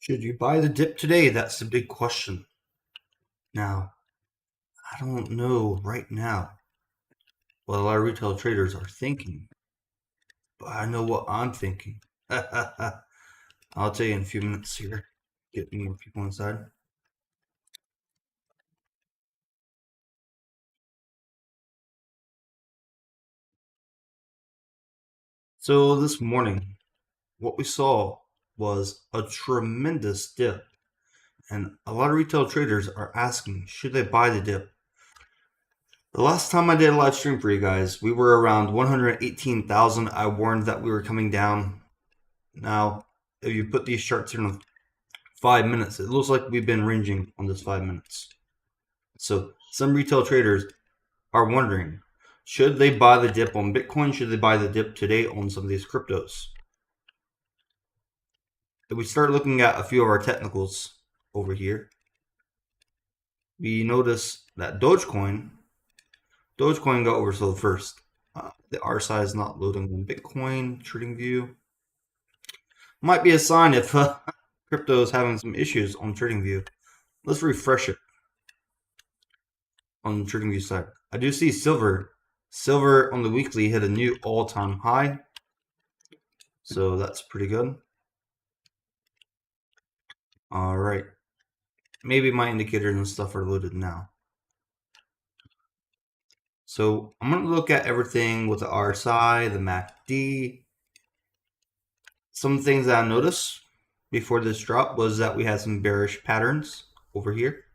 Should you buy the dip today? That's the big question. Now, I don't know right now what a lot of retail traders are thinking, but I know what I'm thinking. I'll tell you in a few minutes here. Get more people inside. So this morning, what we saw was a tremendous dip, and a lot of retail traders are asking, should they buy the dip? The last time I did a live stream for you guys, we were around 118,000. I warned that we were coming down. Now, if you put these charts in 5 minutes, it looks like we've been ranging on this 5 minutes. So some retail traders are wondering, should they buy the dip on Bitcoin? Should they buy the dip today on some of these cryptos? If we start looking at a few of our technicals over here, we notice that Dogecoin got oversold first. The RSI is not loading on Bitcoin trading view. Might be a sign if crypto is having some issues on trading view. Let's refresh it on the trading view side. I do see silver on the weekly hit a new all-time high, so that's pretty good. All right, maybe my indicators and stuff are loaded now. So I'm going to look at everything with the RSI, the MACD. Some things that I noticed before this drop was that we had some bearish patterns over here.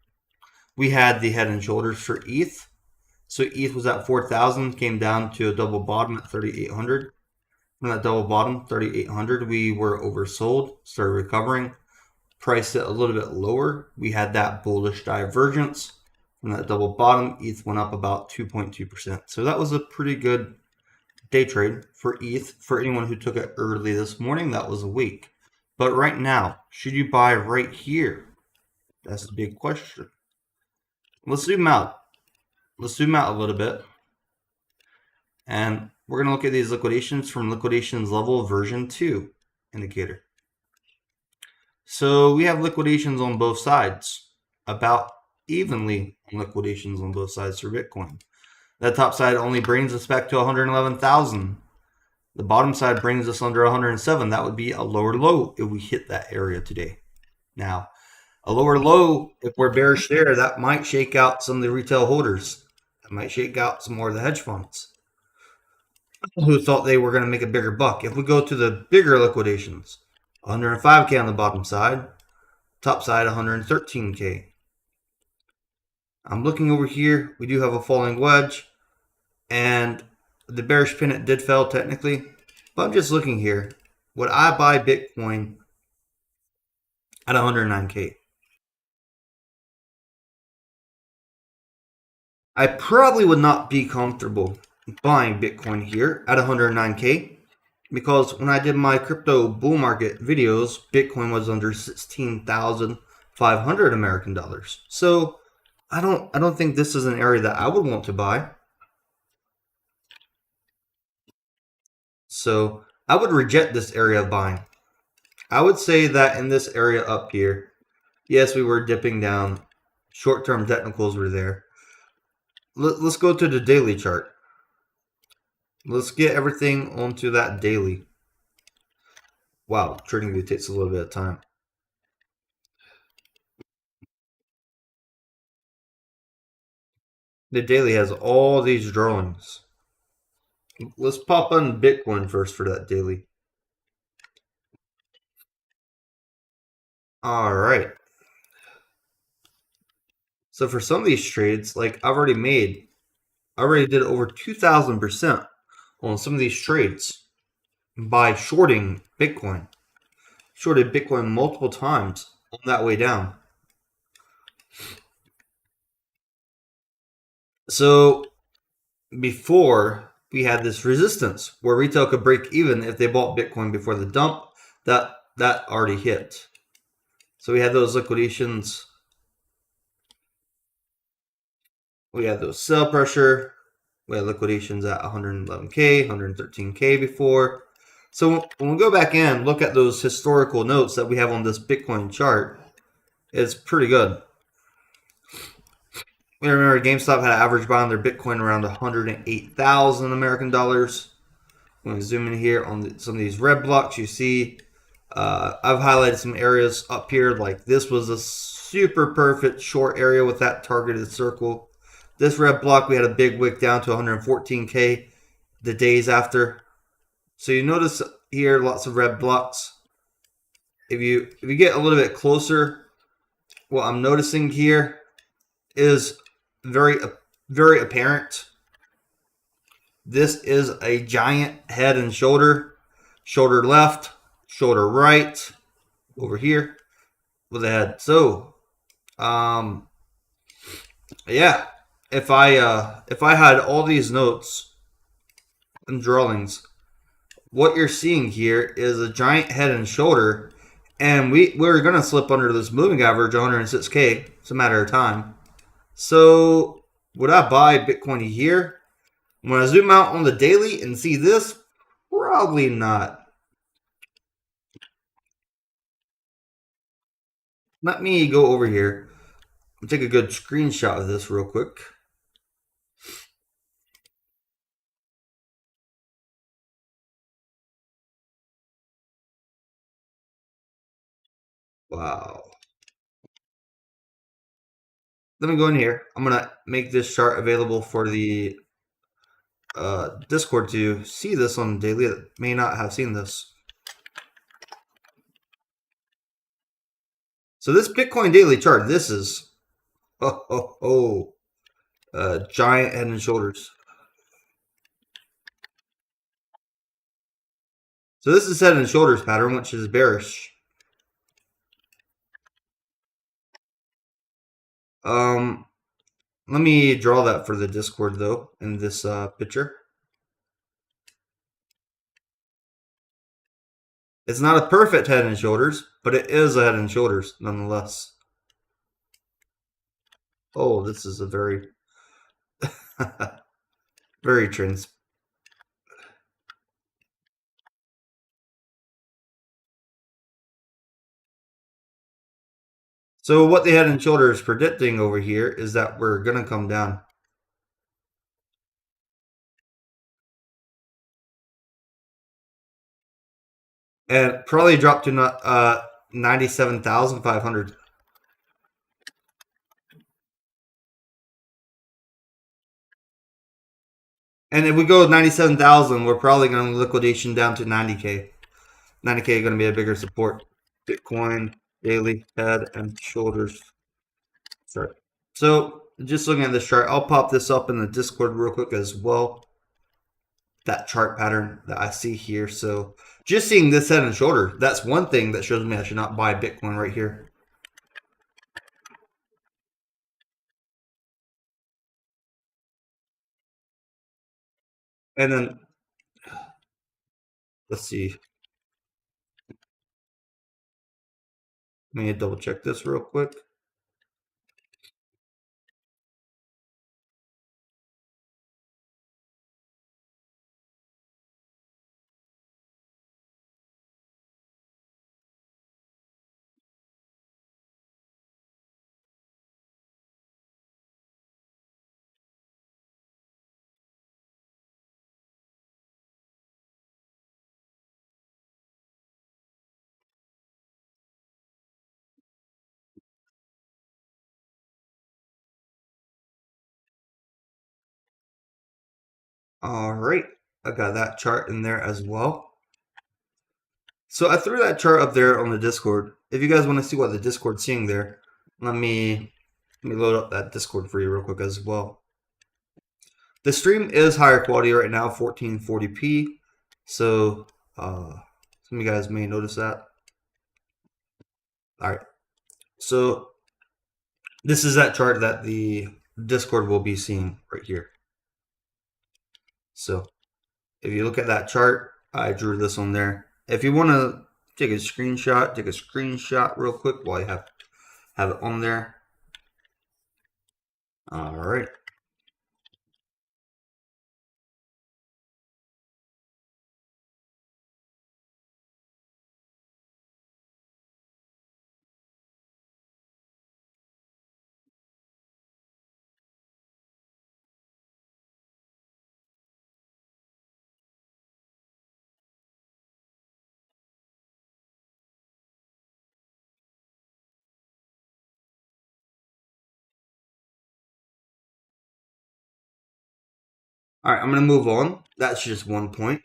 We had the head and shoulders for ETH. So ETH was at 4,000, came down to a double bottom at 3,800. From that double bottom, 3,800, we were oversold, started recovering, priced it a little bit lower. We had that bullish divergence. From that double bottom, ETH went up about 2.2%. So that was a pretty good day trade for ETH. For anyone who took it early this morning, that was a week. But right now, should you buy right here? That's the big question. Let's zoom out. Let's zoom out a little bit. And we're going to look at these liquidations from liquidations level version 2 indicator. So we have liquidations on both sides, about evenly on liquidations on both sides for Bitcoin. That top side only brings us back to 111,000. The bottom side brings us under 107. That would be a lower low if we hit that area today. Now, a lower low, if we're bearish there, that might shake out some of the retail holders. That might shake out some more of the hedge funds who thought they were going to make a bigger buck. If we go to the bigger liquidations, 105K on the bottom side, top side 113K. I'm looking over here. We do have a falling wedge, and the bearish pennant did fail technically, but I'm just looking here. Would I buy Bitcoin at 109K? I probably would not be comfortable buying Bitcoin here at 109K because when I did my crypto bull market videos, Bitcoin was under 16,500 American dollars. So I don't think this is an area that I would want to buy. So I would reject this area of buying. I would say that in this area up here, yes, we were dipping down. Short-term technicals were there. Let's go to the daily chart. Let's get everything onto that daily. Wow, trading view takes a little bit of time. The daily has all these drawings. Let's pop on Bitcoin first for that daily. All right. So for some of these trades, like I already did over 2,000% on some of these trades by shorting Bitcoin. Shorted Bitcoin multiple times on that way down. So before we had this resistance where retail could break even if they bought Bitcoin before the dump, that already hit. So we had those liquidations. We had those sell pressure. We had liquidations at 111K, 113K before. So when we go back in, look at those historical notes that we have on this Bitcoin chart. It's pretty good. We remember GameStop had an average buy on their Bitcoin around 108,000 American dollars. When we zoom in here on some of these red blocks, you see I've highlighted some areas up here. Like this was a super perfect short area with that targeted circle. This red block, we had a big wick down to 114K the days after. So you notice here lots of red blocks. If you get a little bit closer, what I'm noticing here is very apparent. This is a giant head and shoulder, shoulder left, shoulder right, over here with a head. So, yeah, if I had all these notes and drawings, what you're seeing here is a giant head and shoulder, and we're gonna slip under this moving average 106K. It's a matter of time. So would I buy Bitcoin here? When I zoom out on the daily and see this, probably not. Let me go over here and take a good screenshot of this real quick. Wow. Let me go in here. I'm going to make this chart available for the Discord to see this on daily that may not have seen this. So this Bitcoin daily chart, this is giant head and shoulders. So this is head and shoulders pattern, which is bearish. Let me draw that for the Discord though in this picture. It's not a perfect head and shoulders, but it is a head and shoulders nonetheless. Oh, this is a very, very trans. So what the head and shoulders is predicting over here is that we're going to come down. And probably drop to 97,500. And if we go 97,000, we're probably going to liquidation down to 90K. 90K is going to be a bigger support. Bitcoin, daily, head, and shoulders. Sorry. So just looking at this chart, I'll pop this up in the Discord real quick as well. That chart pattern that I see here. So just seeing this head and shoulder, that's one thing that shows me I should not buy Bitcoin right here. And then let's see. Let me double check this real quick. All right, I got that chart in there as well. So I threw that chart up there on the Discord. If you guys want to see what the Discord's seeing there, let me load up that Discord for you real quick as well. The stream is higher quality right now, 1440p. So some of you guys may notice that. All right. So this is that chart that the Discord will be seeing right here. So if you look at that chart, I drew this on there. If you want to take a screenshot real quick while you have it on there. All right. All right, I'm going to move on. That's just one point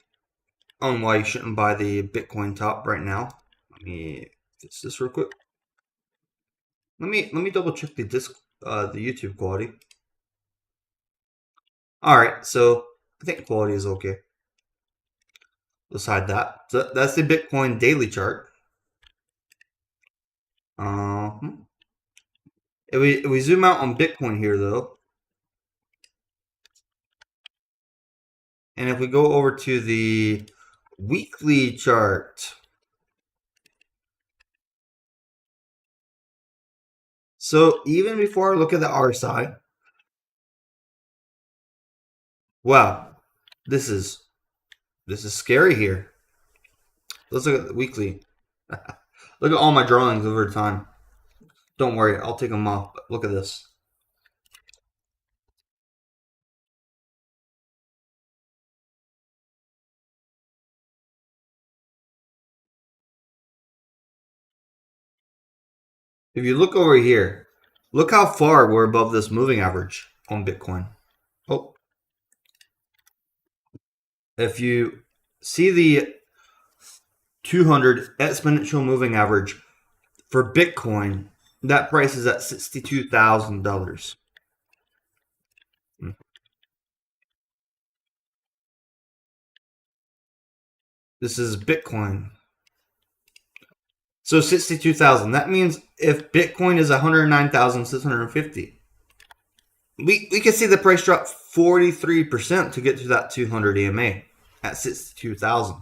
on why you shouldn't buy the Bitcoin top right now. Let me fix this real quick. Let me double check the YouTube quality. All right, so I think quality is okay. Let's hide that. So that's the Bitcoin daily chart. If we zoom out on Bitcoin here though, and if we go over to the weekly chart, so even before I look at the RSI, wow, this is scary here. Let's look at the weekly. Look at all my drawings over time. Don't worry, I'll take them off. But look at this. If you look over here, look how far we're above this moving average on Bitcoin. Oh, if you see the 200 exponential moving average for Bitcoin, that price is at $62,000. This is Bitcoin. So 62,000. That means if Bitcoin is 109,650, we can see the price drop 43% to get to that 200 EMA at 62,000.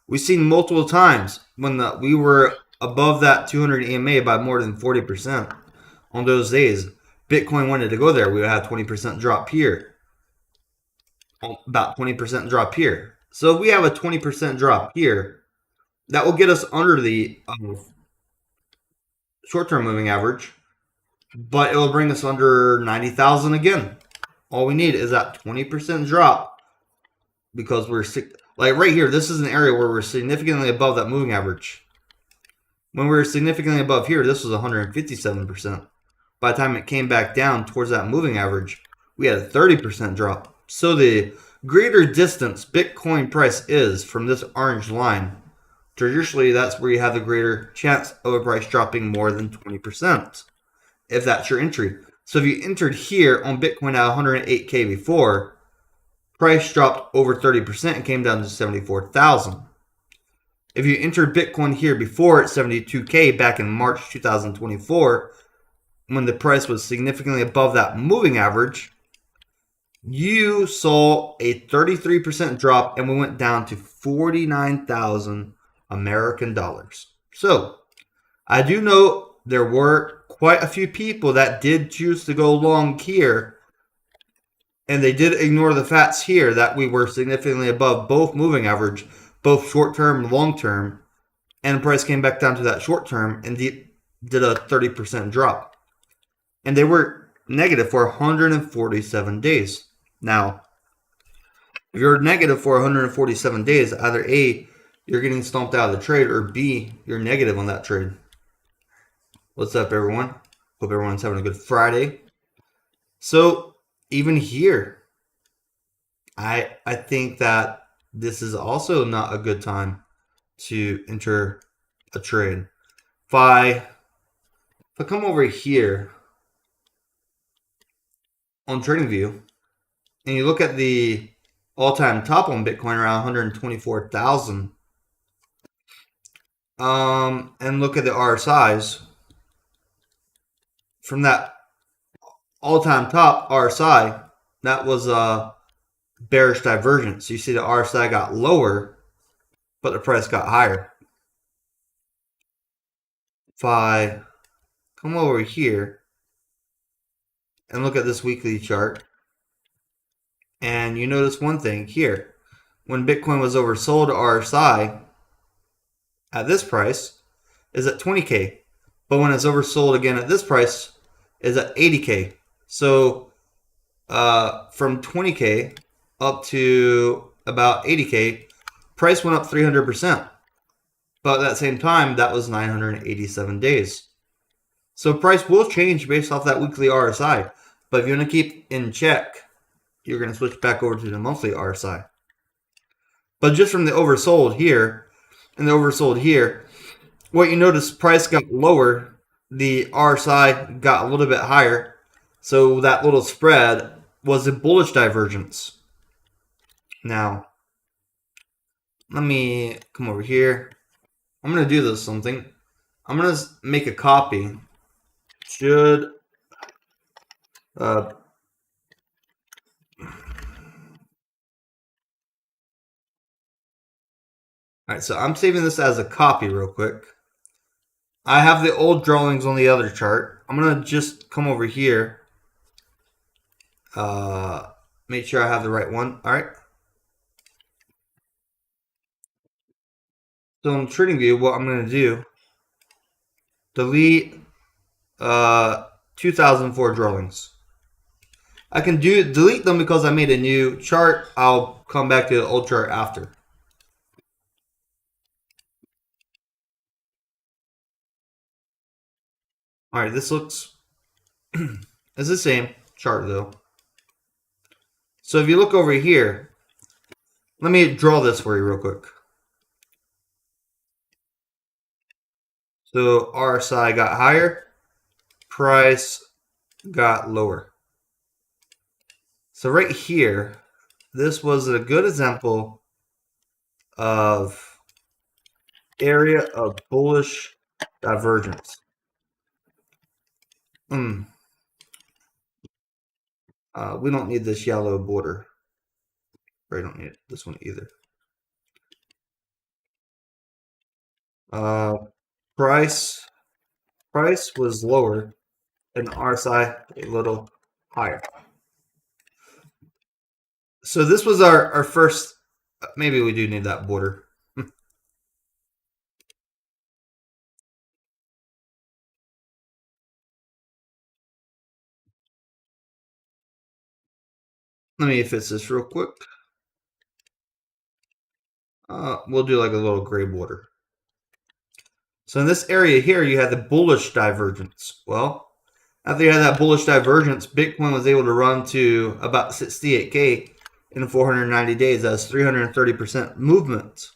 We've seen multiple times when we were above that 200 EMA by more than 40% on those days. Bitcoin wanted to go there. We would have 20% drop here, about 20% drop here. So if we have a 20% drop here, that will get us under the short-term moving average, but it will bring us under 90,000 again. All we need is that 20% drop because we're like right here. This is an area where we're significantly above that moving average. When we were significantly above here, this was 157%. By the time it came back down towards that moving average, we had a 30% drop. So the greater distance Bitcoin price is from this orange line, traditionally that's where you have the greater chance of a price dropping more than 20%, if that's your entry. So if you entered here on Bitcoin at 108K before, price dropped over 30% and came down to 74,000. If you entered Bitcoin here before at 72K back in March 2024, when the price was significantly above that moving average, you saw a 33% drop and we went down to 49,000 American dollars. So I do know there were quite a few people that did choose to go long here, and they did ignore the facts here that we were significantly above both moving average, both short-term and long-term, and the price came back down to that short-term and did a 30% drop. And they were negative for 147 days. Now, if you're negative for 147 days, either A, you're getting stomped out of the trade, or B, you're negative on that trade. What's up, everyone? Hope everyone's having a good Friday. So, even here, I think that this is also not a good time to enter a trade. If I come over here on TradingView and you look at the all-time top on Bitcoin around 124,000, and look at the RSIs from that all-time top RSI, that was a bearish divergence. You see the RSI got lower, but the price got higher. If I come over here and look at this weekly chart, and you notice one thing here. When Bitcoin was oversold, RSI at this price is at 20K. But when it's oversold again at this price, is at 80K. So from 20K up to about 80K, price went up 300%. But at that same time, that was 987 days. So price will change based off that weekly RSI. But if you want to keep in check you're going to switch back over to the monthly RSI. But just from the oversold here and the oversold here, what you notice, price got lower, the RSI got a little bit higher. So that little spread was a bullish divergence. Now, let me come over here. I'm going to do this something. I'm going to make a copy. Should all right, so I'm saving this as a copy real quick. I have the old drawings on the other chart. I'm going to just come over here. Make sure I have the right one. All right. So in TradingView, what I'm going to do, delete 2004 drawings. I can delete them because I made a new chart. I'll come back to the old chart after. All right, this looks it's the same chart though. So if you look over here, let me draw this for you real quick. So RSI got higher, price got lower. So right here, this was a good example of area of bullish divergence. We don't need this yellow border. We don't need this one either. Price was lower and RSI a little higher. So this was our first. Maybe we do need that border. Let me fix this real quick. We'll do like a little gray border. So in this area here, you had the bullish divergence. Well, after you had that bullish divergence, Bitcoin was able to run to about 68K in 490 days. That's 330% movement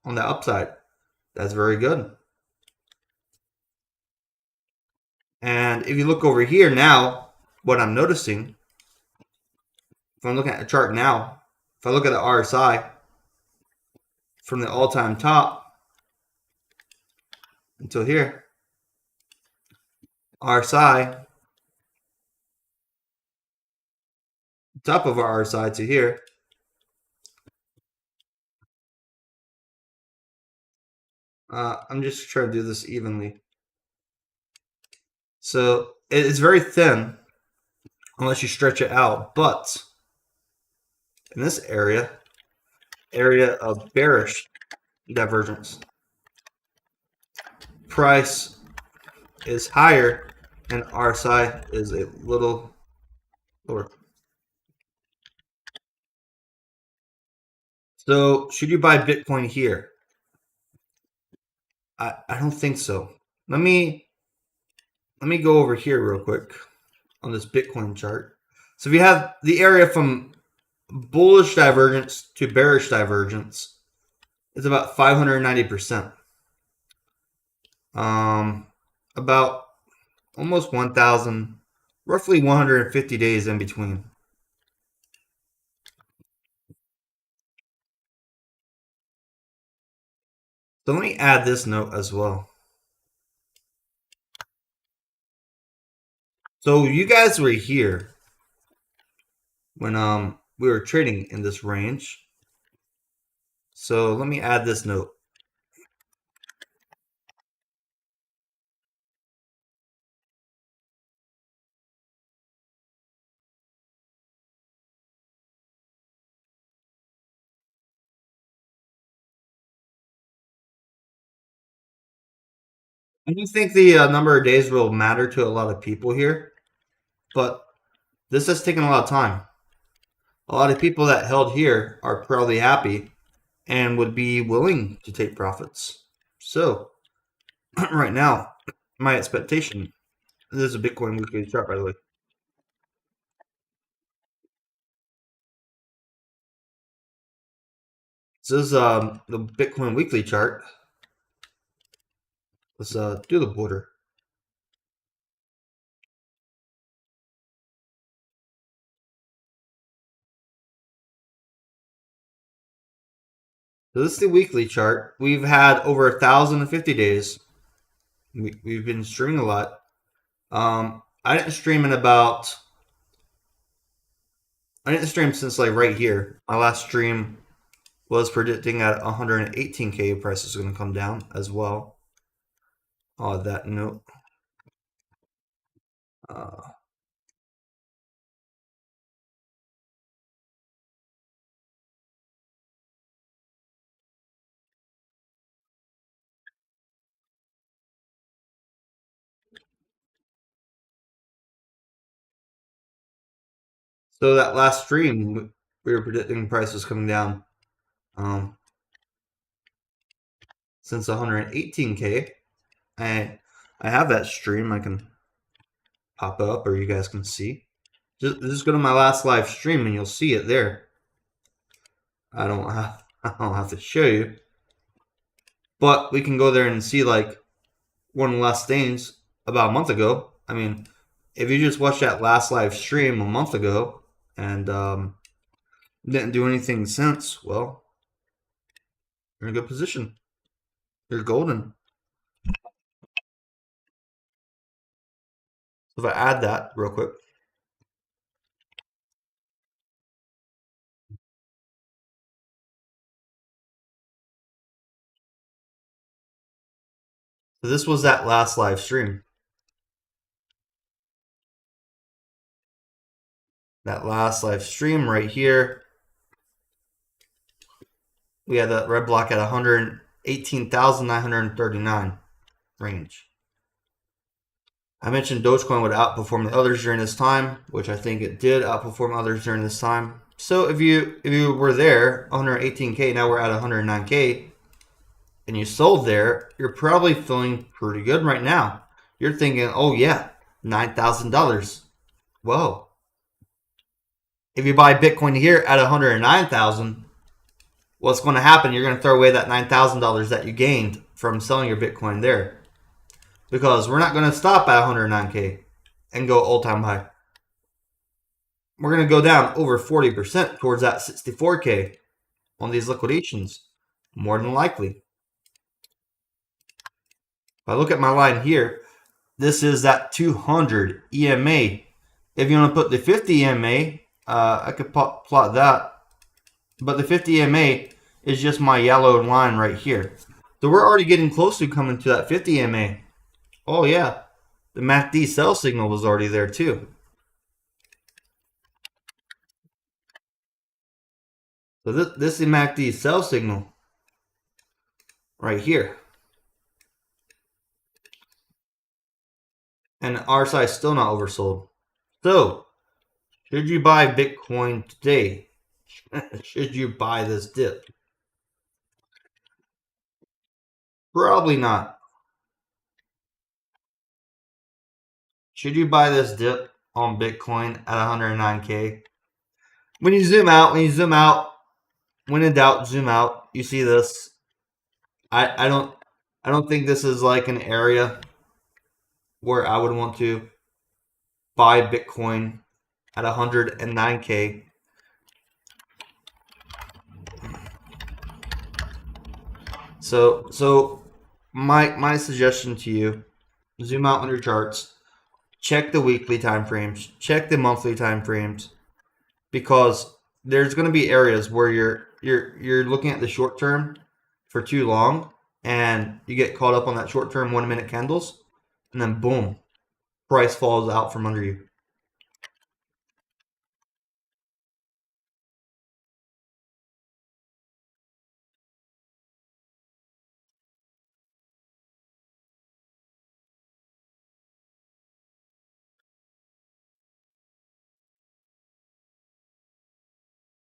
on the upside. That's very good. And if you look over here now, what I'm noticing, if I'm looking at the chart now, if I look at the RSI from the all-time top until here, RSI, top of our RSI to here, I'm just trying to do this evenly. So it's very thin unless you stretch it out. But in this area of bearish divergence, price is higher and RSI is a little lower. So should you buy Bitcoin here? I don't think so. Let me go over here real quick on this Bitcoin chart. So if you have the area from bullish divergence to bearish divergence, it's about 590%. About almost 1,000, roughly 150 days in between. So let me add this note as well. So you guys were here when we were trading in this range. So let me add this note. I don't think the number of days will matter to a lot of people here, but this has taken a lot of time. A lot of people that held here are probably happy and would be willing to take profits. So right now, my expectation, this is a Bitcoin weekly chart, by the way. This is the Bitcoin weekly chart. Let's do the border. So this is the weekly chart. We've had over 1,050 days. We've been streaming a lot. I didn't stream since like right here. My last stream was predicting at 118K price is going to come down as well. On that note, so that last stream we were predicting prices coming down since 118K. I have that stream. I can pop it up, or you guys can see. Just go to my last live stream, and you'll see it there. I don't have to show you, but we can go there and see like one of the last things about a month ago. I mean, if you just watched that last live stream a month ago and didn't do anything since, well, you're in a good position. You're golden. So if I add that real quick. So this was that last live stream. That last live stream right here. We had that red block at 118,939 range. I mentioned Dogecoin would outperform the others during this time, which I think it did outperform others during this time. So if you were there, 118K, now we're at 109K, and you sold there, you're probably feeling pretty good right now. You're thinking, oh yeah, $9,000. Whoa. If you buy Bitcoin here at 109,000, what's going to happen? You're going to throw away that $9,000 that you gained from selling your Bitcoin there. Because we're not going to stop at 109K and go all-time high. We're going to go down over 40% towards that 64K on these liquidations, more than likely. If I look at my line here, this is that 200 EMA. If you want to put the 50 EMA, I could plot that. But the 50 EMA is just my yellow line right here. So we're already getting close to coming to that 50 EMA. Oh yeah, the MACD sell signal was already there too. So this is the MACD sell signal right here. And RSI is still not oversold. So, should you buy Bitcoin today? Should you buy this dip? Probably not. Should you buy this dip on Bitcoin at 109K? When you zoom out, when in doubt, zoom out. You see this. I don't think this is like an area where I would want to buy Bitcoin at 109K. So my suggestion to you, zoom out on your charts, check the weekly time frames, check the monthly time frames, because there's going to be areas where you're looking at the short term for too long, and you get caught up on that short term 1 minute candles, and then boom, price falls out from under you.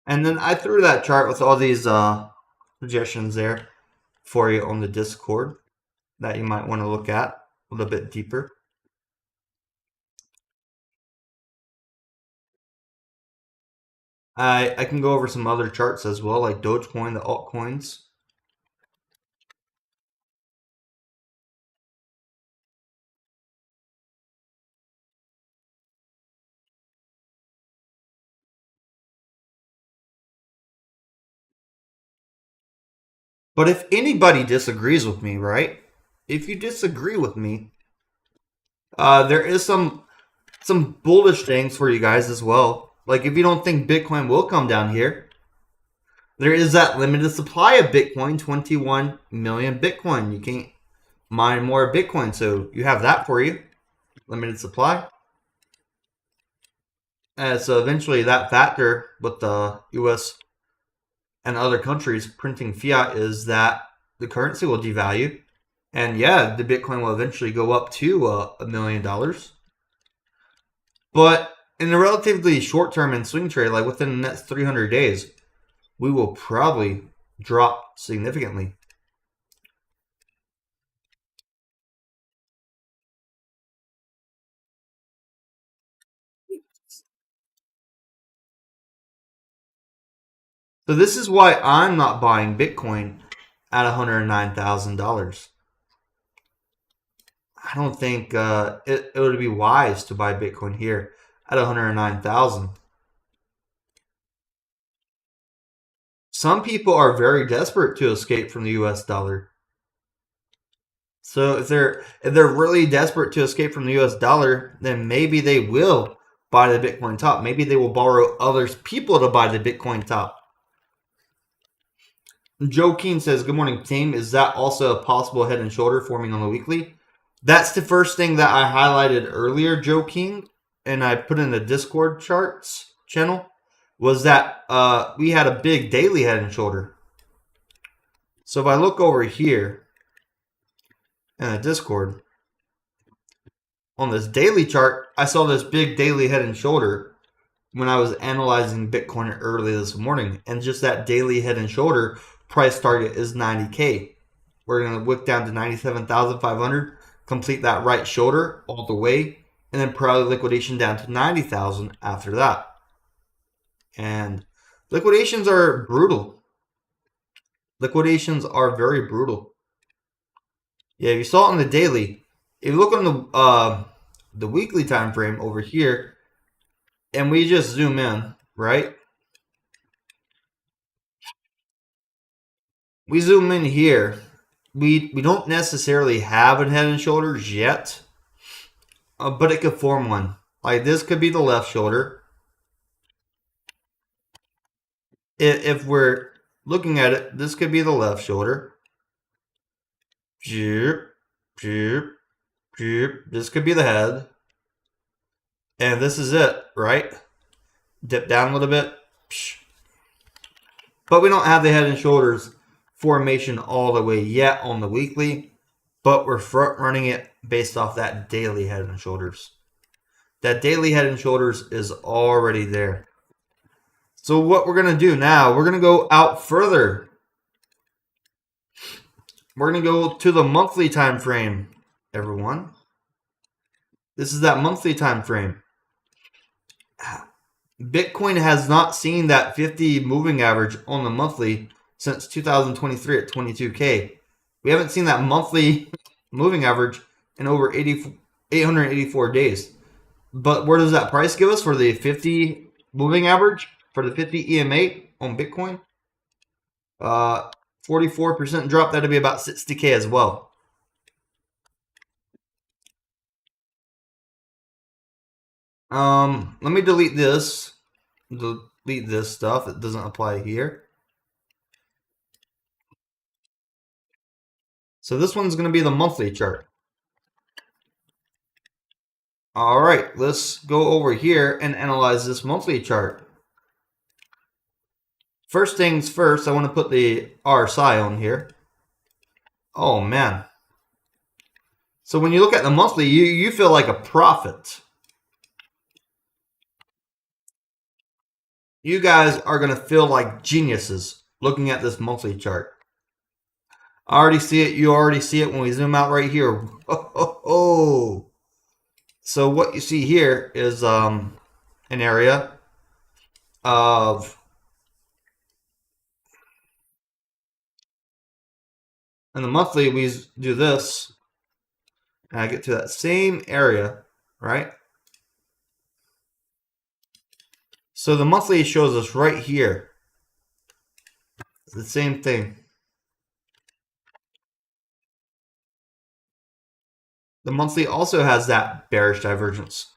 And then I threw that chart with all these suggestions there for you on the Discord that you might want to look at a little bit deeper. I can go over some other charts as well, like Dogecoin, the altcoins. But if anybody disagrees with me, right? If you disagree with me, there is some bullish things for you guys as well. Like if you don't think Bitcoin will come down here, there is that limited supply of Bitcoin, 21 million Bitcoin. You can't mine more Bitcoin, so you have that for you, limited supply. And so eventually that factor with the US and other countries printing fiat is that the currency will devalue. And yeah, the Bitcoin will eventually go up to $1 million. But in the relatively short term and swing trade, like within the next 300 days, we will probably drop significantly. So this is why I'm not buying Bitcoin at $109,000. I don't think it would be wise to buy Bitcoin here at 109,000. Some people are very desperate to escape from the US dollar. So if they're really desperate to escape from the US dollar, then maybe they will buy the Bitcoin top. Maybe they will borrow other people to buy the Bitcoin top. Joe Keen says, good morning, team. Is that also a possible head and shoulder forming on the weekly? That's the first thing that I highlighted earlier, Joe King, and I put in the Discord charts channel, was that we had a big daily head and shoulder. So if I look over here in the Discord, on this daily chart, I saw this big daily head and shoulder when I was analyzing Bitcoin early this morning. And just that daily head and shoulder price target is 90K. We're going to wick down to 97,500, complete that right shoulder all the way, and then probably liquidation down to 90,000 after that. And liquidations are brutal. Liquidations are very brutal. Yeah, if you saw it on the daily, if you look on the weekly time frame over here, and we just zoom in, right? We zoom in here. We don't necessarily have a head and shoulders yet, but it could form one. Like this could be the left shoulder. If we're looking at it, this could be the left shoulder. This could be the head. And this is it, right? Dip down a little bit. But we don't have the head and shoulders formation all the way yet on the weekly, but we're front running it based off that daily head and shoulders. That daily head and shoulders is already there. So what we're going to do now, we're going to go out further. We're going to go to the monthly time frame, everyone. This is that monthly time frame. Bitcoin has not seen that 50 moving average on the monthly since 2023 at 22K. We haven't seen that monthly moving average in over 884 days. But where does that price give us for the 50 moving average? For the 50 EMA on Bitcoin? 44% drop, that'd be about 60K as well. Let me delete this. Delete this stuff. It doesn't apply here. So this one's going to be the monthly chart. All right, let's go over here and analyze this monthly chart. First things first, I want to put the RSI on here. Oh, man. So when you look at the monthly, you feel like a prophet. You guys are going to feel like geniuses looking at this monthly chart. I already see it. You already see it when we zoom out right here. Oh. So what you see here is an area of in the monthly, we do this, and I get to that same area, right? So the monthly shows us right here. It's the same thing. The monthly also has that bearish divergence.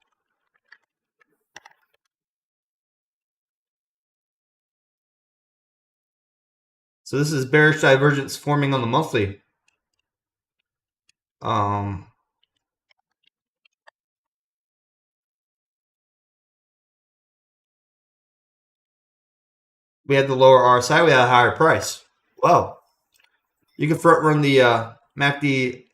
So this is bearish divergence forming on the monthly. We had the lower RSI, we had a higher price. Well, you can front run the MACD.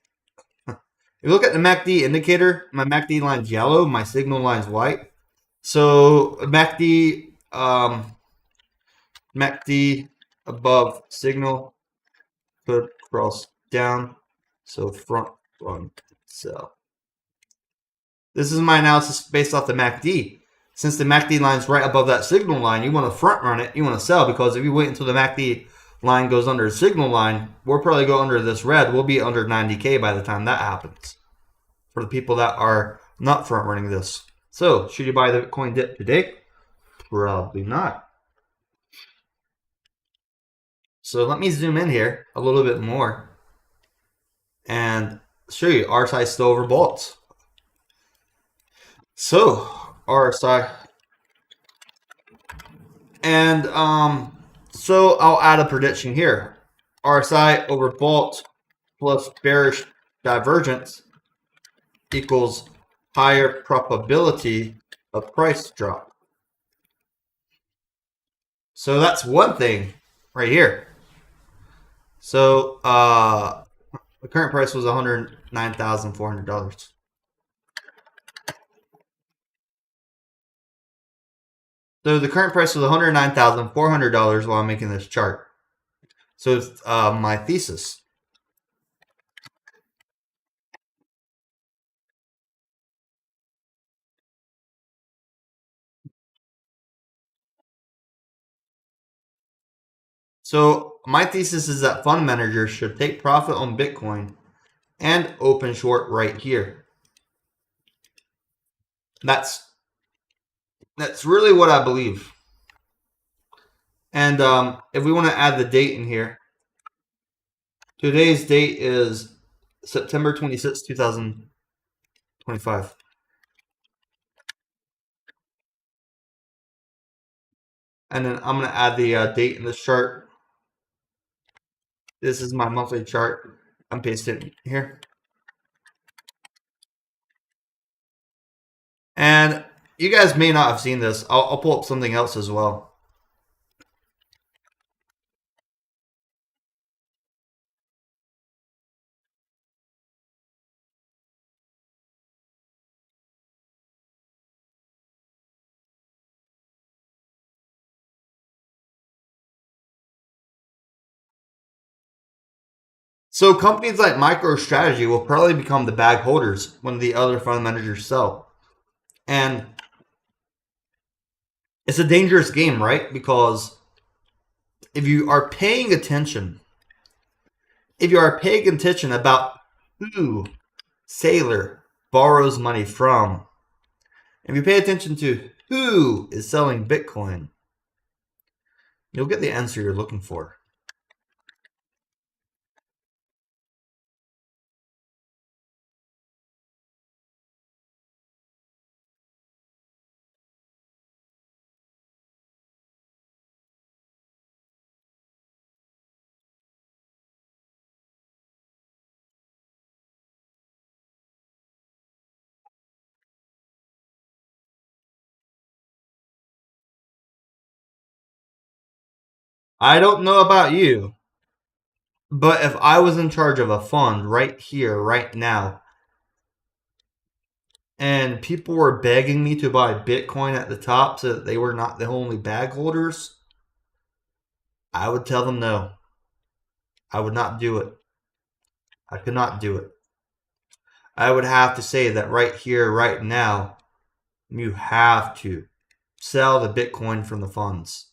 If you look at the MACD indicator, my MACD line's yellow, my signal line's white. So MACD above signal, put cross down, so front run sell. This is my analysis based off the MACD. Since the MACD line's right above that signal line, you want to front run it, you want to sell, because if you wait until the MACD line goes under the signal line, we'll probably go under this red. We'll be under 90K by the time that happens. For the people that are not front running this. So, should you buy the Bitcoin dip today? Probably not. So let me zoom in here a little bit more and show you RSI still overbought. So RSI, and so I'll add a prediction here. RSI overbought plus bearish divergence equals higher probability of price drop. So that's one thing right here. So the current price was $109,400. So the current price was $109,400 while I'm making this chart. So it's my thesis. So my thesis is that fund managers should take profit on Bitcoin and open short right here. That's really what I believe. And if we want to add the date in here, today's date is September 26, 2025. And then I'm going to add the date in this chart. This is my monthly chart. I'm pasting it here. And you guys may not have seen this. I'll pull up something else as well. So companies like MicroStrategy will probably become the bag holders when the other fund managers sell. And it's a dangerous game, right? Because if you are paying attention, about who Saylor borrows money from, if you pay attention to who is selling Bitcoin, you'll get the answer you're looking for. I don't know about you, but if I was in charge of a fund right here, right now, and people were begging me to buy Bitcoin at the top so that they were not the only bag holders, I would tell them no. I would not do it. I could not do it. I would have to say that right here, right now, you have to sell the Bitcoin from the funds.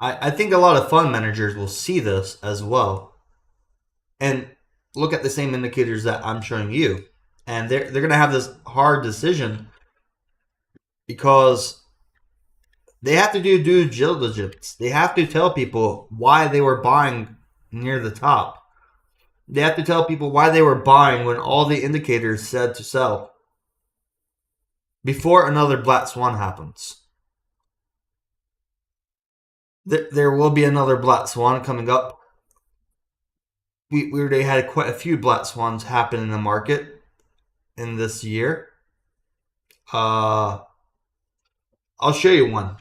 I think a lot of fund managers will see this as well and look at the same indicators that I'm showing you. And they're going to have this hard decision because they have to do due diligence. They have to tell people why they were buying near the top. They have to tell people why they were buying when all the indicators said to sell before another black swan happens. There will be another black swan coming up. We already had quite a few black swans happen in the market in this year. I'll show you one.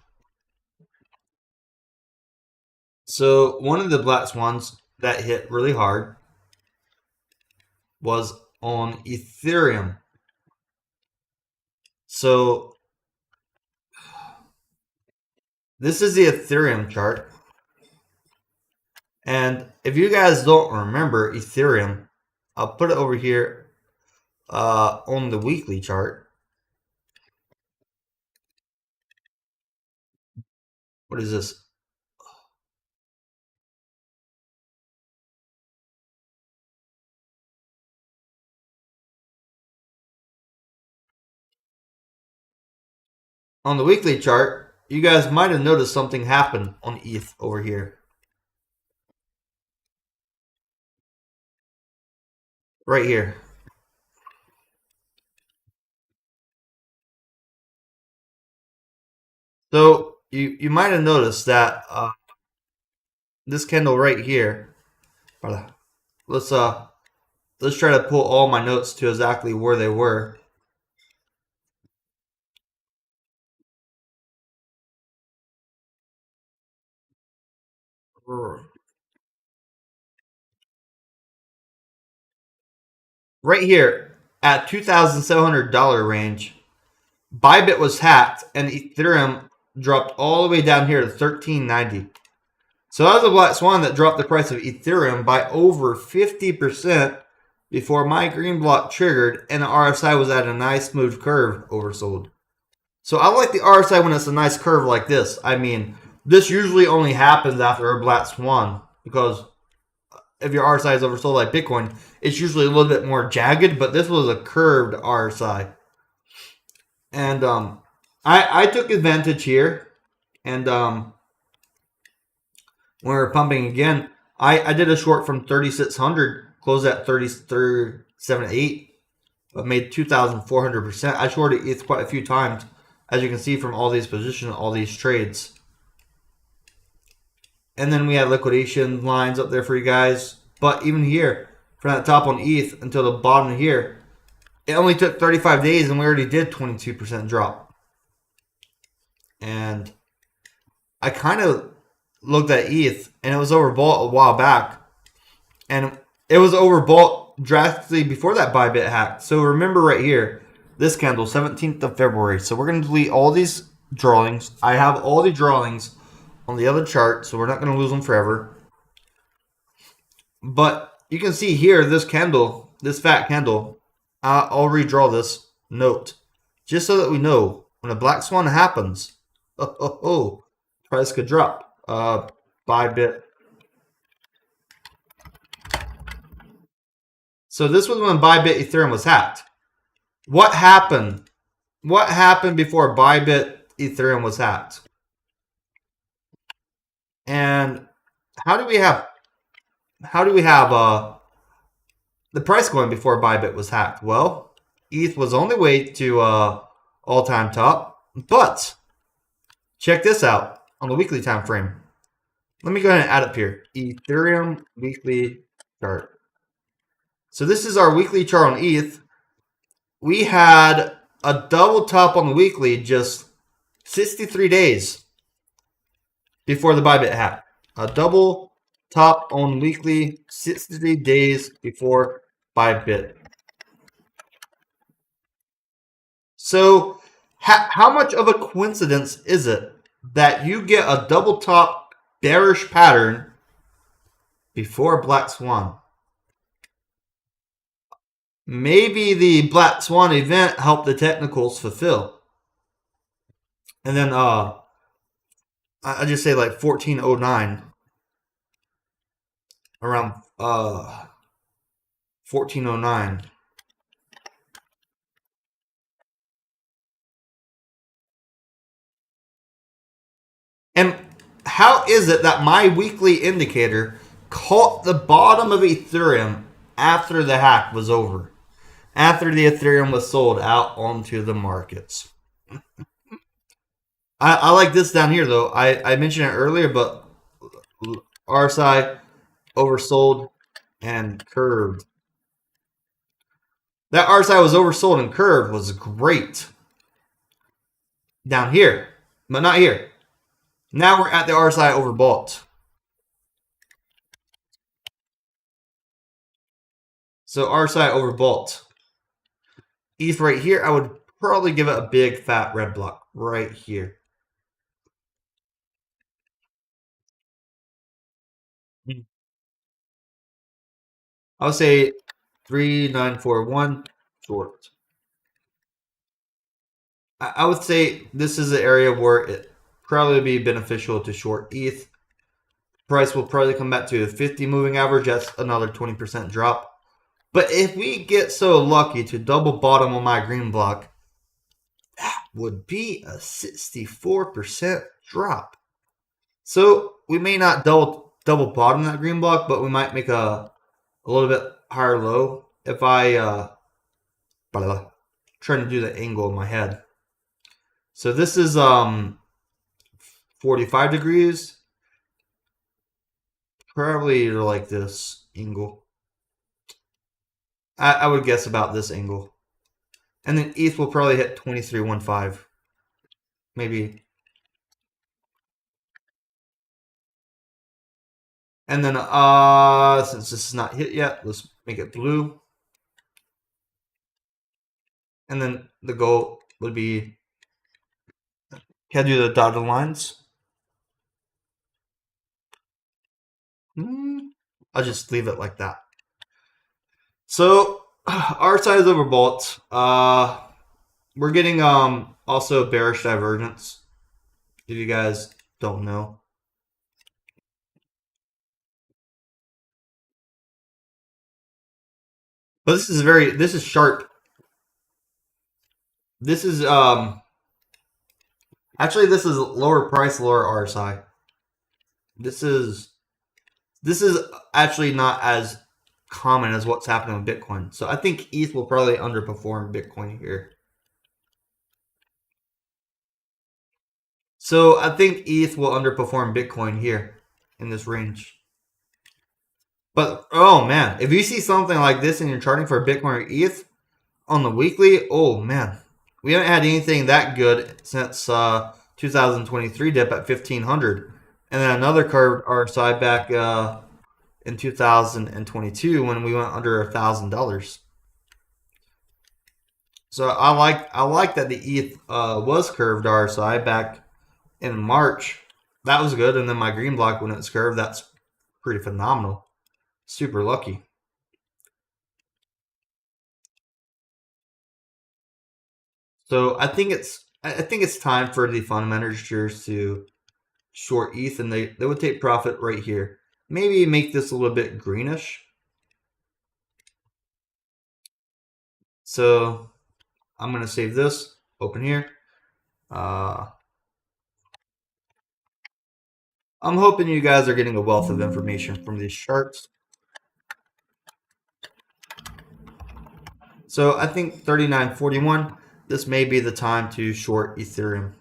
So one of the black swans that hit really hard was on Ethereum. So this is the Ethereum chart. And if you guys don't remember Ethereum, I'll put it over here on the weekly chart. What is this? On the weekly chart, you guys might have noticed something happen on ETH over here. Right here. So you might have noticed that this candle right here. Let's try to pull all my notes to exactly where they were. Right here at $2,700 range, Bybit was hacked and Ethereum dropped all the way down here to $13.90. So that was a black swan that dropped the price of Ethereum by over 50% before my green block triggered and the RSI was at a nice smooth curve oversold. So I like the RSI when it's a nice curve like this. I mean, this usually only happens after a black swan because if your RSI is oversold like Bitcoin, it's usually a little bit more jagged, but this was a curved RSI. And I took advantage here, and when we were pumping again, I did a short from 3,600, closed at 37.8, but made 2,400%. I shorted ETH quite a few times, as you can see from all these positions, all these trades. And then we had liquidation lines up there for you guys. But even here, from that top on ETH until the bottom here, it only took 35 days and we already did 22% drop. And I kind of looked at ETH and it was overbought a while back. And it was overbought drastically before that Bybit hack. So remember right here, this candle, 17th of February. So we're going to delete all these drawings. I have all the drawings on the other chart, so we're not going to lose them forever. But you can see here, this candle, this fat candle, I'll redraw this note just so that we know when a black swan happens, price could drop. Bybit. So this was when Bybit Ethereum was hacked. What happened? What happened before Bybit Ethereum was hacked? And how do we have the price going before Bybit was hacked? Well, ETH was on the way to all-time top, but check this out on the weekly time frame. Let me go ahead and add up here. Ethereum weekly chart. So this is our weekly chart on ETH. We had a double top on the weekly just 63 days before the Bybit hack. A double top on weekly 63 days before Bybit. So how much of a coincidence is it that you get a double top bearish pattern before Black Swan. Maybe the Black Swan event helped the technicals fulfill. And then I just say like 1409, around 1409. And how is it that my weekly indicator caught the bottom of Ethereum after the hack was over? After the Ethereum was sold out onto the markets. I like this down here though. I mentioned it earlier, but RSI oversold and curved. That RSI was oversold and curved was great down here, but not here. Now we're at the RSI overbought. So RSI overbought. ETH right here, I would probably give it a big fat red block right here. I would say 3941 short. I would say this is an area where it probably be beneficial to short ETH. Price will probably come back to a 50 moving average. That's another 20% drop. But if we get so lucky to double bottom on my green block, that would be a 64% drop. So we may not double bottom that green block, but we might make a little bit higher low. If I trying to do the angle in my head. So this is 45 degrees. Probably like this angle. I would guess about this angle. And then ETH will probably hit 2315. Maybe. And then since this is not hit yet, let's make it blue. And then the goal would be, can I do the dotted lines? I'll just leave it like that. So our side is overbought. We're getting also bearish divergence. If you guys don't know. But this is sharp. This is actually this is lower price, lower RSI. This is actually not as common as what's happening with Bitcoin. So I think ETH will probably underperform Bitcoin here. So I think ETH will underperform Bitcoin here in this range. But oh man, if you see something like this and you're charting for Bitcoin or ETH on the weekly, oh man, we haven't had anything that good since 2023 dip at 1500, and then another curved RSI back in 2022 when we went under $1,000. So I like that the ETH was curved RSI back in March. That was good, and then my green block when it's curved, that's pretty phenomenal. Super lucky. So I think it's time for the fund managers to short ETH, and they would take profit right here. Maybe make this a little bit greenish. So I'm gonna save this. Open here. I'm hoping you guys are getting a wealth of information from these charts. So I think 39.41. This may be the time to short Ethereum.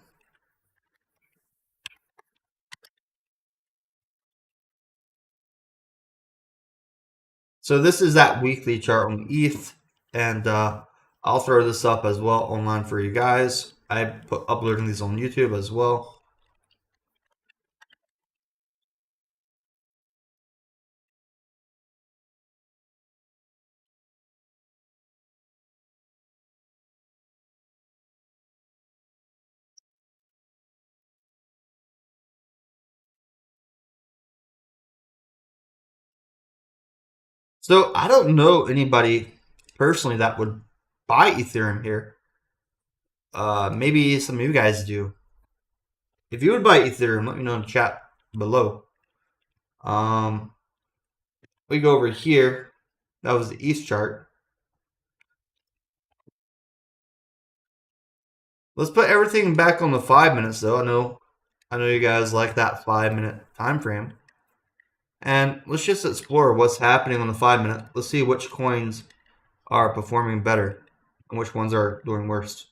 So this is that weekly chart on ETH, and I'll throw this up as well online for you guys. I put uploading these on YouTube as well. So I don't know anybody personally that would buy Ethereum here. Maybe some of you guys do. If you would buy Ethereum, let me know in the chat below. We go over here. That was the ETH chart. Let's put everything back on the 5 minutes though. I know you guys like that 5 minute time frame. And let's just explore what's happening on the 5 minute. Let's see which coins are performing better and which ones are doing worse.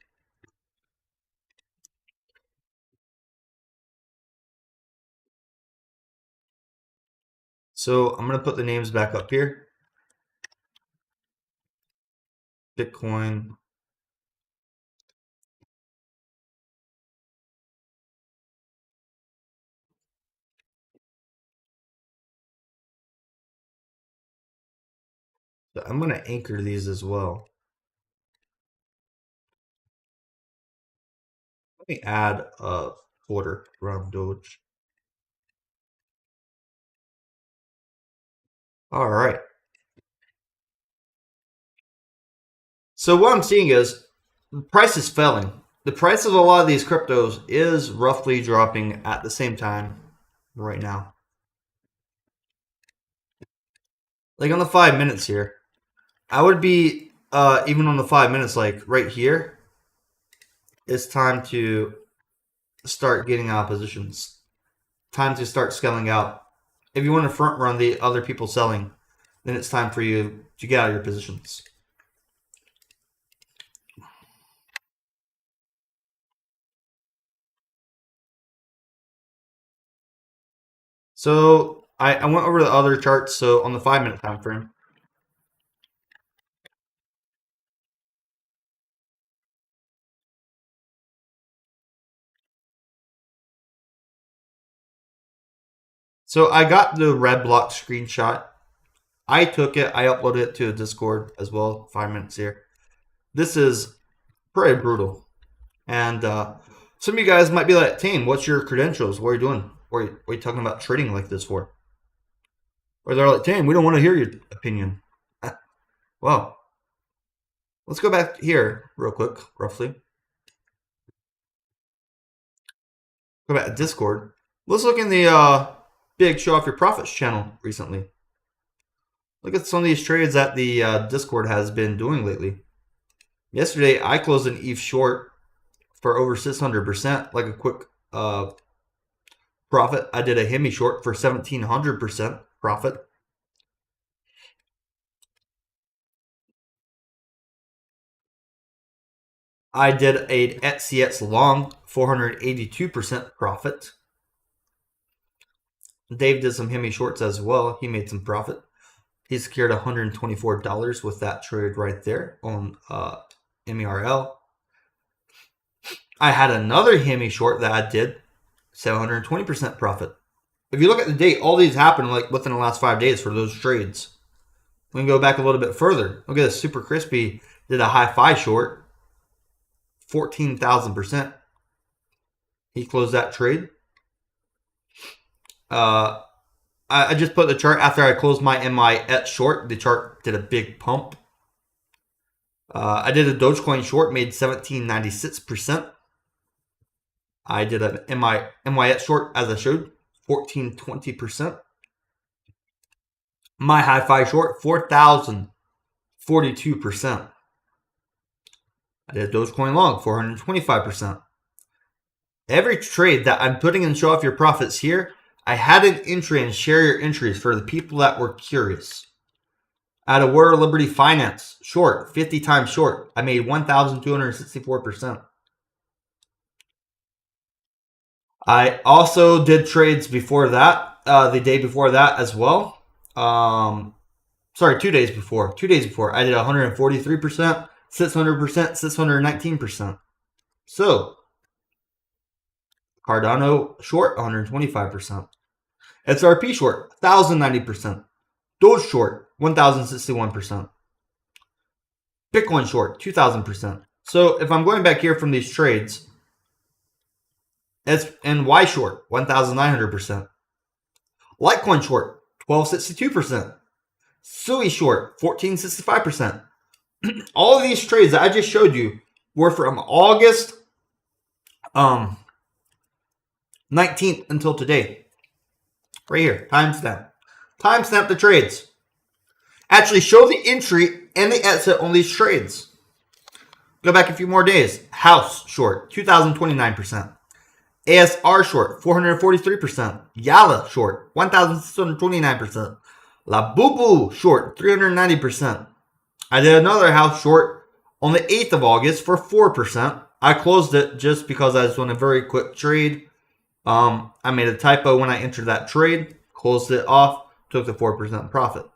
So I'm going to put the names back up here. Bitcoin. So I'm going to anchor these as well. Let me add a border around Doge. All right. So what I'm seeing is the price is falling. The price of a lot of these cryptos is roughly dropping at the same time right now. Like on the 5 minutes here, I would be even on the 5 minutes, like right here, it's time to start getting out of positions. Time to start scaling out. If you want to front run the other people selling, then it's time for you to get out of your positions. So I went over the other charts. So on the 5 minute time frame, so I got the red block screenshot. I took it. I uploaded it to a Discord as well. 5 minutes here. This is pretty brutal. And some of you guys might be like, Tame, what's your credentials? What are you doing? What are you talking about trading like this for? Or they're like, Tame, we don't want to hear your opinion. Well, let's go back here real quick, roughly. Go back to Discord. Let's look in the big Show Off Your Profits channel recently. Look at some of these trades that the Discord has been doing lately. Yesterday, I closed an ETH short for over 600%, like a quick profit. I did a Hemi short for 1,700% profit. I did a XCX long, 482% profit. Dave did some Hemi shorts as well. He made some profit. He secured $124 with that trade right there on MERL. I had another Hemi short that I did 720% profit. If you look at the date, all these happened like within the last 5 days for those trades. We can go back a little bit further. Look at this. Super Crispy did a high-fi short, 14,000%. He closed that trade. I just put the chart after I closed my MIX short. The chart did a big pump. I did a Dogecoin short, made 1796%. I did a MIX short, as I showed, 1420%. My high-fi short, 4,042%. I did a Dogecoin long, 425%. Every trade that I'm putting in Show Off Your Profits here, I had an entry and share your entries for the people that were curious. I had a Warrior Liberty Finance short, 50 times short. I made 1,264%. I also did trades before that, the day before that as well. Sorry, 2 days before. 2 days before, I did 143%, 600%, 619%. So, Cardano short, 125%. XRP short, 1,090%. Doge short, 1,061%. Bitcoin short, 2,000%. So if I'm going back here from these trades, and Y short, 1,900%. Litecoin short, 1,262%. Sui short, 1465%. All of these trades that I just showed you were from August 19th until today. Right here, timestamp. Timestamp the trades. Actually show the entry and the exit on these trades. Go back a few more days. House short, 2,029%. ASR short, 443%. Yala short, 1,629%. La Bubu short, 390%. I did another house short on the 8th of August for 4%. I closed it just because I was doing a very quick trade. I made a typo when I entered that trade, closed it off, took the 4% profit.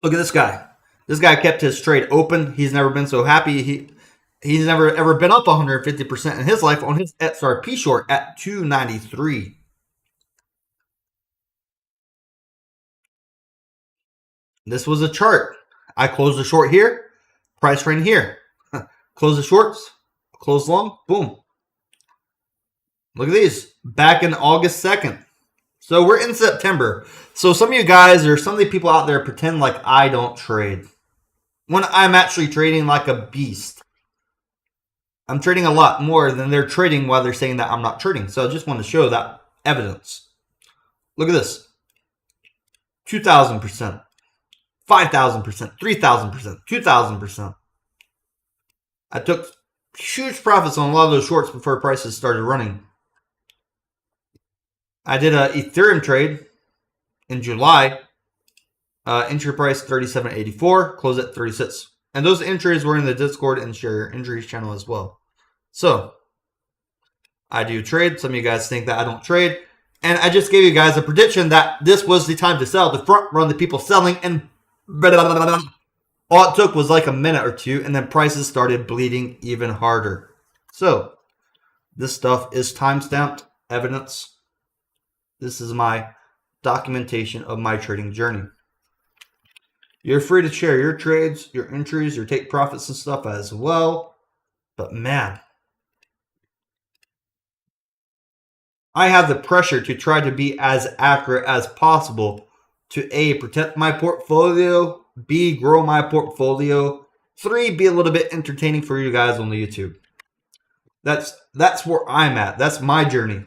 Look at this guy. This guy kept his trade open. He's never been so happy. He's never ever been up 150% in his life on his XRP short at 293. This was a chart. I closed the short here, price ran here. Close the shorts, close long, boom. Look at these. Back in August 2nd. So we're in September. So some of you guys or some of the people out there pretend like I don't trade. When I'm actually trading like a beast. I'm trading a lot more than they're trading while they're saying that I'm not trading. So I just want to show that evidence. Look at this. 2,000%. 5,000%. 3,000%. 2,000%. I took huge profits on a lot of those shorts before prices started running. I did an Ethereum trade in July. Entry price 37.84, close at 36. And those entries were in the Discord and share your entries channel as well. So I do trade. Some of you guys think that I don't trade. And I just gave you guys a prediction that this was the time to sell, to front run the people selling, and all it took was like a minute or two, and then prices started bleeding even harder. So this stuff is timestamped evidence. This is my documentation of my trading journey. You're free to share your trades, your entries, your take profits and stuff as well. But man, I have the pressure to try to be as accurate as possible to A, protect my portfolio, B, grow my portfolio, 3, be a little bit entertaining for you guys on the YouTube. That's where I'm at. That's my journey.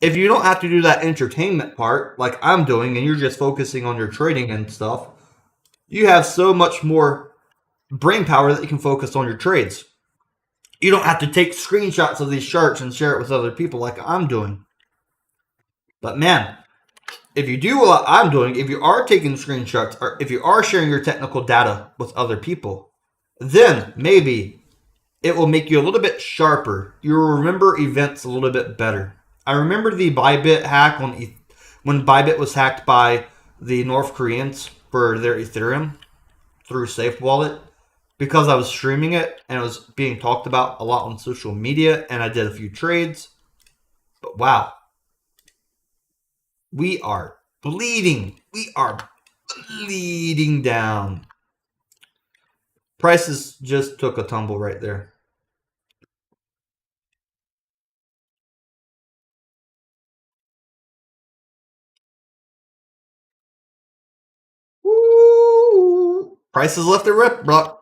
If you don't have to do that entertainment part like I'm doing and you're just focusing on your trading and stuff, you have so much more brain power that you can focus on your trades. You don't have to take screenshots of these charts and share it with other people like I'm doing. But man, if you do what I'm doing, if you are taking screenshots, or if you are sharing your technical data with other people, then maybe it will make you a little bit sharper. You'll remember events a little bit better. I remember the Bybit hack when Bybit was hacked by the North Koreans for their Ethereum through Safe Wallet, because I was streaming it and it was being talked about a lot on social media, and I did a few trades. But wow, we are bleeding. We are bleeding down. Prices just took a tumble right there. Woo! Prices left a rip, bro.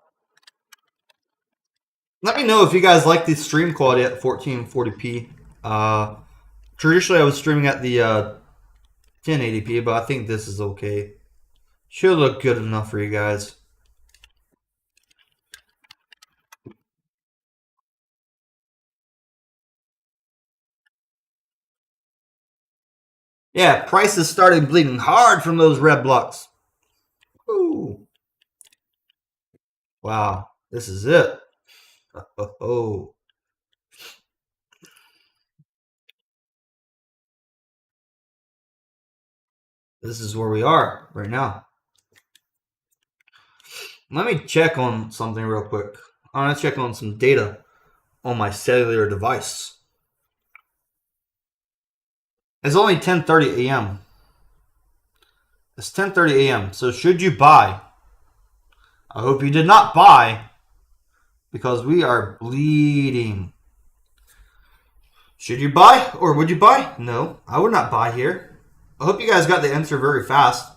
Let me know if you guys like the stream quality at 1440p. Traditionally, I was streaming at the 1080p, but I think this is okay. Should look good enough for you guys. Yeah, prices started bleeding hard from those red blocks. Ooh. Wow, this is it. Oh. This is where we are right now. Let me check on something real quick. I want to check on some data on my cellular device. It's only 10:30 a.m. It's 10:30 a.m. So should you buy? I hope you did not buy, because we are bleeding. Should you buy or would you buy? No, I would not buy here. I hope you guys got the answer very fast.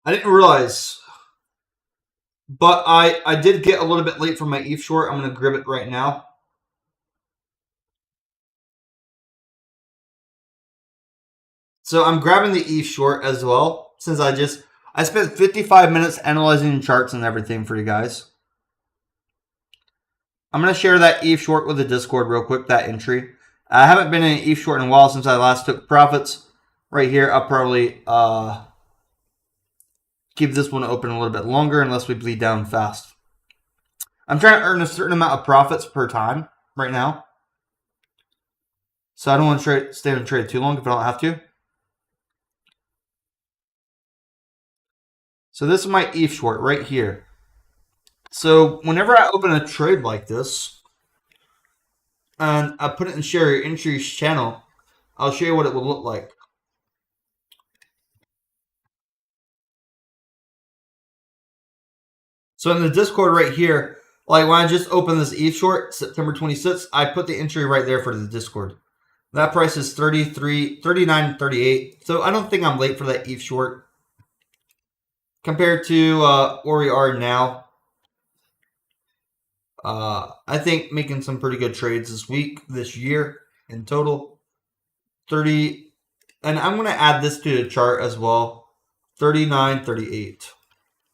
I didn't realize, but I did get a little bit late for my ETH short. I'm going to grab it right now. So I'm grabbing the ETH short as well, since I spent 55 minutes analyzing charts and everything for you guys. I'm going to share that ETH short with the Discord real quick, that entry. I haven't been in an ETH short in a while since I last took profits. Right here, I'll probably keep this one open a little bit longer unless we bleed down fast. I'm trying to earn a certain amount of profits per time right now. So I don't want to stay in trade too long if I don't have to. So this is my ETH short right here. So whenever I open a trade like this, and I put it in share your entries channel, I'll show you what it will look like. So in the Discord right here, like when I just opened this ETH short, September 26th, I put the entry right there for the Discord. That price is 39.38. So I don't think I'm late for that ETH short. Compared to where we are now, I think making some pretty good trades this week, this year in total. 30, and I'm going to add this to the chart as well. 39.38.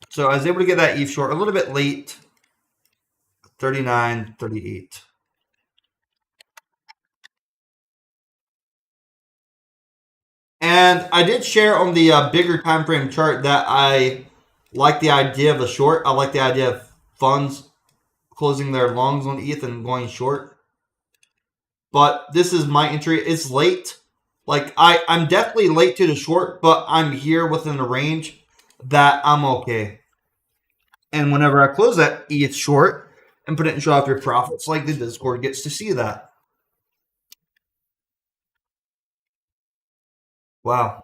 So I was able to get that ETH short a little bit late. 39.38. And I did share on the bigger time frame chart that I like the idea of a short. I like the idea of funds closing their longs on ETH and going short. But this is my entry. It's late. Like I'm definitely late to the short, but I'm here within a range that I'm okay. And whenever I close that ETH short and put it in show off your profits, like the Discord gets to see that. Wow.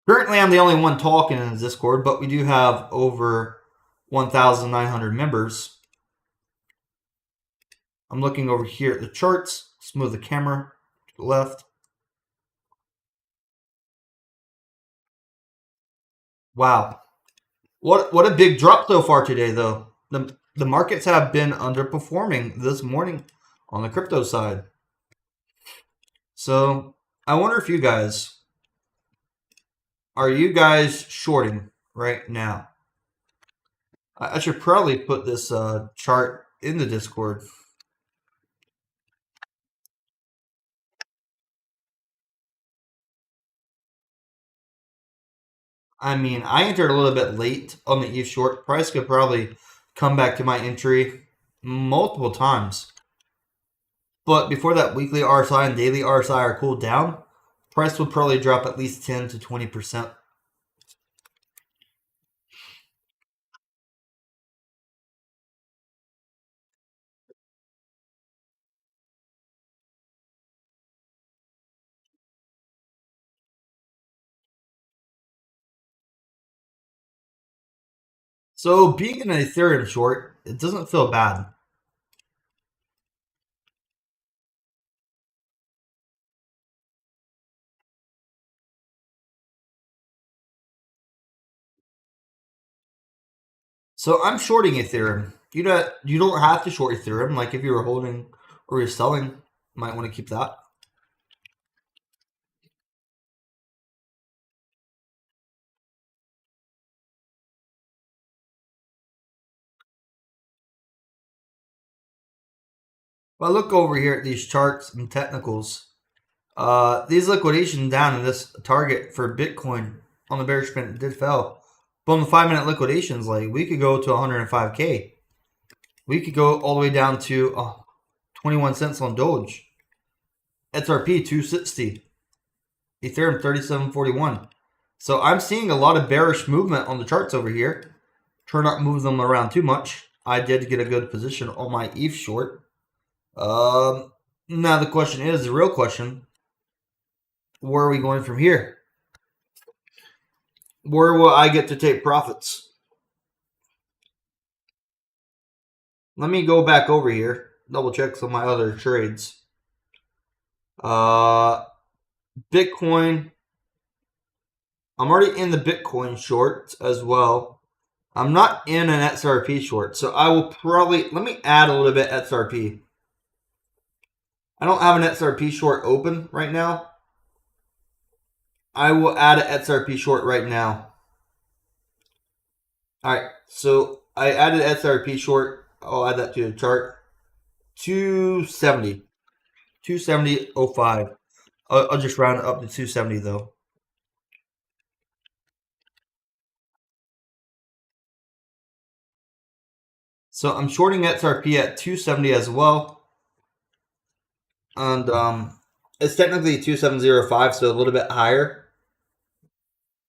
Currently, I'm the only one talking in the Discord, but we do have over 1,900 members. I'm looking over here at the charts. Smooth the camera to the left. Wow. What a big drop so far today, though. The markets have been underperforming this morning on the crypto side. So I wonder if you guys, are you guys shorting right now? I should probably put this chart in the Discord. I mean, I entered a little bit late on the ETH short. Price could probably come back to my entry multiple times. But before that weekly RSI and daily RSI are cooled down, price would probably drop at least 10 to 20%. So being an Ethereum short, it doesn't feel bad. So I'm shorting Ethereum. You don't have to short Ethereum. Like if you were holding or you're selling, you might want to keep that. If I look over here at these charts and technicals, these liquidation down in this target for Bitcoin on the bearish print did fell. But on the 5-minute liquidations, like we could go to 105K. We could go all the way down to 21 cents on Doge. XRP 260. Ethereum 37.41. So I'm seeing a lot of bearish movement on the charts over here. Try not to move them around too much. I did get a good position on my ETH short. Now the question is, the real question, where are we going from here? Where will I get to take profits? Let me go back over here, double check some of my other trades. Bitcoin. I'm already in the Bitcoin short as well. I'm not in an XRP short, so I will probably, let me add a little bit XRP. I don't have an XRP short open right now. I will add an XRP short right now. All right, so I added XRP short. I'll add that to the chart. 270. 270.05. I'll just round it up to 270 though. So I'm shorting XRP at 270 as well. And it's technically 2705, so a little bit higher.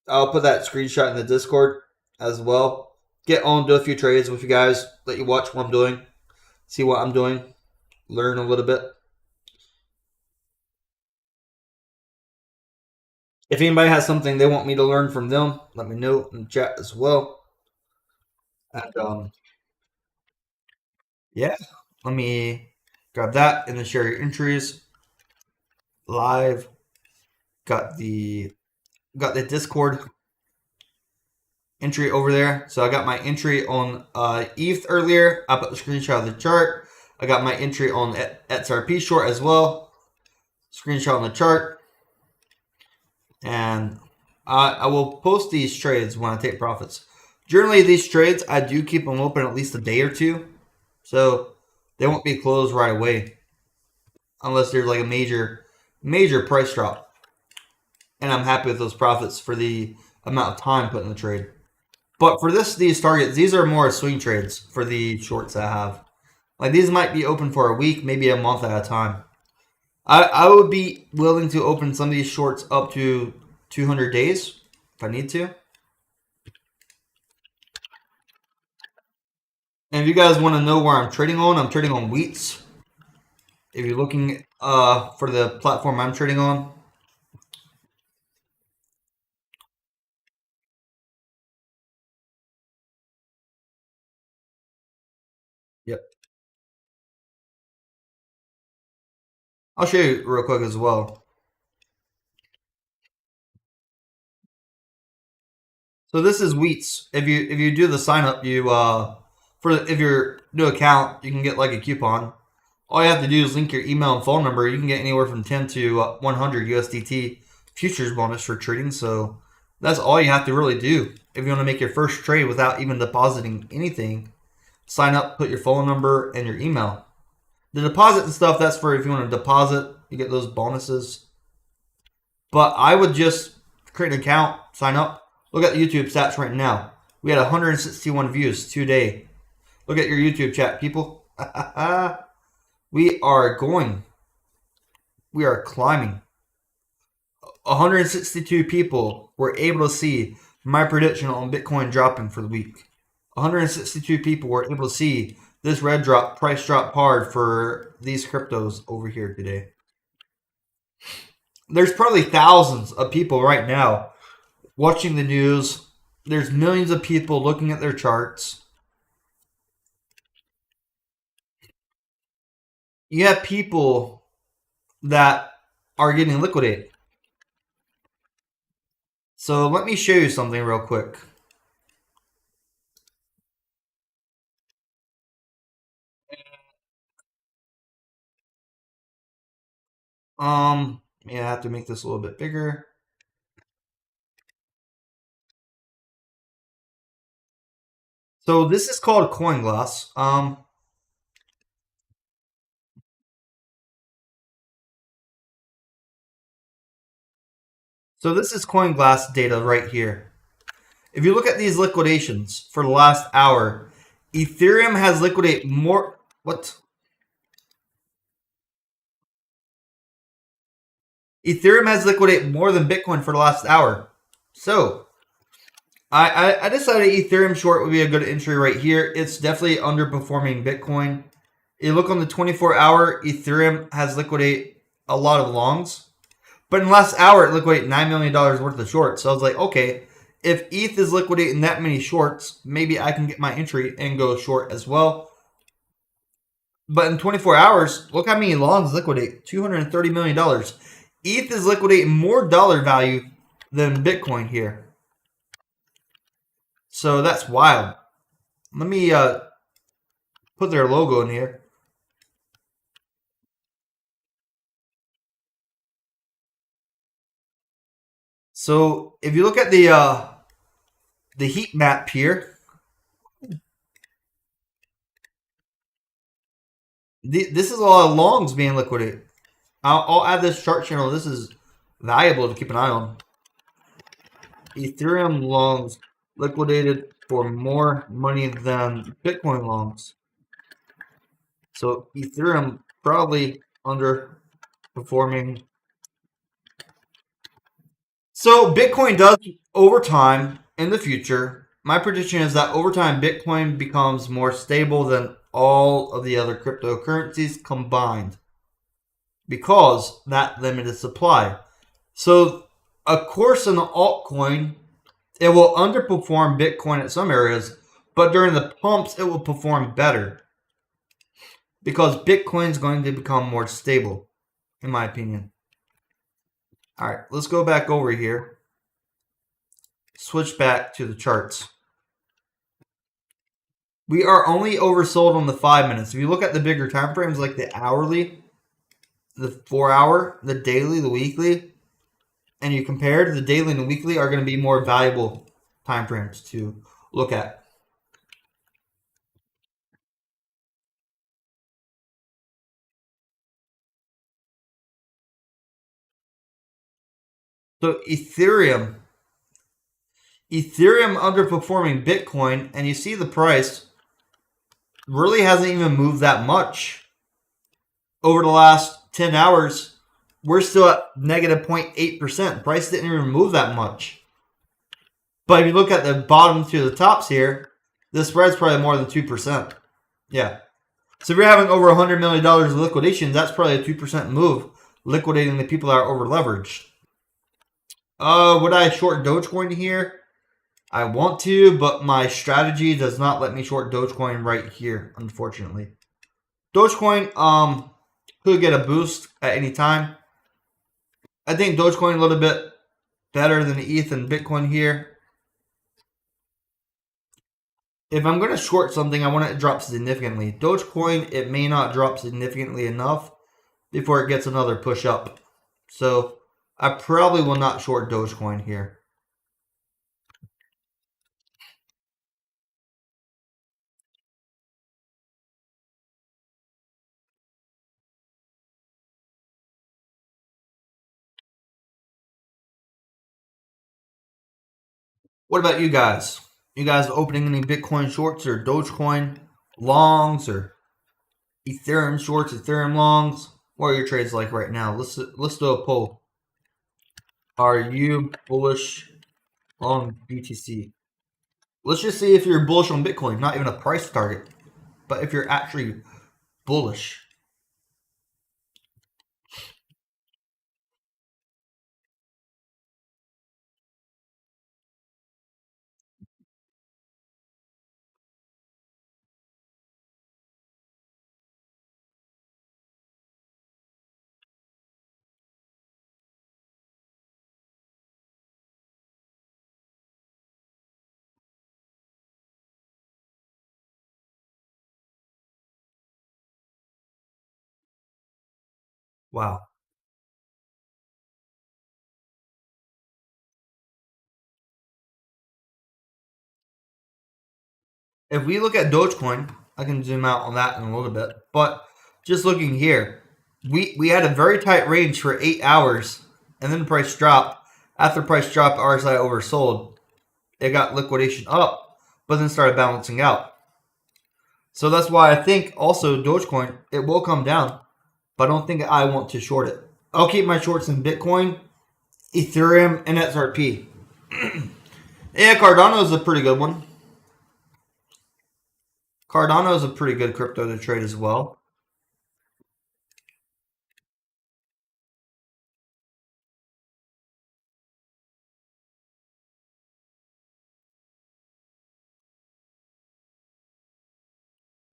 I'll put that screenshot in the Discord as well. Get on, do a few trades with you guys. Let you watch what I'm doing. See what I'm doing. Learn a little bit. If anybody has something they want me to learn from them, let me know in the chat as well. And yeah, let me grab that and then share your entries live. Got the Discord entry over there. So I got my entry on ETH earlier. I put the screenshot of the chart. I got my entry on XRP short as well. Screenshot on the chart. And I will post these trades when I take profits. Generally, these trades, I do keep them open at least a day or two. So they won't be closed right away. Unless there's like a major price drop. And I'm happy with those profits for the amount of time put in the trade. But for these targets, these are more swing trades for the shorts I have. Like these might be open for a week, maybe a month at a time. I would be willing to open some of these shorts up to 200 days if I need to. And if you guys want to know where I'm trading on WEEX. If you're looking for the platform I'm trading on. Yep. I'll show you real quick as well. So this is WEEX. If you do the sign up, you if your new account, you can get like a coupon. All you have to do is link your email and phone number. You can get anywhere from 10 to 100 USDT futures bonus for trading. So that's all you have to really do. If you want to make your first trade without even depositing anything, sign up, put your phone number and your email. The deposit and stuff, that's for if you want to deposit, you get those bonuses. But I would just create an account, sign up. Look at the YouTube stats right now. We had 161 views today. Look at your YouTube chat, people. We are climbing. 162 people were able to see my prediction on Bitcoin dropping for the week. 162 people were able to see this red drop, price drop hard for these cryptos over here today. There's probably thousands of people right now watching the news. There's millions of people looking at their charts. You have people that are getting liquidated. So let me show you something real quick. Yeah, I have to make this a little bit bigger. So this is called CoinGlass. So this is CoinGlass data right here. If you look at these liquidations for the last hour, Ethereum has liquidated more. What? Ethereum has liquidated more than Bitcoin for the last hour. So I decided Ethereum short would be a good entry right here. It's definitely underperforming Bitcoin. You look on the 24-hour, Ethereum has liquidated a lot of longs. But in the last hour, it liquidated $9 million worth of shorts. So I was like, okay, if ETH is liquidating that many shorts, maybe I can get my entry and go short as well. But in 24 hours, look how many longs liquidate. $230 million. ETH is liquidating more dollar value than Bitcoin here. So that's wild. Let me put their logo in here. So if you look at the heat map here, this is a lot of longs being liquidated. I'll add this chart channel. This is valuable to keep an eye on. Ethereum longs liquidated for more money than Bitcoin longs. So Ethereum probably underperforming. So Bitcoin does over time in the future. My prediction is that over time Bitcoin becomes more stable than all of the other cryptocurrencies combined because that limited supply. So of course in the altcoin it will underperform Bitcoin at some areas, but during the pumps it will perform better because Bitcoin is going to become more stable, in my opinion. All right, let's go back over here. Switch back to the charts. We are only oversold on the 5 minutes. If you look at the bigger time frames like the hourly, the 4 hour, the daily, the weekly, and you compare, the daily and the weekly are going to be more valuable time frames to look at. So Ethereum underperforming Bitcoin, and you see the price really hasn't even moved that much over the last 10 hours. We're still at negative 0.8%. Price didn't even move that much. But if you look at the bottom to the tops here, the spread's probably more than 2%. Yeah. So if you're having over $100 million of liquidation, that's probably a 2% move, liquidating the people that are over leveraged. Would I short Dogecoin here? I want to, but my strategy does not let me short Dogecoin right here, unfortunately. Dogecoin could get a boost at any time. I think Dogecoin a little bit better than ETH and Bitcoin here. If I'm going to short something, I want it to drop significantly. Dogecoin, it may not drop significantly enough before it gets another push up. So I probably will not short Dogecoin here. What about you guys? You guys opening any Bitcoin shorts or Dogecoin longs or Ethereum shorts, Ethereum longs? What are your trades like right now? Let's do a poll. Are you bullish on BTC? Let's just see if you're bullish on Bitcoin, not even a price target, but if you're actually bullish. Wow. If we look at Dogecoin, I can zoom out on that in a little bit, but just looking here, we had a very tight range for 8 hours, and then the price dropped. After the price dropped, RSI oversold. It got liquidation up, but then started balancing out. So that's why I think also Dogecoin, it will come down, but I don't think I want to short it. I'll keep my shorts in Bitcoin, Ethereum, and XRP. Yeah, Cardano is a pretty good one. Cardano is a pretty good crypto to trade as well.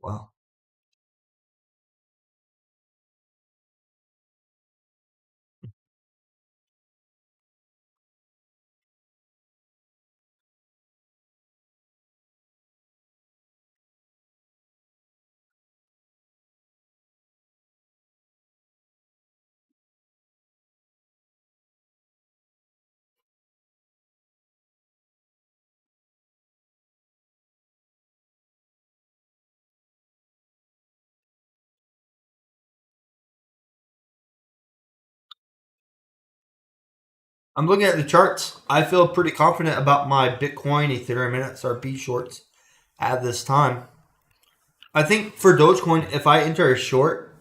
Wow. I'm looking at the charts. I feel pretty confident about my Bitcoin, Ethereum, and XRP shorts at this time. I think for Dogecoin, if I enter a short,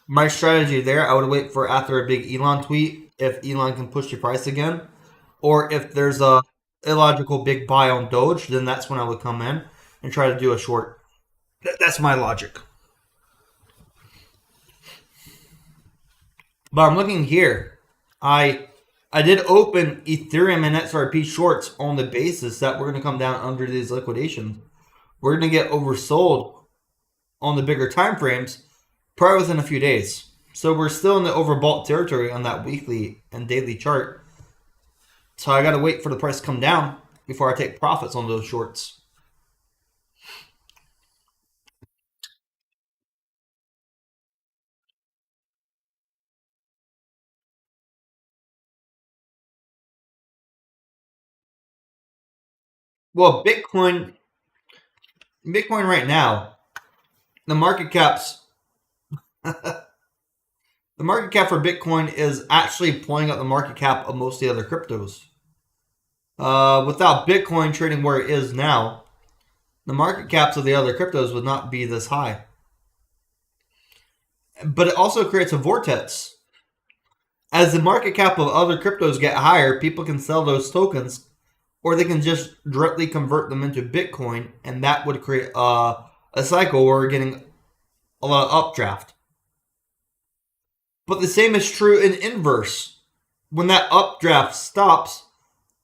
my strategy there, I would wait for after a big Elon tweet if Elon can push the price again, or if there's a illogical big buy on Doge, then that's when I would come in and try to do a short. That's my logic. But I'm looking here. I did open Ethereum and XRP shorts on the basis that we're going to come down under these liquidations. We're going to get oversold on the bigger time frames probably within a few days. So we're still in the overbought territory on that weekly and daily chart. So I got to wait for the price to come down before I take profits on those shorts. Well, Bitcoin right now, the market caps, the market cap for Bitcoin is actually pulling up the market cap of most of the other cryptos. Without Bitcoin trading where it is now, the market caps of the other cryptos would not be this high. But it also creates a vortex. As the market cap of other cryptos get higher, people can sell those tokens, or they can just directly convert them into Bitcoin, and that would create a cycle where we're getting a lot of updraft. But the same is true in inverse. When that updraft stops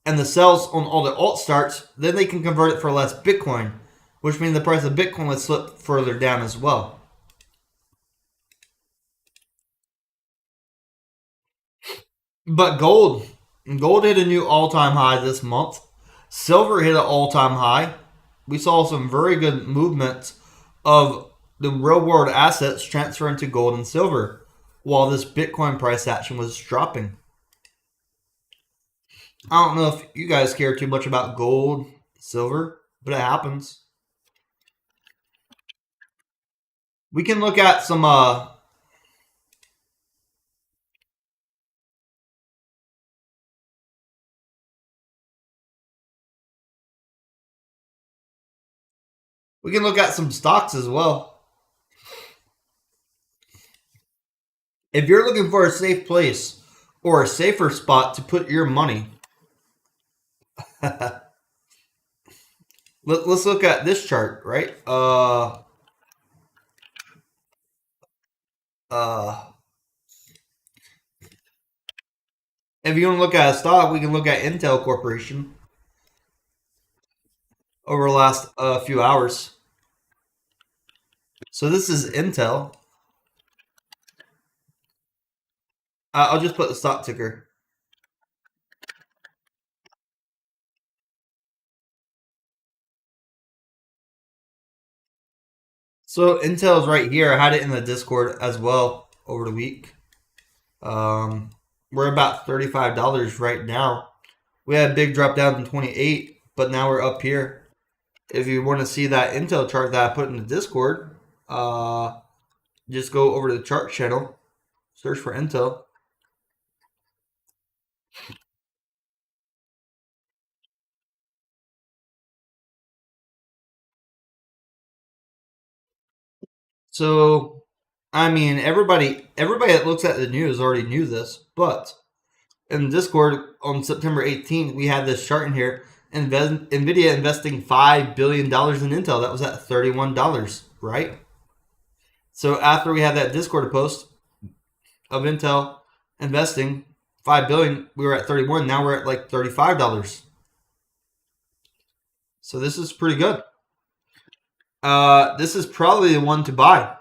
and the sales on all the alt starts, then they can convert it for less Bitcoin, which means the price of Bitcoin would slip further down as well. But gold hit a new all-time high this month. Silver hit an all-time high. We saw some very good movements of the real-world assets transfer into gold and silver, while this Bitcoin price action was dropping. I don't know if you guys care too much about gold, silver, but it happens. We can look at some stocks as well. If you're looking for a safe place or a safer spot to put your money, let's look at this chart, right? Uh, if you want to look at a stock, we can look at Intel Corporation over the last few hours. So this is Intel. I'll just put the stock ticker. So Intel is right here. I had it in the Discord as well over the week. We're about $35 right now. We had a big drop down to 28, but now we're up here. If you want to see that Intel chart that I put in the Discord, just go over to the chart channel, search for Intel. So, I mean, everybody that looks at the news already knew this, but in Discord on September 18th, we had this chart in here. Nvidia investing $5 billion in Intel. That was at $31, right? So after we had that Discord post of Intel investing $5 billion, we were at 31. Now we're at like $35. So this is pretty good. This is probably the one to buy.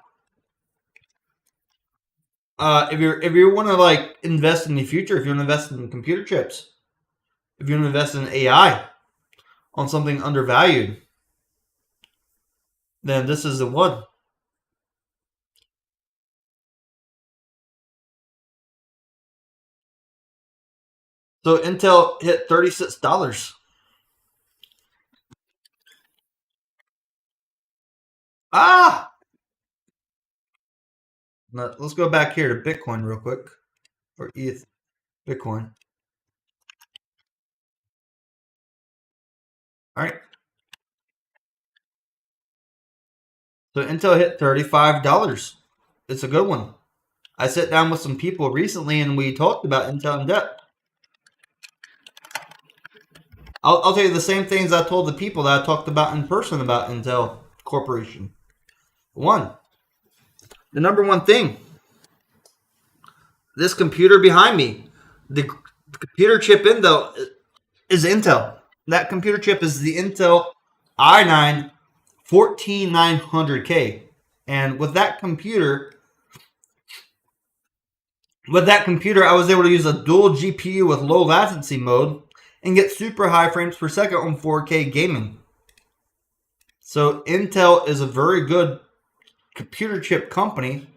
If you want to like invest in the future, if you want to invest in computer chips, if you want to invest in AI on something undervalued, then this is the one. So Intel hit $36. Ah! Now, let's go back here to Bitcoin real quick. Or ETH Bitcoin. All right. So Intel hit $35. It's a good one. I sat down with some people recently and we talked about Intel in depth. I'll tell you the same things I told the people that I talked about in person about Intel Corporation. One, the number one thing, this computer behind me, the computer chip Intel is Intel. That computer chip is the Intel i9 14900K. And with that computer, I was able to use a dual GPU with low latency mode and get super high frames per second on 4K gaming. So Intel is a very good computer chip company.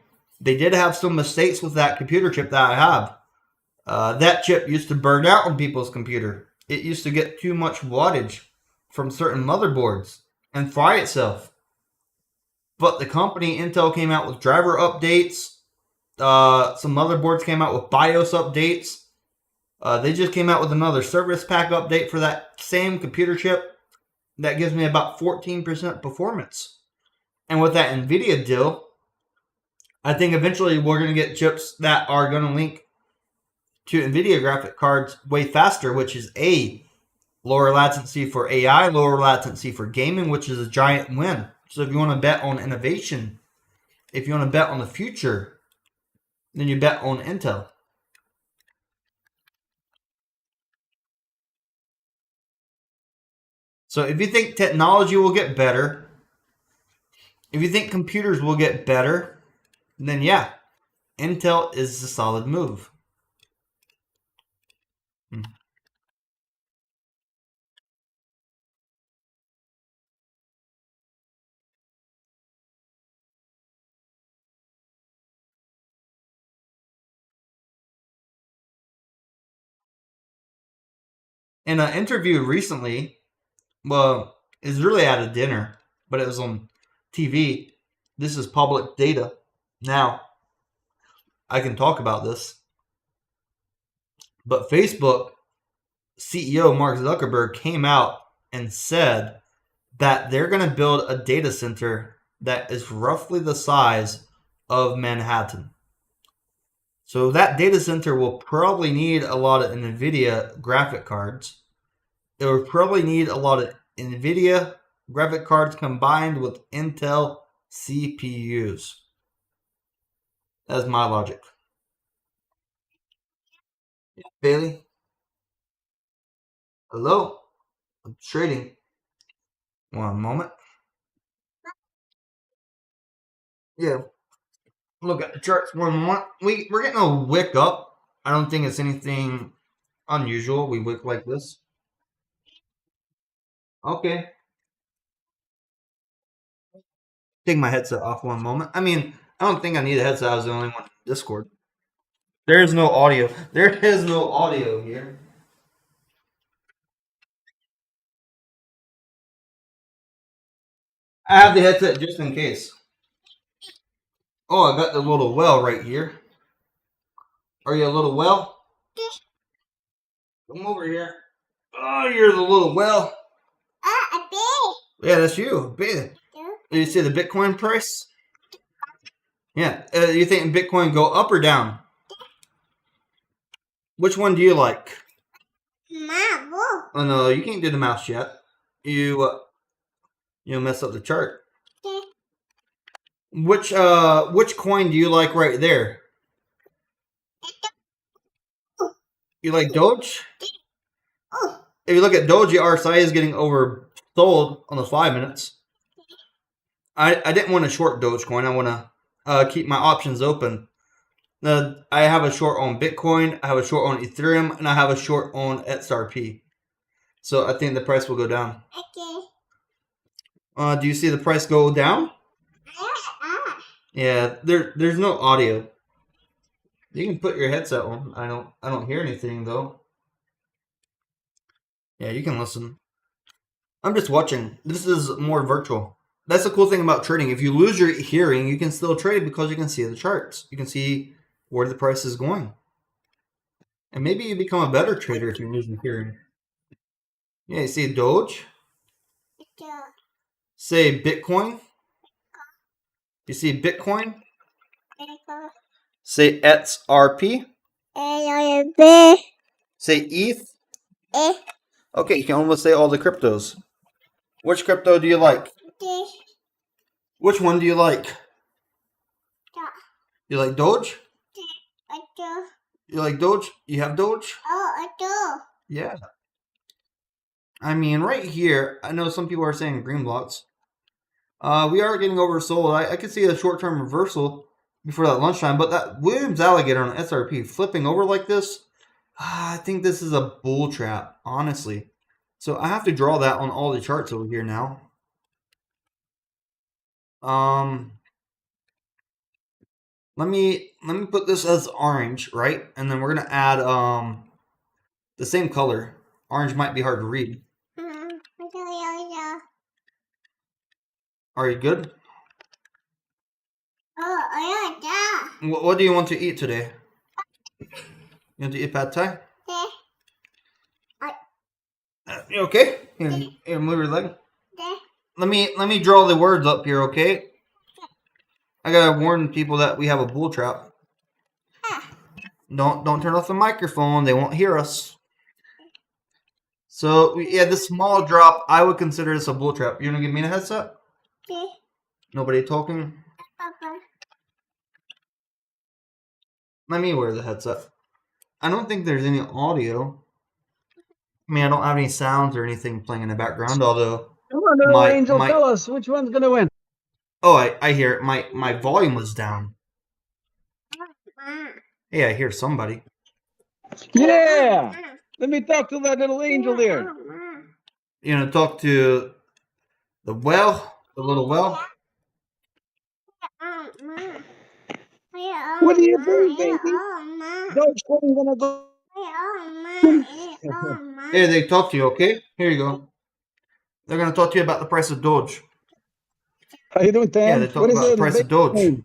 They did have some mistakes with that computer chip that I have. That chip used to burn out on people's computer. It used to get too much wattage from certain motherboards and fry itself. But the company Intel came out with driver updates. Some motherboards came out with BIOS updates. They just came out with another service pack update for that same computer chip that gives me about 14% performance. And with that NVIDIA deal, I think eventually we're going to get chips that are going to link to NVIDIA graphic cards way faster, which is A, lower latency for AI, lower latency for gaming, which is a giant win. So if you want to bet on innovation, if you want to bet on the future, then you bet on Intel. So if you think technology will get better, if you think computers will get better, then yeah, Intel is a solid move. In an interview recently, well, it's really at a dinner, but it was on TV. This is public data. Now, I can talk about this, but Facebook CEO Mark Zuckerberg came out and said that they're going to build a data center that is roughly the size of Manhattan. So that data center will probably need a lot of NVIDIA graphic cards. It will probably need a lot of NVIDIA graphic cards combined with Intel CPUs. That's my logic. Bailey? Hello? I'm trading. One moment. Yeah. Look at the charts. One moment. We're getting a wick up. I don't think it's anything unusual. We wick like this. Okay. Take my headset off one moment. I mean, I don't think I need a headset. I was the only one in Discord. There is no audio. There is no audio here. I have the headset just in case. Oh, I got the little well right here. Are you a little well? Come over here. Oh, you're the little well. A bit. Yeah, that's you. A bit. Do you see the Bitcoin price? Yeah. You think Bitcoin go up or down? Which one do you like? Oh no, you can't do the mouse yet. You'll mess up the chart. Which coin do you like right there? You like Doge? If you look at Doge, RSI is getting oversold on the 5 minutes. I didn't want to short Dogecoin. I want to keep my options open. I have a short on Bitcoin, I have a short on Ethereum, and I have a short on XRP. So I think the price will go down. Okay. Do you see the price go down? Yeah, there's no audio. You can put your headset on. I don't hear anything though. Yeah, you can listen. I'm just watching. This is more virtual. That's the cool thing about trading. If you lose your hearing, you can still trade because you can see the charts. You can see where the price is going. And maybe you become a better trader if you lose your hearing. Yeah, you see Doge? Say Bitcoin. You see Bitcoin? Say XRP. Say ETH. Okay, you can almost say all the cryptos. Which crypto do you like? Which one do you like? You like Doge? You like Doge? You have Doge? Yeah. I mean, right here, I know some people are saying green blocks. We are getting oversold. I could see a short-term reversal before that lunchtime, but that Williams alligator on SRP flipping over like this, I think this is a bull trap, honestly. So I have to draw that on all the charts over here now. Let me put this as orange, right? And then we're gonna add the same color. Orange might be hard to read. Are you good? What do you want to eat today? You want to eat pad thai? You okay? Here, move your leg. Let me draw the words up here, okay? I gotta warn people that we have a bull trap. Don't turn off the microphone. They won't hear us. So yeah, this small drop, I would consider this a bull trap. You wanna give me a headset? Nobody talking? Let me wear the headset. I don't think there's any audio. I mean, I don't have any sounds or anything playing in the background, although Come on, little angel, tell us which one's gonna win. Oh, I hear it. My volume was down. Hey, I hear somebody. Yeah! Let me talk to that little angel there. You know, talk to the little well. What are you doing, baby? Dogecoin gonna go. Hey, they talk to you, okay? Here you go. They're gonna talk to you about the price of Doge. How you doing, Tam? Yeah, they talk about the price of Doge.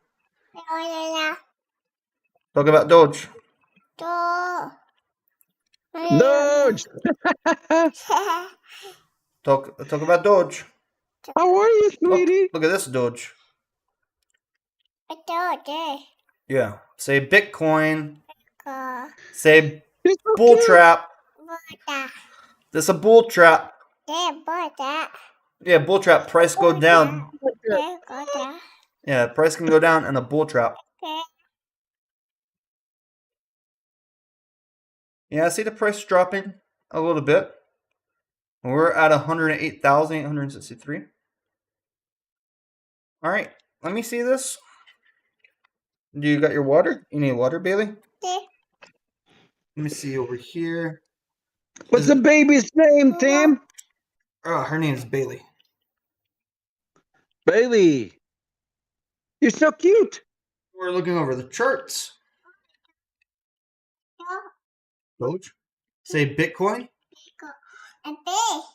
Talk about Doge. Doge! Talk about Doge. How are you, sweetie? Look at this Doge. Yeah. Say Bitcoin. Say bull trap. This a bull trap. Yeah, bull trap. Price go down. Yeah, price can go down in a bull trap. Yeah, I see the price dropping a little bit. We're at 108,863. All right, let me see this. Do you got your water? You need water, Bailey? Let me see over here. What's the baby's name, Tam? Oh, her name's Bailey. Bailey. You're so cute. We're looking over the charts. Doge. Say Bitcoin.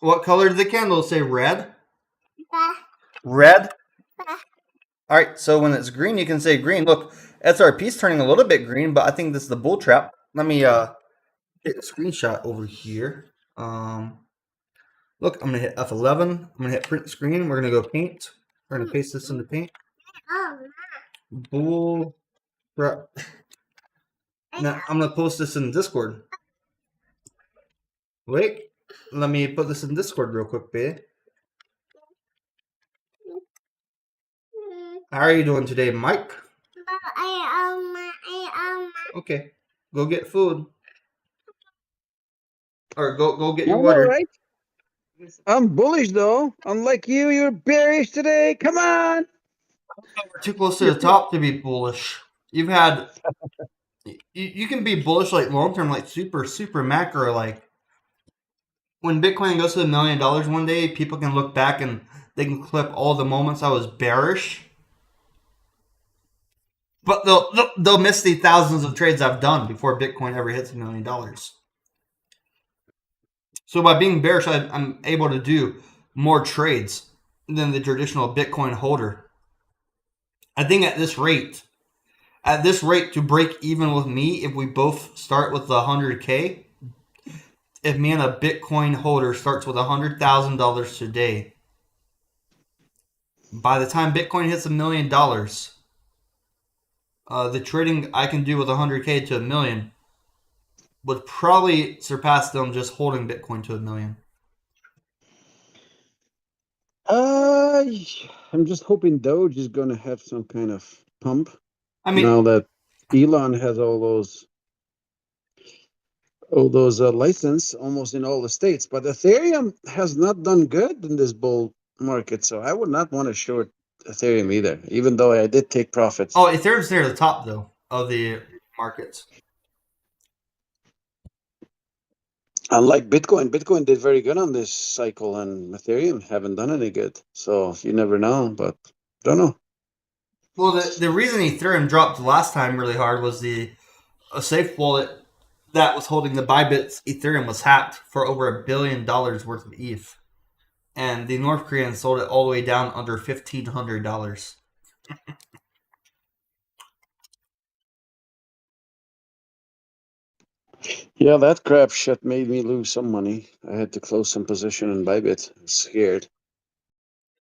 What color did the candle say? Red? Red? All right, so when it's green, you can say green. Look, SRP's turning a little bit green, but I think this is the bull trap. Let me get a screenshot over here. Look, I'm gonna hit F11. I'm gonna hit print screen. We're gonna go paint. We're gonna paste this into paint. Bull trap. Now I'm gonna post this in Discord. Wait, let me put this in Discord real quick, babe. How are you doing today, Mike? Okay, go get food. Or go get your water. Right. I'm bullish though. Unlike you, you're bearish today. Come on. We're too close to the top to be bullish. You've had you can be bullish like long term, like super macro. Like when Bitcoin goes to $1 million one day, people can look back and they can clip all the moments I was bearish. But they'll miss the thousands of trades I've done before Bitcoin ever hits $1 million. So by being bearish, I'm able to do more trades than the traditional Bitcoin holder. I think at this rate, to break even with me, if we both start with the 100K, if me and a Bitcoin holder starts with $100,000 today, By the time Bitcoin hits $1 million, the trading I can do with 100K to 1 million would probably surpass them just holding Bitcoin to 1 million. Uh, I'm just hoping Doge is going to have some kind of pump I mean, now that Elon has all those license almost in all the states. But Ethereum has not done good in this bull market, so I would not want to short Ethereum either, even though I did take profits. oh, Ethereum's near the top though of the markets. Unlike Bitcoin did very good on this cycle, and Ethereum haven't done any good. So you never know, but don't know. Well, the reason Ethereum dropped last time really hard was a safe wallet that was holding the Bybit's Ethereum was hacked for over $1 billion worth of ETH, and the North Koreans sold it all the way down under $1,500. Yeah, that crap shit made me lose some money. I had to close some position in Bybit. I was scared.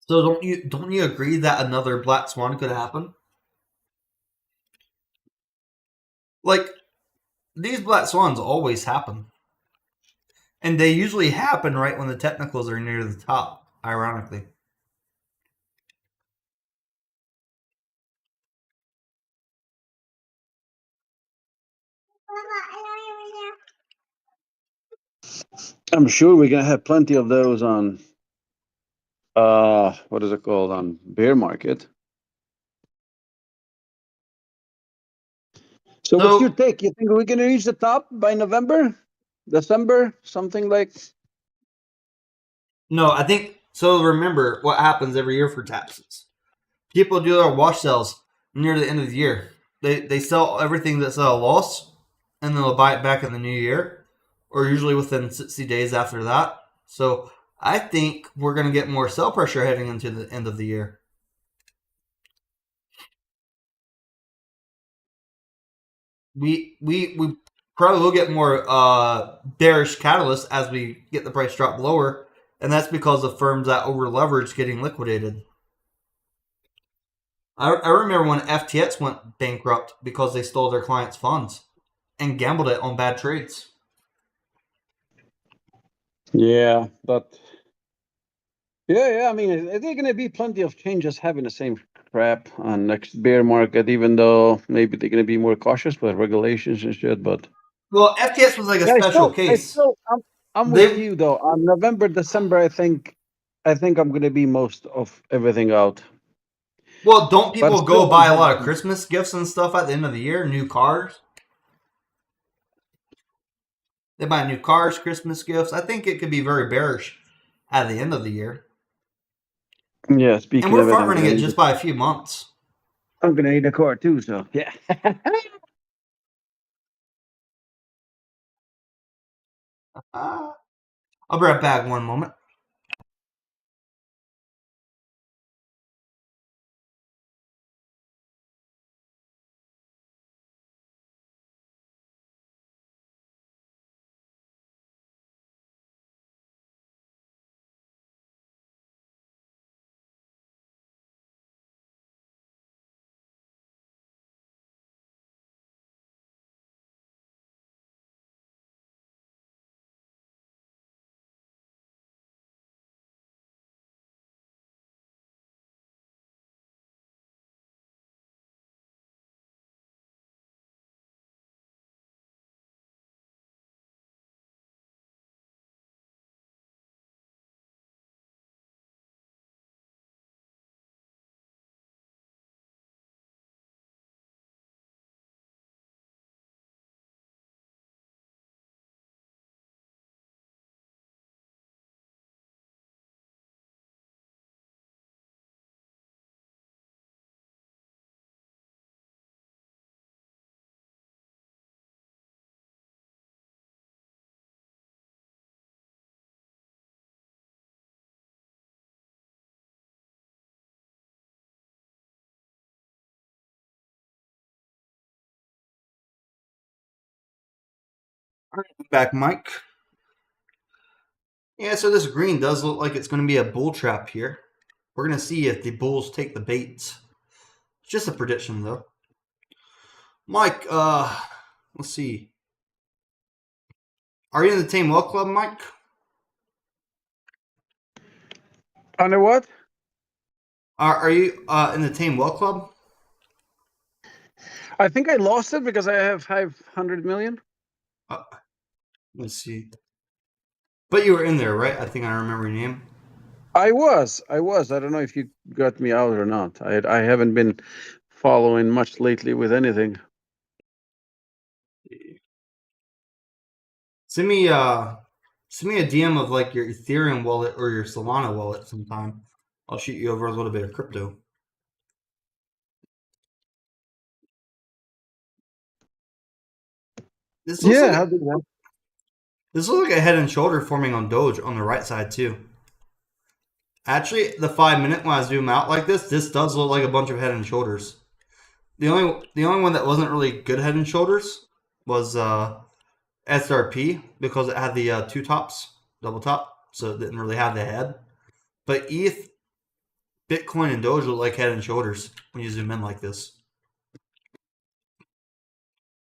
So don't you agree that another black swan could happen? Like these black swans always happen, and they usually happen right when the technicals are near the top. Ironically, I'm sure we're gonna have plenty of those on what is it called, on bear market. So what's your so take? You think we're gonna reach the top by November, December, something like? no, I think so. Remember what happens every year for taxes. People do their wash sales near the end of the year. They sell everything that's at a loss, and then they'll buy it back in the new year, or usually within 60 days after that. So I think we're going to get more sell pressure heading into the end of the year. We probably will get more bearish catalysts as we get the price drop lower, and that's because of firms that over leverage getting liquidated. I remember when FTX went bankrupt because they stole their clients' funds and gambled it on bad trades. Yeah, but yeah. I mean, are there going to be plenty of changes having the same crap on next bear market? Even though maybe they're going to be more cautious with regulations and shit. But Well, FTX was like a yeah, special case. I'm with They you though. On November, December, I think I'm going to be most of everything out. well, don't But people go still, buy a lot of Christmas gifts and stuff at the end of the year? New cars. They buy new cars, Christmas gifts. I think it could be very bearish at the end of the year, yeah. and Speaking we're of it, front running it just by a few months. I'm gonna need a car too. So yeah. I'll be right back. One moment. All right, back, Mike. Yeah, so this green does look like it's going to be a bull trap here. We're going to see if the bulls take the baits. It's just a prediction, though. Mike, let's see. Are you in the Tame Well Club, Mike? Under what? Are you in the Tame Well Club? I think I lost it because I have 500 million. Let's see. But you were in there, right? I think I remember your name. I was. I don't know if you got me out or not. I haven't been following much lately with anything. Send me a DM of like your Ethereum wallet or your Solana wallet sometime. I'll shoot you over a little bit of crypto. This looks Yeah, like how did that? this looks like a head and shoulder forming on Doge on the right side too. Actually, the 5 minute when I zoom out like this does look like a bunch of head and shoulders. The only one that wasn't really good head and shoulders was SRP because it had the two tops, double top, so it didn't really have the head. But ETH, Bitcoin, and Doge look like head and shoulders when you zoom in like this.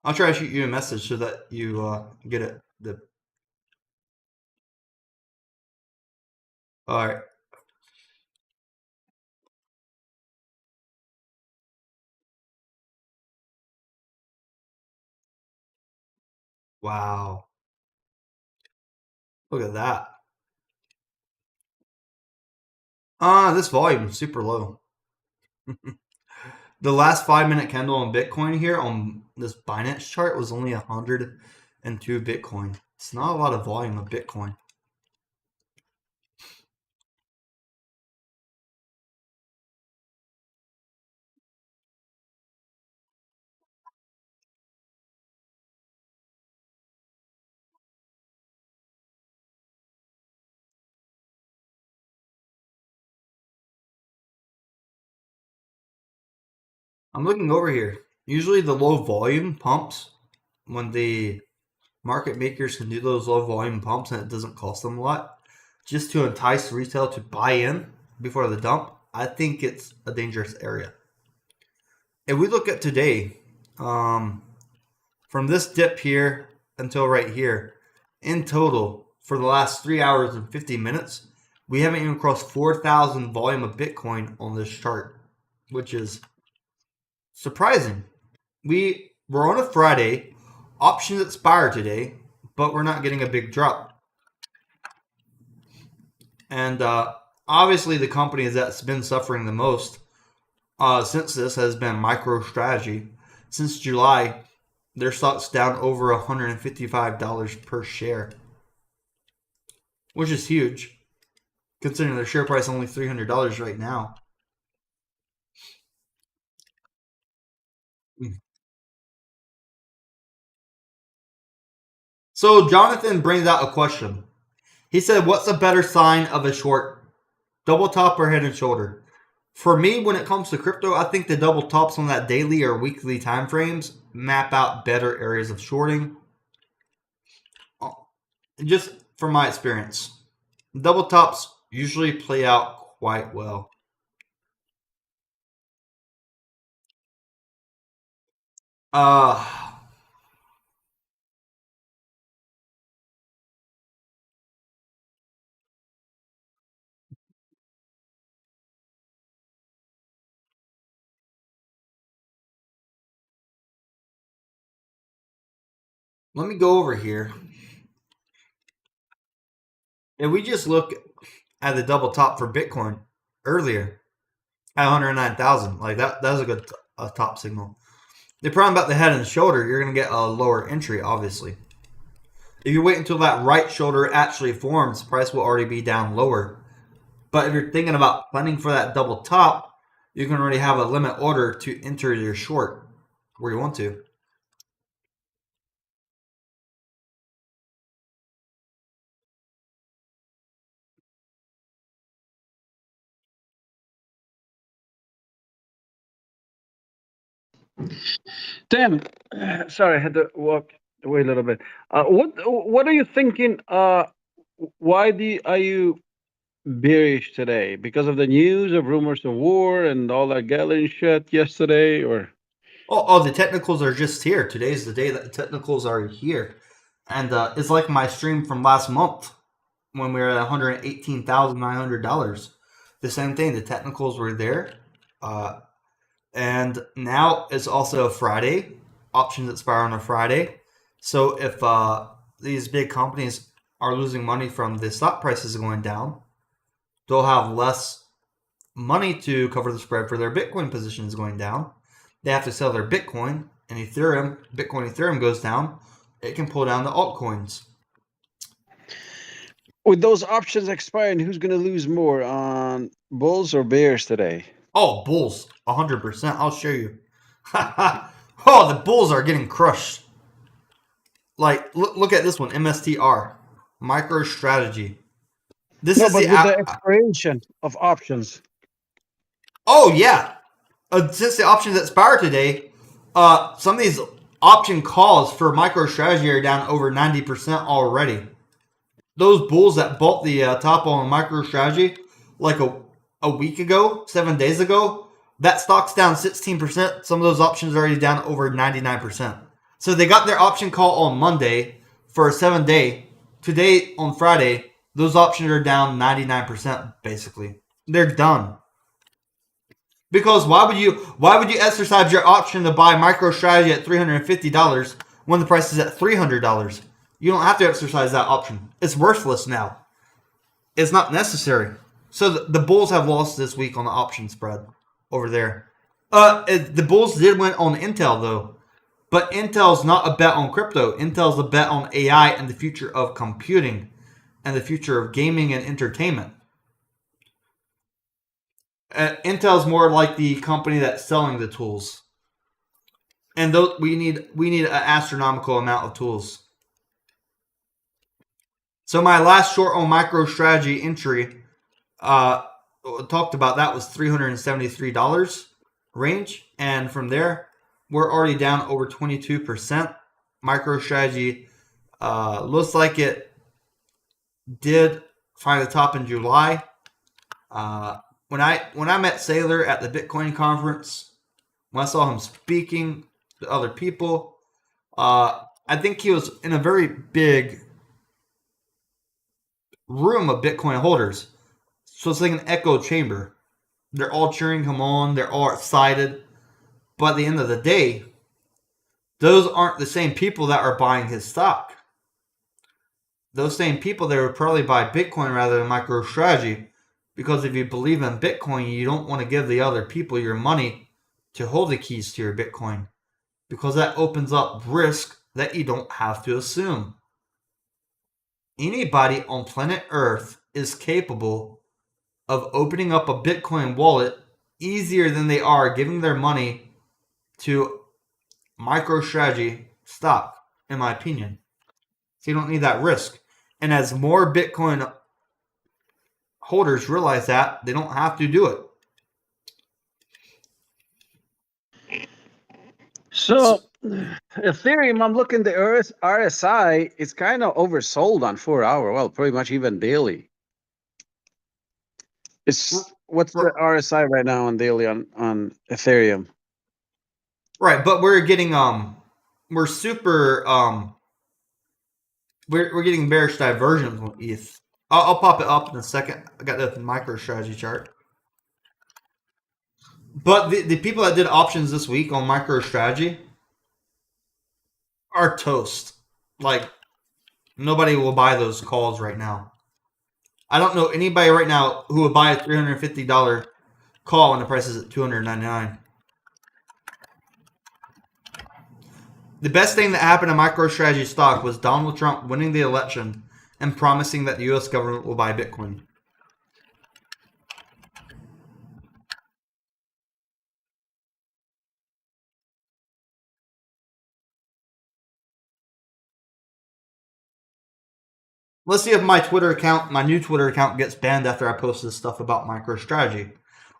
I'll try to shoot you a message so that you get it. All right. Wow. Look at that. This volume is super low. The last 5 minute candle on Bitcoin here on this Binance chart was only 102 Bitcoin. It's not a lot of volume of Bitcoin. I'm looking over here. Usually the low volume pumps, when the market makers can do those low volume pumps and it doesn't cost them a lot, just to entice retail to buy in before the dump, I think it's a dangerous area. If we look at today, from this dip here until right here, in total, for the last 3 hours and 50 minutes, we haven't even crossed 4,000 volume of Bitcoin on this chart, which is surprising. We're on a Friday, options expire today, but we're not getting a big drop. And obviously, the company that's been suffering the most since this has been MicroStrategy. Since July, their stock's down over $155 per share, which is huge, considering their share price only $300 right now. So Jonathan brings out a question. He said, "What's a better sign of a short? Double top or head and shoulder?" For me, when it comes to crypto, I think the double tops on that daily or weekly time frames map out better areas of shorting. Just from my experience, double tops usually play out quite well. Uh, Let me go over here. If we just look at the double top for Bitcoin earlier at 109,000, like that's a good top signal. The problem about the head and shoulder, you're going to get a lower entry, obviously. If you wait until that right shoulder actually forms, price will already be down lower. But if you're thinking about planning for that double top, you can already have a limit order to enter your short where you want to. Dan, sorry, I had to walk away a little bit. What are you thinking? Why are you bearish today because of the news of rumors of war and all that gallon shit yesterday, or? Oh, the technicals are just here. Today's the day that the technicals are here. And it's like my stream from last month when we were at $118,900. The same thing. The technicals were there. And now it's also a Friday. Options expire on a Friday. So if these big companies are losing money from the stock prices going down, they'll have less money to cover the spread for their Bitcoin positions going down. They have to sell their Bitcoin, and Bitcoin Ethereum goes down. It can pull down the altcoins. With those options expiring, who's going to lose more on bulls or bears today? Oh, bulls, 100%. I'll show you. Oh, the bulls are getting crushed. Like, look at this one, MSTR, MicroStrategy. This No, is but the with the expiration of options. Oh yeah, since the options expire today, some of these option calls for MicroStrategy are down over 90% already. Those bulls that bought the top on MicroStrategy like a week ago, 7 days ago, that stock's down 16%. Some of those options are already down over 99%. So they got their option call on Monday for a 7-day. Today on Friday, those options are down 99% basically. They're done. Because why would you exercise your option to buy MicroStrategy at $350 when the price is at $300? You don't have to exercise that option. It's worthless now. It's not necessary. So the bulls have lost this week on the option spread over there. The bulls did win on Intel though, but Intel's not a bet on crypto. Intel's a bet on AI and the future of computing and the future of gaming and entertainment. Intel's more like the company that's selling the tools, and we need an astronomical amount of tools. So my last short on MicroStrategy entry, talked about that was $373 range, and from there we're already down over 22%. MicroStrategy looks like it did find the top in July. When I met Saylor at the Bitcoin conference, when I saw him speaking to other people, I think he was in a very big room of Bitcoin holders. So it's like an echo chamber. They're all cheering him on. They're all excited. But at the end of the day, those aren't the same people that are buying his stock. Those same people, they would probably buy Bitcoin rather than MicroStrategy. Because if you believe in Bitcoin, you don't want to give the other people your money to hold the keys to your Bitcoin. Because that opens up risk that you don't have to assume. Anybody on planet Earth is capable of opening up a Bitcoin wallet easier than they are giving their money to MicroStrategy stock, in my opinion. So you don't need that risk. And as more Bitcoin holders realize that, they don't have to do it. So Ethereum, I'm looking the RSI, it's kind of oversold on 4 hour. Well, pretty much even daily. What's the RSI right now on daily on Ethereum? Right, but we're getting we're super we're getting bearish divergence on ETH. I'll pop it up in a second. I got the MicroStrategy chart. But the people that did options this week on MicroStrategy are toast. Like, nobody will buy those calls right now. I don't know anybody right now who would buy a $350 call when the price is at $299. The best thing that happened to MicroStrategy stock was Donald Trump winning the election and promising that the U.S. government will buy Bitcoin. Let's see if my new Twitter account gets banned after I post this stuff about MicroStrategy.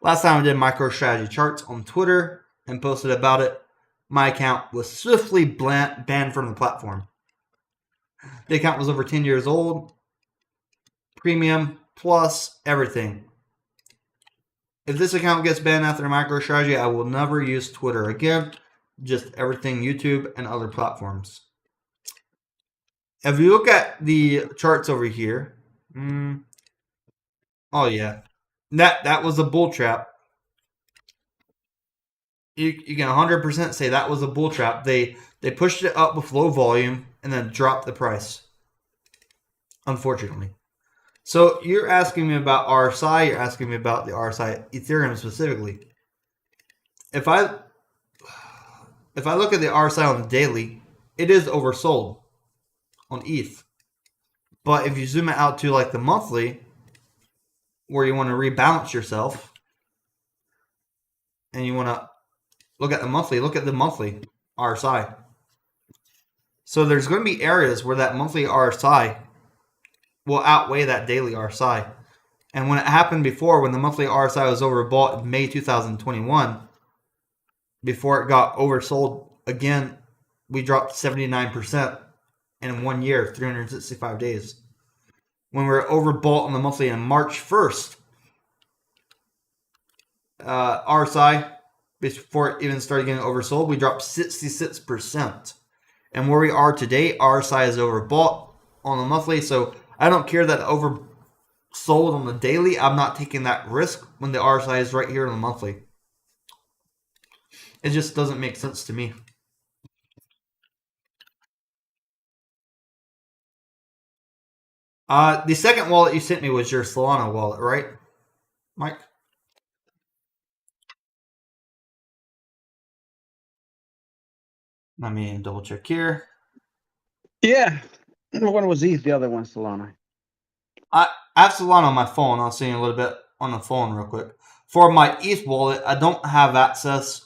Last time I did MicroStrategy charts on Twitter and posted about it, my account was swiftly banned from the platform. The account was over 10 years old. Premium plus everything. If this account gets banned after MicroStrategy, I will never use Twitter again. Just everything YouTube and other platforms. If you look at the charts over here, oh yeah, that was a bull trap. You can 100% say that was a bull trap. They pushed it up with low volume and then dropped the price. Unfortunately. So you're asking me about RSI. You're asking me about the RSI Ethereum specifically. If I look at the RSI on the daily, it is oversold on ETH. But if you zoom it out to like the monthly, where you want to rebalance yourself, and you want to look at the monthly RSI. So there's going to be areas where that monthly RSI will outweigh that daily RSI. And when it happened before, when the monthly RSI was overbought in May 2021, before it got oversold again, we dropped 79% in 1 year, 365 days. When we were overbought on the monthly on March 1st, RSI, before it even started getting oversold, we dropped 66%. And where we are today, RSI is overbought on the monthly. So I don't care that oversold on the daily. I'm not taking that risk when the RSI is right here on the monthly. It just doesn't make sense to me. The second wallet you sent me was your Solana wallet, right, Mike? Let me double check here. Yeah. One was ETH, the other one's Solana. I have Solana on my phone. I'll see you in a little bit on the phone real quick. For my ETH wallet, I don't have access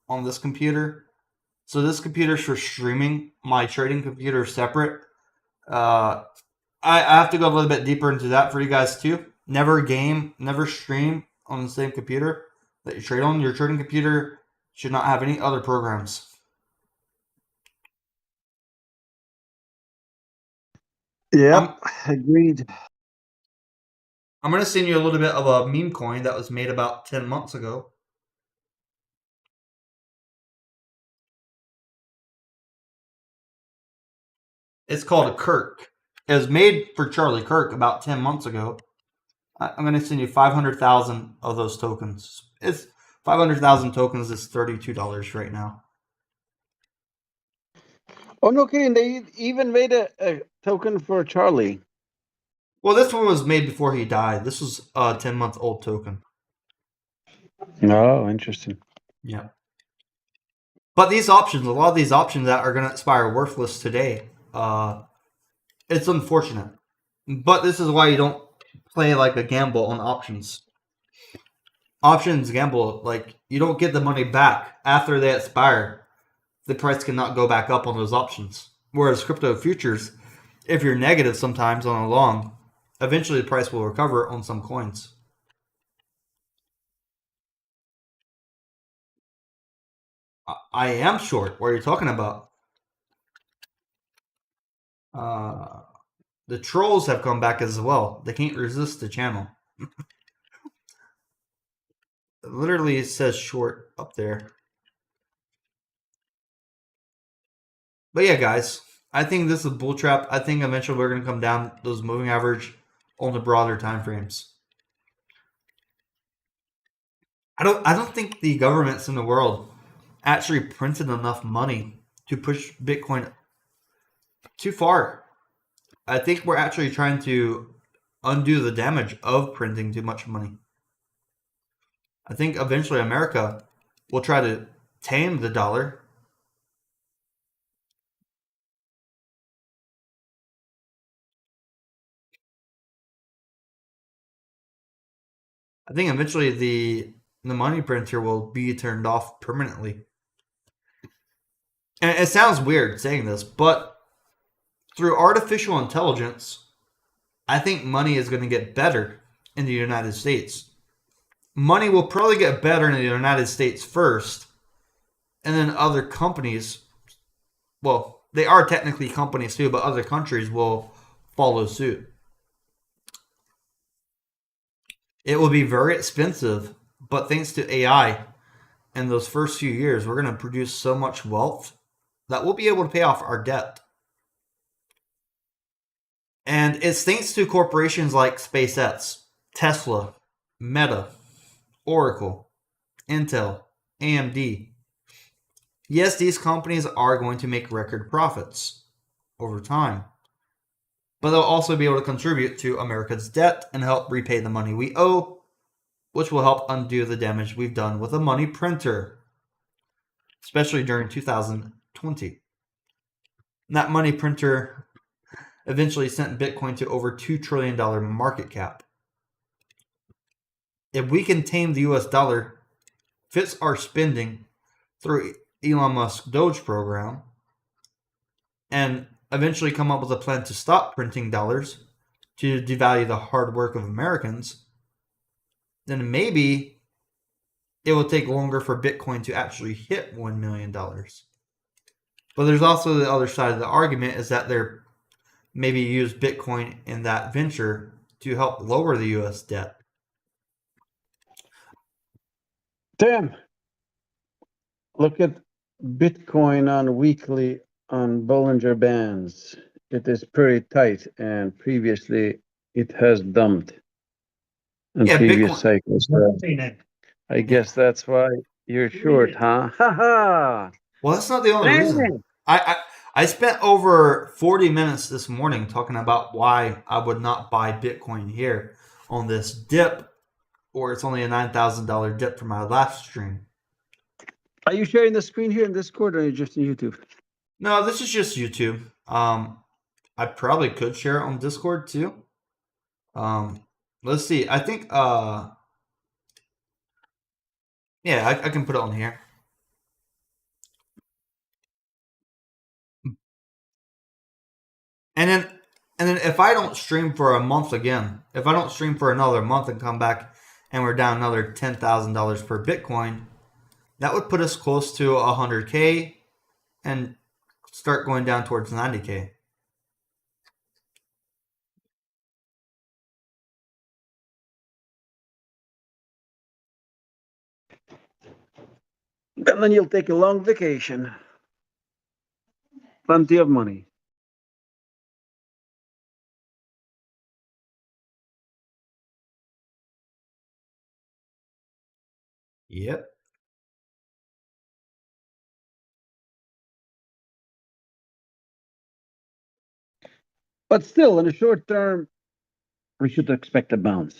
on this computer. So this computer is for streaming. My trading computer is separate. I have to go a little bit deeper into that for you guys too. Never game, never stream on the same computer that you trade on. Your trading computer should not have any other programs. Yeah, agreed. I'm going to send you a little bit of a meme coin that was made about 10 months ago. It's called a Kirk. It was made for Charlie Kirk about 10 months ago. I'm going to send you 500,000 of those tokens. It's 500,000 tokens is $32 right now. Oh, no kidding. They even made a token for Charlie. Well, this one was made before he died. This was a 10-month-old token. Oh, interesting. Yeah. But these options, a lot of these options that are going to expire worthless today, it's unfortunate. But this is why you don't play like a gamble on options. Options gamble, like you don't get the money back after they expire. The price cannot go back up on those options. Whereas crypto futures, if you're negative sometimes on a long, eventually the price will recover on some coins. I am short. What are you talking about? The trolls have come back as well. They can't resist the channel. It literally says short up there. But yeah, guys, I think this is a bull trap. I think eventually we're going to come down those moving average on the broader time frames. I don't think the governments in the world actually printed enough money to push Bitcoin too far. I think we're actually trying to undo the damage of printing too much money. I think eventually America will try to tame the dollar. I think eventually the money printer will be turned off permanently. And it sounds weird saying this, but through artificial intelligence, I think money is going to get better in the United States. Money will probably get better in the United States first, and then other companies, well, they are technically companies too, but other countries will follow suit. It will be very expensive, but thanks to AI in those first few years, we're going to produce so much wealth that we'll be able to pay off our debt. And it's thanks to corporations like SpaceX, Tesla, Meta, Oracle, Intel, AMD. Yes, these companies are going to make record profits over time, but they'll also be able to contribute to America's debt and help repay the money we owe, which will help undo the damage we've done with a money printer, especially during 2020. That money printer eventually sent Bitcoin to over $2 trillion market cap. If we can tame the US dollar, fix our spending through Elon Musk's Doge program, and eventually come up with a plan to stop printing dollars to devalue the hard work of Americans, then maybe it will take longer for Bitcoin to actually hit $1 million. But there's also the other side of the argument is that they're maybe use Bitcoin in that venture to help lower the US debt. Damn. Look at Bitcoin on weekly on Bollinger Bands. It is pretty tight, and previously it has dumped in previous Bitcoin. cycles. So I guess that's why you're short, huh? Ha ha! Well, that's not the only reason. I spent over 40 minutes this morning talking about why I would not buy Bitcoin here on this dip, or it's only a $9,000 dip from my last stream. Are you sharing the screen here in Discord, or are you just in YouTube? No, this is just YouTube. I probably could share it on Discord too. Let's see. I think yeah, I can put it on here. And then if I don't stream for a month again, if I don't stream for another month and come back and we're down another $10,000 per Bitcoin, that would put us close to 100K and start going down towards 90K. And then you'll take a long vacation. Plenty of money. Yep. But still, in the short term, we should expect a bounce.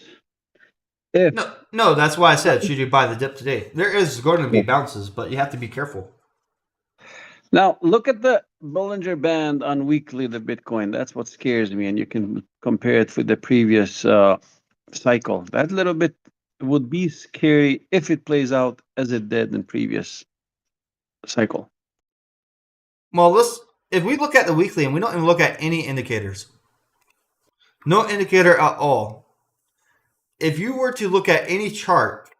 No, that's why I said, should you buy the dip today? There is going to be bounces, but you have to be careful. Now, look at the Bollinger Band on weekly, the Bitcoin. That's what scares me, and you can compare it with the previous cycle. That little bit would be scary if it plays out as it did in previous cycle. Well, if we look at the weekly and we don't even look at any indicators, no indicator at all. If you were to look at any chart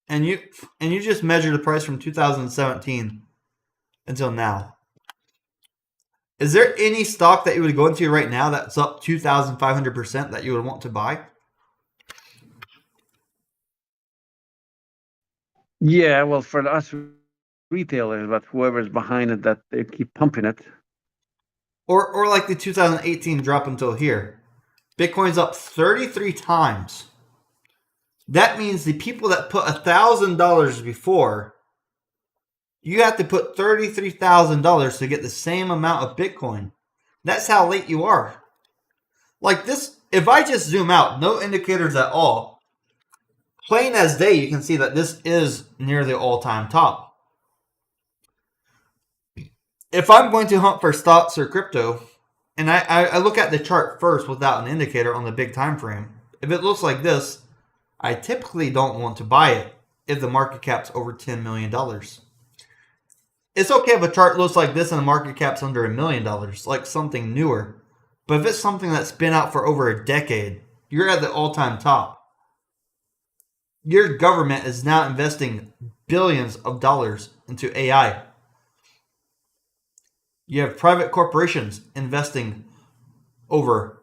and you just measure the price from 2017 until now, is there any stock that you would go into right now that's up 2,500% that you would want to buy? Yeah, well, for us retailers, but whoever's behind it, that they keep pumping it. Or like the 2018 drop until here. Bitcoin's up 33 times. That means the people that put $1,000 before, you have to put $33,000 to get the same amount of Bitcoin. That's how late you are. Like this, if I just zoom out, no indicators at all, plain as day, you can see that this is near the all-time top. If I'm going to hunt for stocks or crypto, and I look at the chart first without an indicator on the big time frame, if it looks like this, I typically don't want to buy it if the market cap's over $10 million. It's okay if a chart looks like this and the market cap's under $1 million, like something newer. But if it's something that's been out for over a decade, you're at the all-time top. Your government is now investing billions of dollars into AI. You have private corporations investing over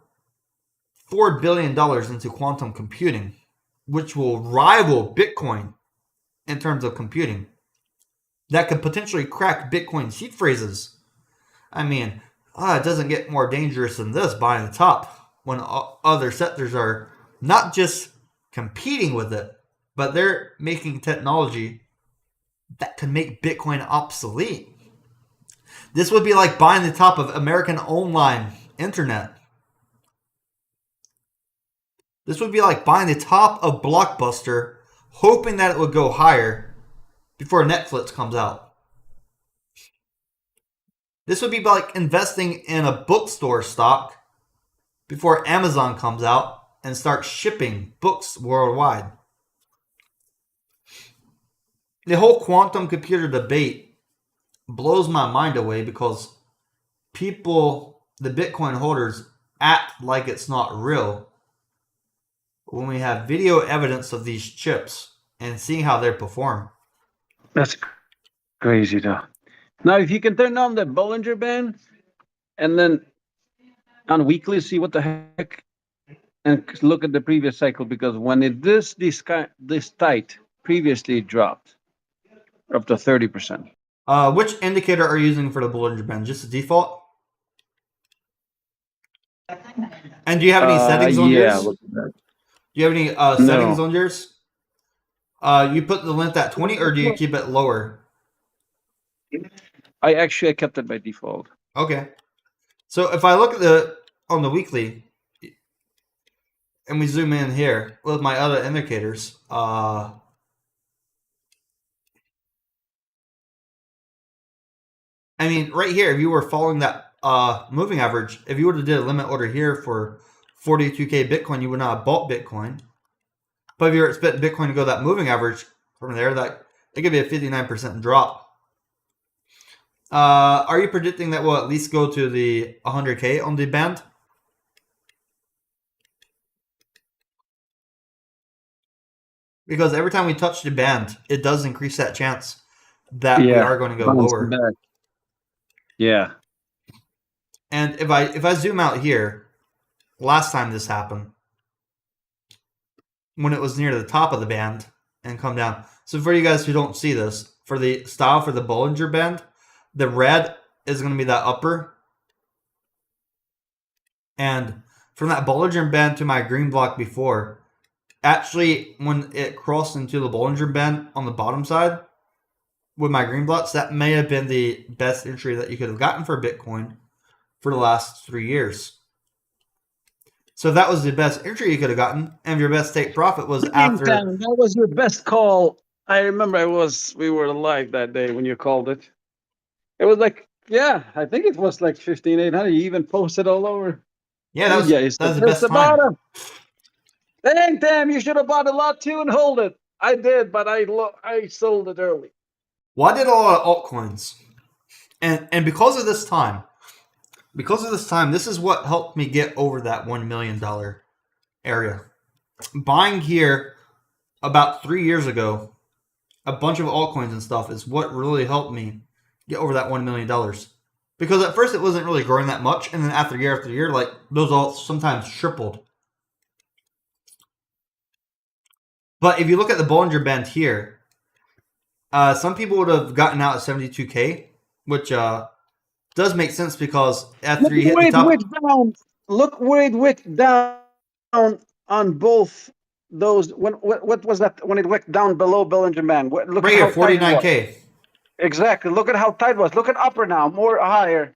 $4 billion into quantum computing, which will rival Bitcoin in terms of computing. That could potentially crack Bitcoin seed phrases. I mean, it doesn't get more dangerous than this buying the top when other sectors are not just competing with it, but they're making technology that can make Bitcoin obsolete. This would be like buying the top of American online internet. This would be like buying the top of Blockbuster, hoping that it would go higher before Netflix comes out. This would be like investing in a bookstore stock before Amazon comes out and starts shipping books worldwide. The whole quantum computer debate blows my mind away because people, the Bitcoin holders, act like it's not real when we have video evidence of these chips and seeing how they perform. That's crazy, though. Now, if you can turn on the Bollinger Band and then on weekly see what the heck, and look at the previous cycle, because when it this tight previously dropped up to 30%. Which indicator are you using for the Bollinger Band? Just the default? And do you have any settings on yours? Look at that. Do you have any settings on yours? You put the length at 20 or do you keep it lower? I kept it by default. Okay. So if I look at on the weekly and we zoom in here with my other indicators, I mean, right here, if you were following that moving average, if you would have did a limit order here for 42K Bitcoin, you would not have bought Bitcoin. But if you were expecting Bitcoin to go that moving average from there, that it could be a 59% drop. Are you predicting that we'll at least go to the 100K on the band? Because every time we touch the band, it does increase that chance that we are going to go lower. Yeah. And if I zoom out here, last time this happened, when it was near the top of the band and come down. So for you guys who don't see this, for the style for the Bollinger Band, the red is going to be that upper. And from that Bollinger Band to my green block before, actually when it crossed into the Bollinger Band on the bottom side with my green blocks, that may have been the best entry that you could have gotten for Bitcoin for the last 3 years. So if that was the best entry you could have gotten, and your best take profit was after... That was your best call. I remember we were live that day when you called it. It was like, I think it was like 15,800. You even posted all over. Yeah, that was the best time. Dang, damn, you should have bought a lot too and hold it. I did, but I sold it early. Well, I did a lot of altcoins. And because of this time, this is what helped me get over that $1 million area. Buying here about 3 years ago, a bunch of altcoins and stuff is what really helped me get over that $1 million. Because at first it wasn't really growing that much, and then after year, like those alts sometimes tripled. But if you look at the Bollinger Band here, some people would have gotten out at 72K, which does make sense because after you hit the top... Look where it went down on both those. What was that when it went down below Bollinger Band? Look right here, 49K. Exactly. Look at how tight it was. Look at upper now, more higher.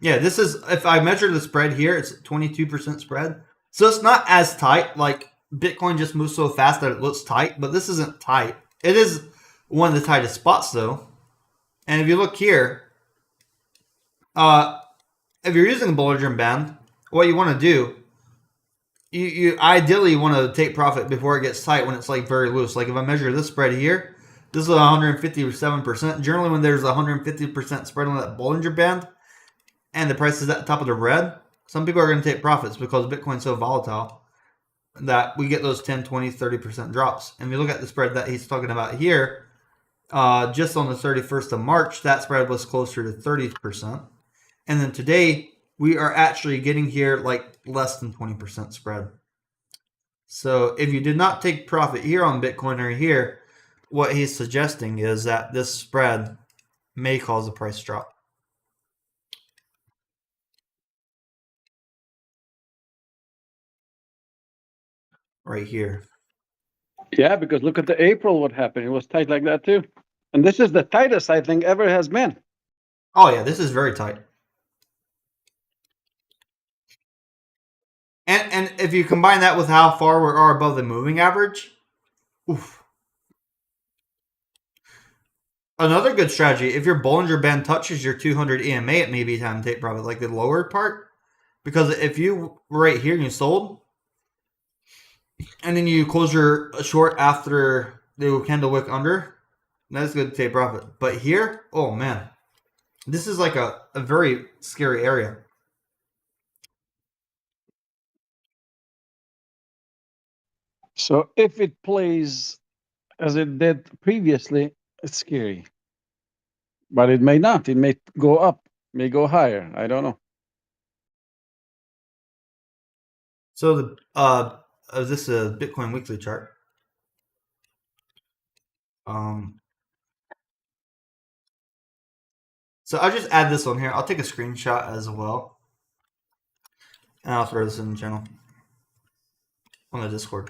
Yeah, this is, if I measure the spread here, it's 22% spread. So it's not as tight. Like Bitcoin just moves so fast that it looks tight, but this isn't tight. It is one of the tightest spots though. And if you look here, if you're using a Bollinger Band, what you want to do, you ideally want to take profit before it gets tight when it's like very loose. Like if I measure this spread here, this is 157%. Generally, when there's 150% spread on that Bollinger Band and the price is at the top of the red, some people are going to take profits because Bitcoin's so volatile that we get those 10, 20, 30% drops. And if you look at the spread that he's talking about here, just on the 31st of March, that spread was closer to 30%. And then today, we are actually getting here like less than 20% spread. So if you did not take profit here on Bitcoin or here, what he's suggesting is that this spread may cause a price drop. Right here. Yeah, because look at the April, what happened. It was tight like that too. And this is the tightest I think ever has been. Oh yeah, this is very tight. And if you combine that with how far we are above the moving average, oof. Another good strategy, if your Bollinger Band touches your 200 EMA, it may be time to take profit, like the lower part. Because if you were right here and you sold, and then you close your short after the candle wick under, that's good to take profit. But here, oh man, this is like a very scary area. So if it plays as it did previously, it's scary. But it may not. It may go up, may go higher. I don't know. So the this is a Bitcoin weekly chart. So I'll just add this on here. I'll take a screenshot as well, and I'll throw this in the channel on the Discord.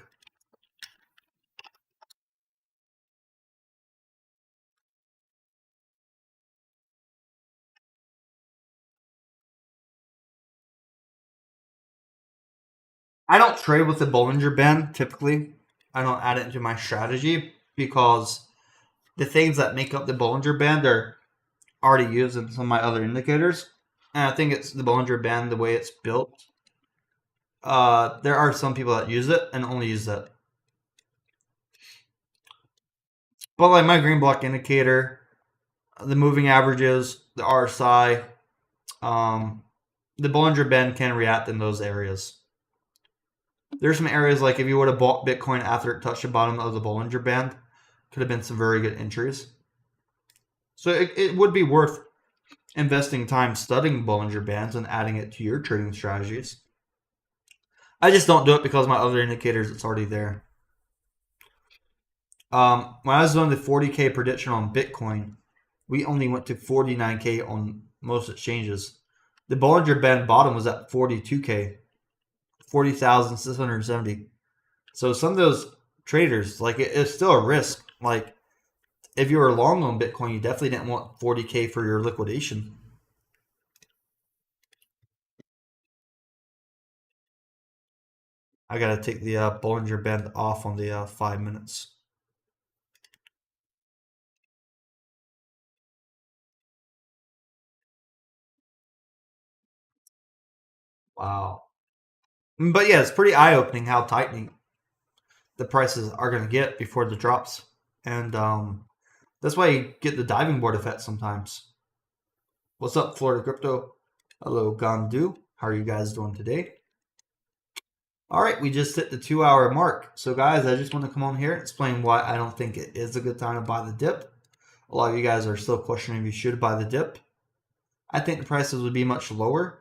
I don't trade with the Bollinger Band typically. I don't add it into my strategy because the things that make up the Bollinger Band are already used in some of my other indicators. And I think it's the Bollinger Band, the way it's built. There are some people that use it and only use that. But like my green block indicator, the moving averages, the RSI, the Bollinger Band can react in those areas. There's some areas like if you would have bought Bitcoin after it touched the bottom of the Bollinger Band, could have been some very good entries. So it would be worth investing time studying Bollinger Bands and adding it to your trading strategies. I just don't do it because my other indicators, it's already there. When I was doing the 40K prediction on Bitcoin, we only went to 49K on most exchanges. The Bollinger Band bottom was at 42K, 40,670. So some of those traders, like it's still a risk. Like if you were long on Bitcoin, you definitely didn't want 40K for your liquidation. I gotta take the Bollinger Band off on the 5 minutes. Wow. But yeah, it's pretty eye-opening how tightening the prices are going to get before the drops. And that's why you get the diving board effect sometimes. What's up, Florida Crypto? Hello, Gandu. How are you guys doing today? All right, we just hit the 2-hour mark. So guys, I just want to come on here and explain why I don't think it is a good time to buy the dip. A lot of you guys are still questioning if you should buy the dip. I think the prices would be much lower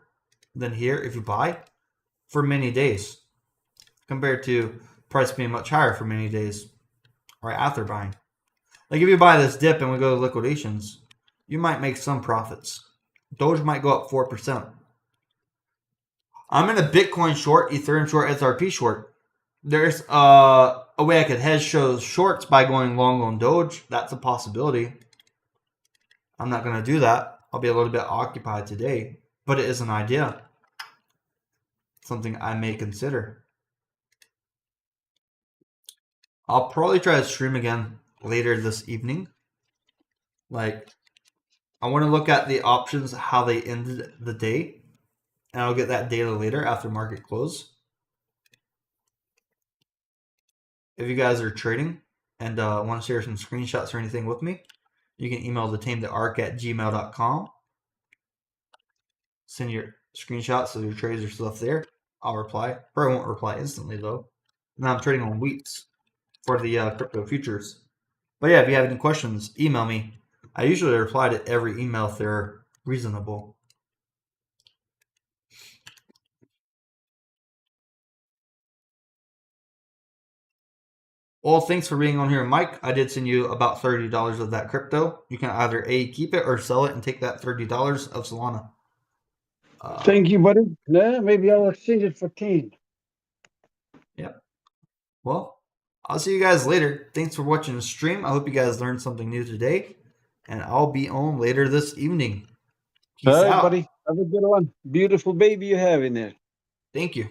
than here if you buy for many days compared to price being much higher for many days right after buying. Like if you buy this dip and we go to liquidations, you might make some profits. Doge might go up 4%. I'm in a Bitcoin short, Ethereum short, XRP short. There's a way I could hedge those shorts by going long on Doge. That's a possibility. I'm not going to do that. I'll be a little bit occupied today, but it is an idea. Something I may consider. I'll probably try to stream again later this evening. Like, I want to look at the options, how they ended the day, and I'll get that data later after market close. If you guys are trading and want to share some screenshots or anything with me, you can email the tametheark@gmail.com. Send your screenshots of your trades or stuff there. I'll reply. Probably won't reply instantly though. Now I'm trading on WEEX for the crypto futures. But yeah, if you have any questions, email me. I usually reply to every email if they're reasonable. Well, thanks for being on here, Mike. I did send you about $30 of that crypto. You can either A, keep it or sell it and take that $30 of Solana. Thank you, buddy. Yeah, maybe I'll exchange it for cane. Yeah. Well, I'll see you guys later. Thanks for watching the stream. I hope you guys learned something new today. And I'll be on later this evening. All Peace right, out. buddy. Have a good one. Beautiful baby you have in there. Thank you.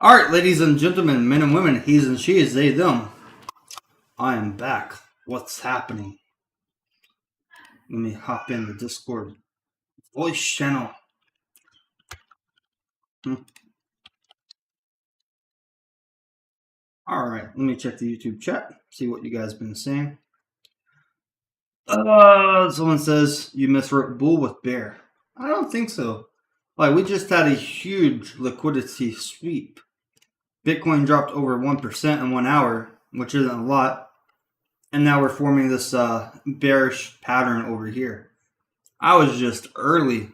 All right, ladies and gentlemen, men and women, he's and she's, they, them. I am back. What's happening? Let me hop in the Discord voice channel. All right, let me check the YouTube chat, see what you guys been saying. Someone says you miswrote bull with bear. I don't think so. Like, we just had a huge liquidity sweep. Bitcoin dropped over 1% in 1 hour, which isn't a lot. And now we're forming this bearish pattern over here. I was just earlier.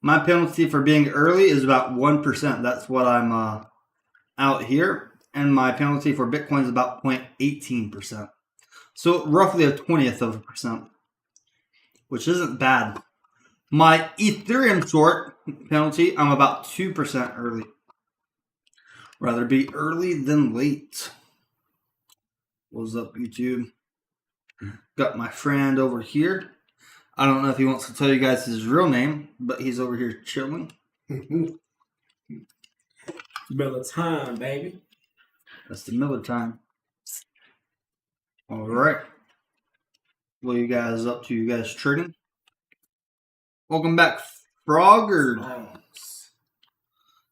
My penalty for being early is about 1%. That's what I'm out here. And my penalty for Bitcoin is about 0.18%. So roughly a 20th of a percent, which isn't bad. My Ethereum short penalty, I'm about 2% early. Rather be early than late. What's up, YouTube? Got my friend over here. I don't know if he wants to tell you guys his real name, but he's over here chilling. Miller time, baby. That's the Miller time. All right. What are you guys up to? You guys trading? Welcome back, Frogger.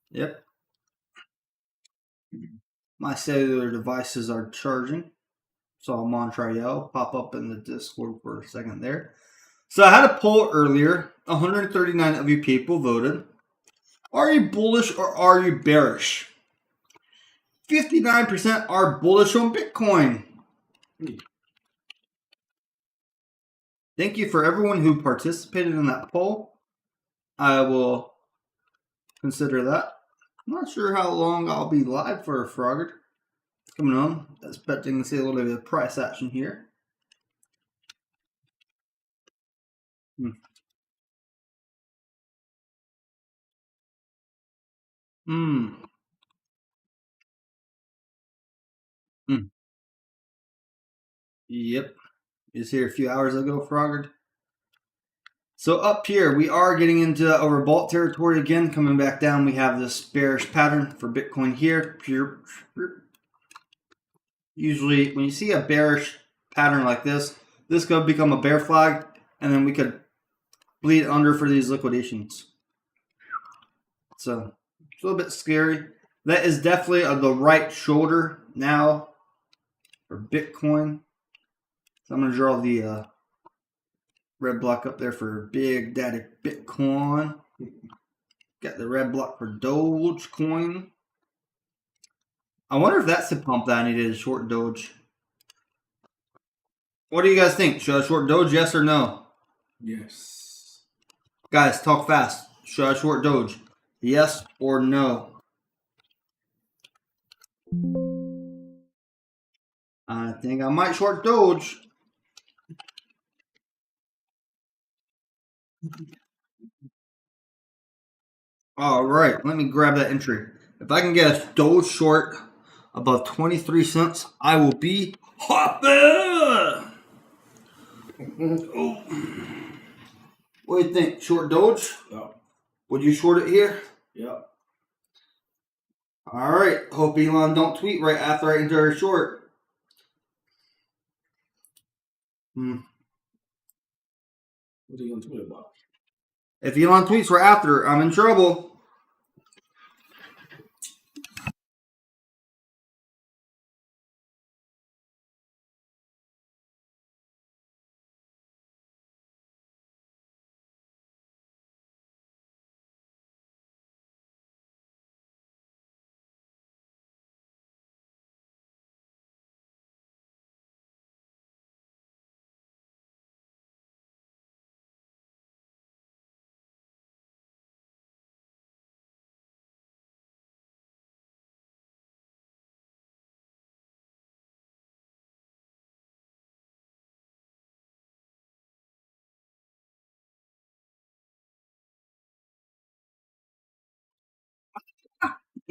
Yep. My cellular devices are charging. Saw Montreal pop up in the Discord for a second there. So I had a poll earlier. 139 of you people voted. Are you bullish or are you bearish? 59% are bullish on Bitcoin. Thank you for everyone who participated in that poll. I will consider that. I'm not sure how long I'll be live for, Frogger. Coming on. Expecting to see a little bit of price action here. Yep. It was here a few hours ago, Frogger. So up here, we are getting into overbought territory again. Coming back down, we have this bearish pattern for Bitcoin here. Usually, when you see a bearish pattern like this could become a bear flag, and then we could bleed under for these liquidations. So, it's a little bit scary. That is definitely the right shoulder now for Bitcoin. So I'm going to draw the red block up there for Big Daddy Bitcoin. Got the red block for Dogecoin. I wonder if that's the pump that I needed to short Doge. What do you guys think? Should I short Doge, yes or no? Yes. Guys, talk fast. Should I short Doge? Yes or no? I think I might short Doge. All right, let me grab that entry. If I can get a Doge short above 23 cents, I will be hopping. Oh. What do you think? Short Doge? Yep. Would you short it here? Yep. All right. Hope Elon don't tweet right after I enter a short. What are you going to tweet about? If Elon tweets right after, I'm in trouble.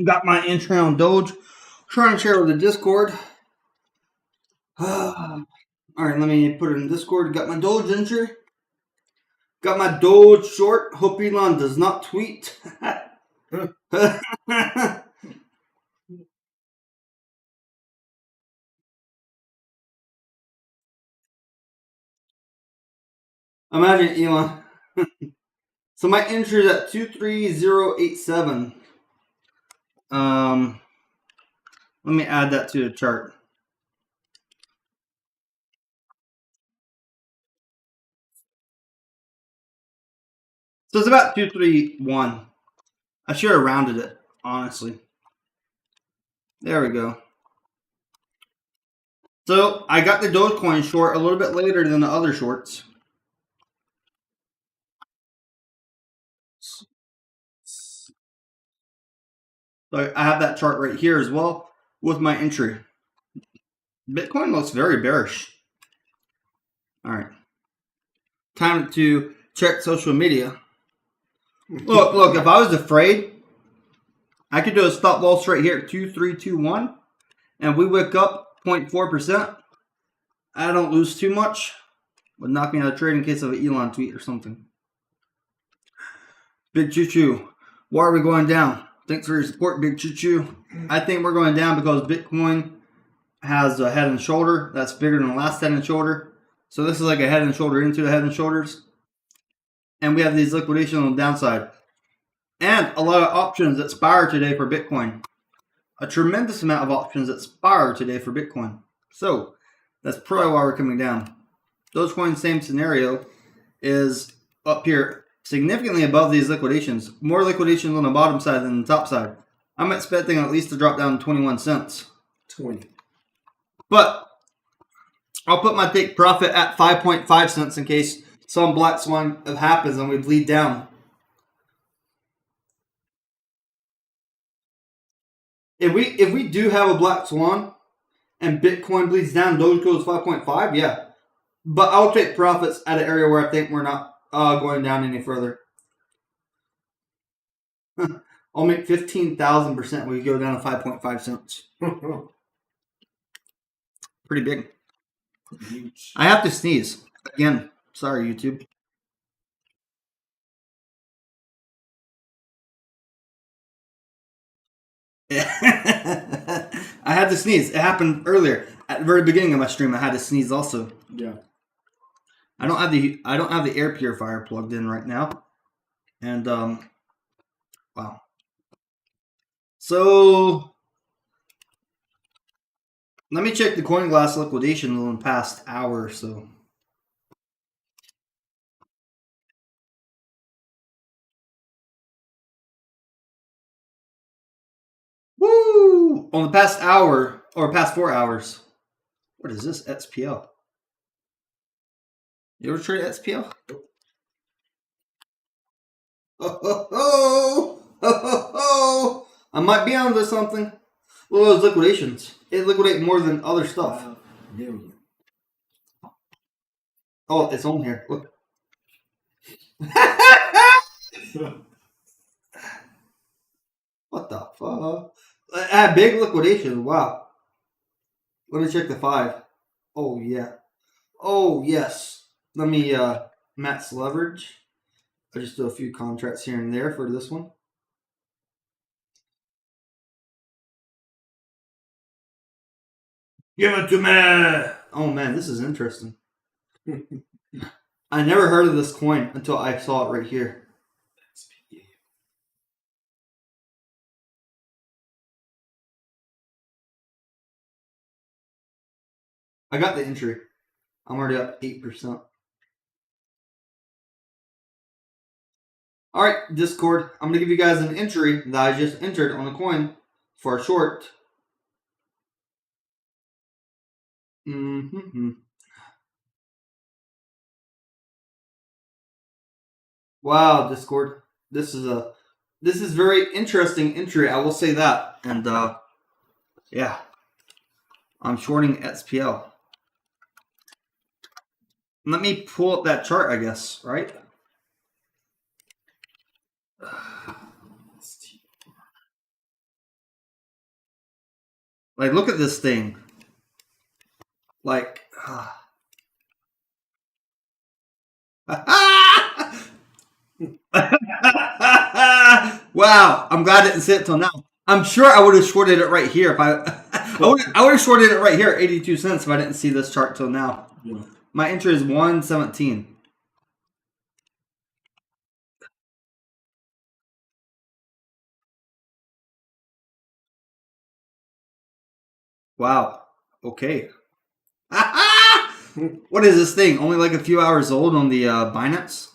Got my entry on Doge. Trying to share with the Discord. All right, let me put it in Discord. Got my Doge entry. Got my Doge short. Hope Elon does not tweet. Imagine Elon. So my entry is at 23087. Let me add that to the chart. So it's about 231. I should have rounded it, honestly. There we go. So I got the Dogecoin short a little bit later than the other shorts. So I have that chart right here as well with my entry. Bitcoin looks very bearish. All right. Time to check social media. Look, if I was afraid, I could do a stop loss right here at 2321 and we wick up 0.4%. I don't lose too much. Would knock me out of trade in case of an Elon tweet or something. Big Choo Choo. Why are we going down? Thanks for your support, Big Choo Choo. I think we're going down because Bitcoin has a head and shoulder that's bigger than the last head and shoulder. So this is like a head and shoulder into the head and shoulders. And we have these liquidations on the downside. And a lot of options expire today for Bitcoin. A tremendous amount of options expire today for Bitcoin. So that's probably why we're coming down. Dogecoin, same scenario, is up here significantly above these liquidations. More liquidations on the bottom side than the top side. I'm expecting at least to drop down 21 cents. 20. But I'll put my take profit at 5.5 cents in case some black swan happens and we bleed down. If we do have a black swan and Bitcoin bleeds down, Doge goes 5.5, yeah. But I'll take profits at an area where I think we're not going down any further. I'll make 15,000% when we go down to 5.5 cents. Pretty big. Huge. I have to sneeze. Again, sorry, YouTube. I had to sneeze. It happened earlier. At the very beginning of my stream, I had to sneeze also. Yeah. I don't have the air purifier plugged in right now. And wow. So let me check the coin glass liquidation in the past hour or so. Woo! On the past hour or past 4 hours. What is this? XPL. You ever trade XPL? Oh. I might be onto something. Well, those liquidations. It liquidate more than other stuff. 5 million. Oh, it's on here. Look. What the fuck? I had big liquidation. Wow. Let me check the 5. Oh, yeah. Oh, yes. Let me max leverage. I just do a few contracts here and there for this one. Give it to me. Oh, man, this is interesting. I never heard of this coin until I saw it right here. I got the entry. I'm already up 8%. All right, Discord. I'm going to give you guys an entry that I just entered on a coin for a short. Wow, Discord. This is very interesting entry. I will say that. And yeah, I'm shorting SPL. Let me pull up that chart, I guess, right? Like, look at this thing. Like, Wow, I'm glad I didn't see it till now. I'm sure I would have shorted it right here if I I would have shorted it right here at 82 cents if I didn't see this chart till now. Yeah. My entry is 117. Wow. Okay. What is this thing? Only like a few hours old on the Binance?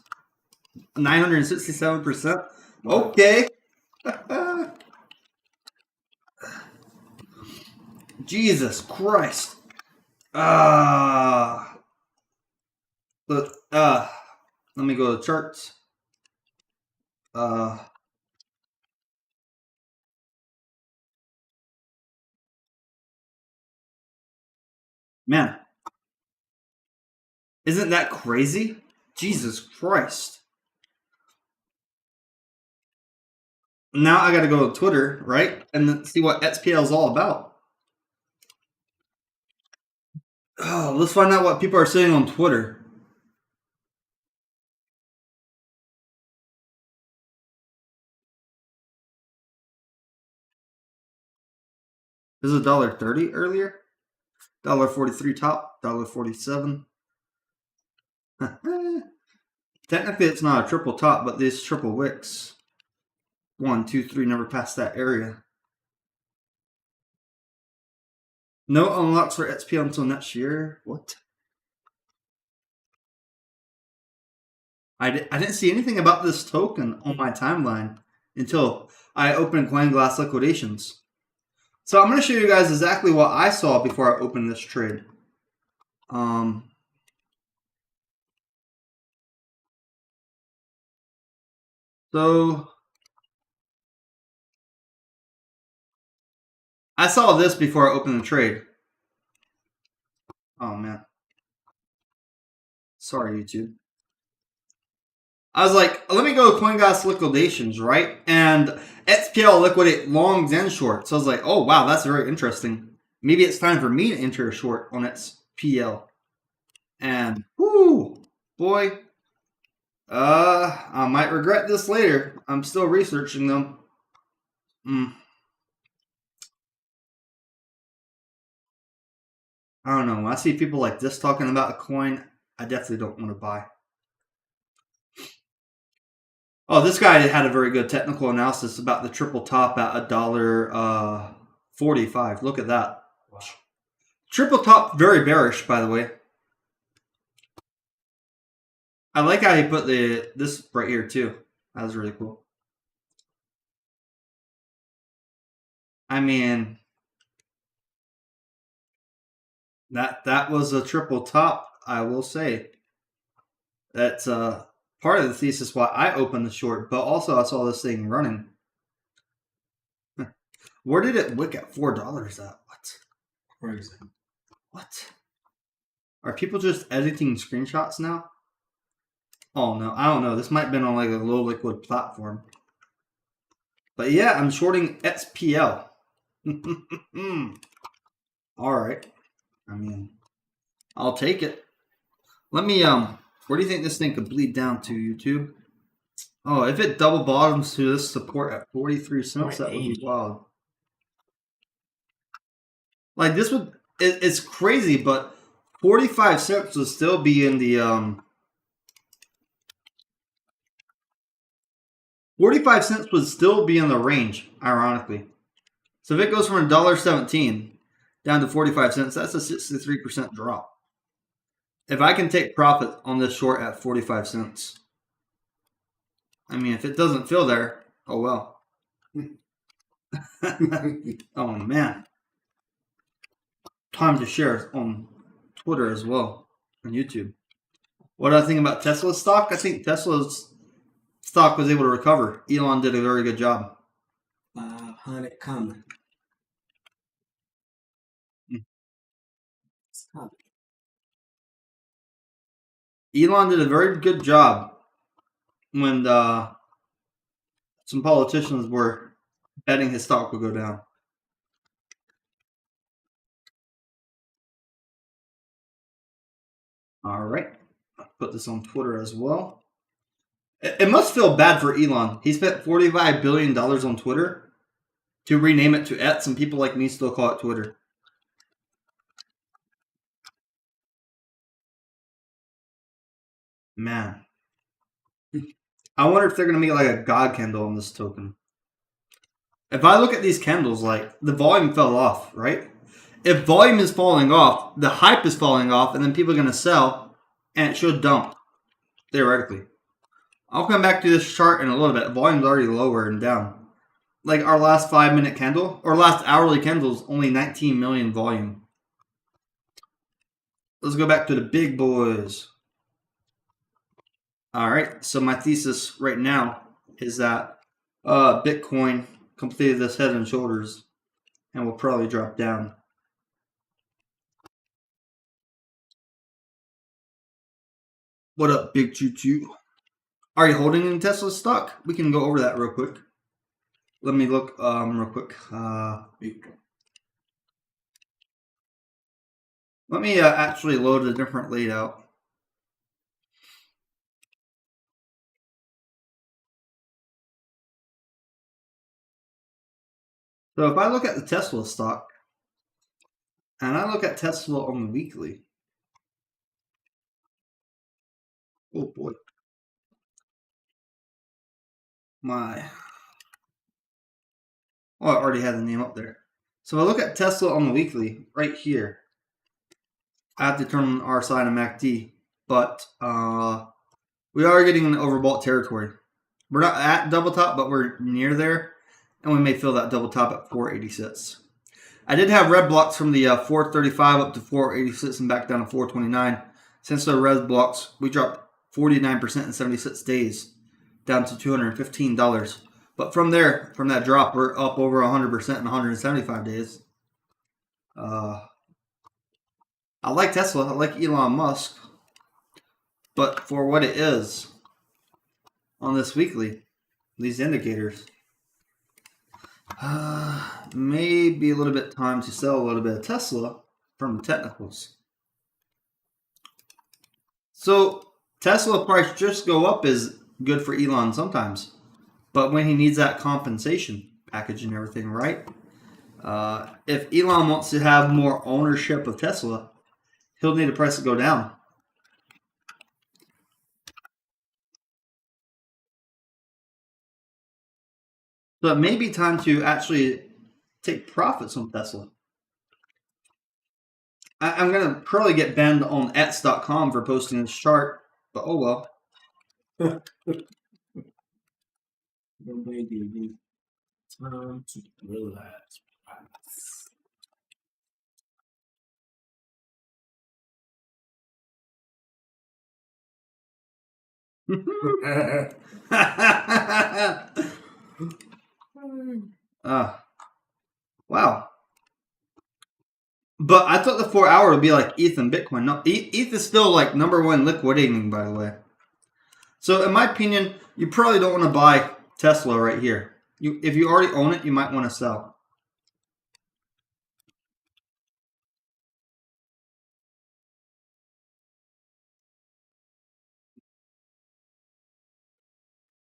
967%? Okay. Jesus Christ. Look, let me go to charts. Man, isn't that crazy? Jesus Christ. Now I got to go to Twitter, right? And then see what XPL is all about. Oh, let's find out what people are saying on Twitter. This is $1.30 earlier. $1.43 top. $1.47. Technically, it's not a triple top, but this triple wicks. 1, 2, 3 never passed that area. No unlocks for XPL until next year. What? I didn't see anything about this token on my timeline until I opened CoinGlass liquidations. So I'm going to show you guys exactly what I saw before I opened this trade. So I saw this before I opened the trade. Oh man. Sorry, YouTube. I was like, let me go to CoinGlass liquidations, right? And XPL liquidate longs and shorts. So I was like, oh wow, that's very interesting. Maybe it's time for me to enter a short on XPL. And whoo, boy, I might regret this later. I'm still researching them. I don't know. When I see people like this talking about a coin, I definitely don't want to buy. Oh, this guy had a very good technical analysis about the triple top at $1.45. Look at that. Wow. Triple top, very bearish, by the way. I like how he put this right here too. That was really cool. I mean, that was a triple top. I will say that's part of the thesis why I opened the short, but also I saw this thing running. Where did it wick at $4 at? What? Crazy. What? Are people just editing screenshots now? Oh no, I don't know. This might have been on like a low liquid platform. But yeah, I'm shorting XPL. Alright. I mean, I'll take it. Let me where do you think this thing could bleed down to, YouTube? Oh, if it double bottoms to this support at 43 cents, that would be wild. Like this would it's crazy, but 45 cents would still be in the 45 cents would still be in the range, ironically. So if it goes from $1.17 down to 45 cents, that's a 63% drop. If I can take profit on this short at 45 cents, I mean, if it doesn't fill there, oh well. Oh man. Time to share on Twitter as well, on YouTube. What do I think about Tesla's stock? I think Tesla's stock was able to recover. Elon did a very good job. 500 coming. Stop. Elon did a very good job when some politicians were betting his stock would go down. All right. I'll put this on Twitter as well. It must feel bad for Elon. He spent $45 billion on Twitter to rename it to X, and people like me still call it Twitter. Man. I wonder if they're going to make like a God candle on this token. If I look at these candles, like the volume fell off, right? If volume is falling off, the hype is falling off, and then people are going to sell, and it should dump, theoretically. I'll come back to this chart in a little bit. Volume's already lower and down. Like our last 5-minute candle, or last hourly candle is only 19 million volume. Let's go back to the big boys. All right, so my thesis right now is that Bitcoin completed this head and shoulders and will probably drop down. What up, Big Choo Choo? Are you holding any Tesla stock? We can go over that real quick. Let me look real quick. Let me actually load a different layout. So if I look at the Tesla stock, and I look at Tesla on the weekly, oh boy, I already had the name up there. So if I look at Tesla on the weekly, right here, I have to turn on RSI and MACD, but we are getting in overbought territory. We're not at double top, but we're near there, and we may fill that double top at 486. I did have red blocks from the 435 up to 486 and back down to 429. Since the red blocks, we dropped 49% in 76 days, down to $215. But from there, from that drop, we're up over 100% in 175 days. I like Tesla. I like Elon Musk. But for what it is on this weekly, these indicators, maybe a little bit time to sell a little bit of Tesla from the technicals. So Tesla price just go up is good for Elon sometimes, but when he needs that compensation package and everything, right? If Elon wants to have more ownership of Tesla, he'll need the price to go down. So it may be time to actually take profits on Tesla. I'm going to probably get banned on X.com for posting this chart, but oh well. Maybe time to relax. Wow. But I thought the 4 hour would be like ETH and Bitcoin. No, ETH is still like number one liquidating, by the way. So in my opinion, you probably don't want to buy Tesla right here. If you already own it, you might want to sell.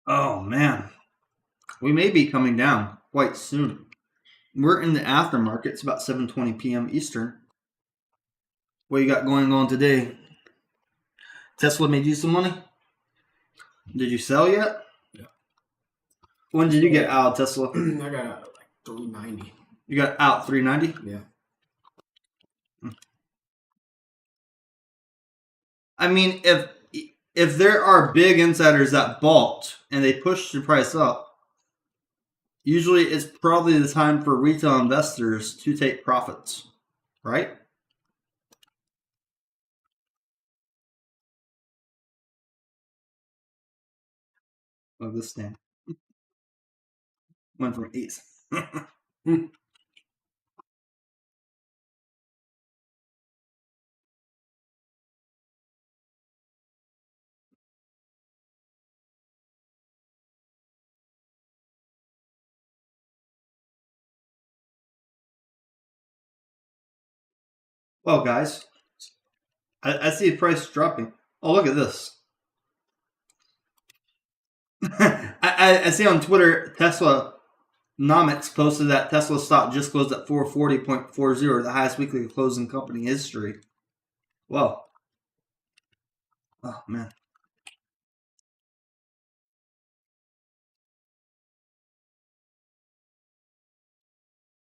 Oh man, we may be coming down quite soon. We're in the aftermarket. It's about 7:20 p.m. Eastern. What you got going on today? Tesla made you some money? Did you sell yet? Yeah. When did you get out of Tesla? I got like 390. You got out 390? Yeah. I mean, if there are big insiders that bought and they push the price up, usually it's probably the time for retail investors to take profits, right? Oh, this stand went from 8. Well, guys, I see the price dropping. Oh, look at this. I see on Twitter, Tesla Nomics posted that Tesla stock just closed at 440.40, the highest weekly close in company history. Well, oh man.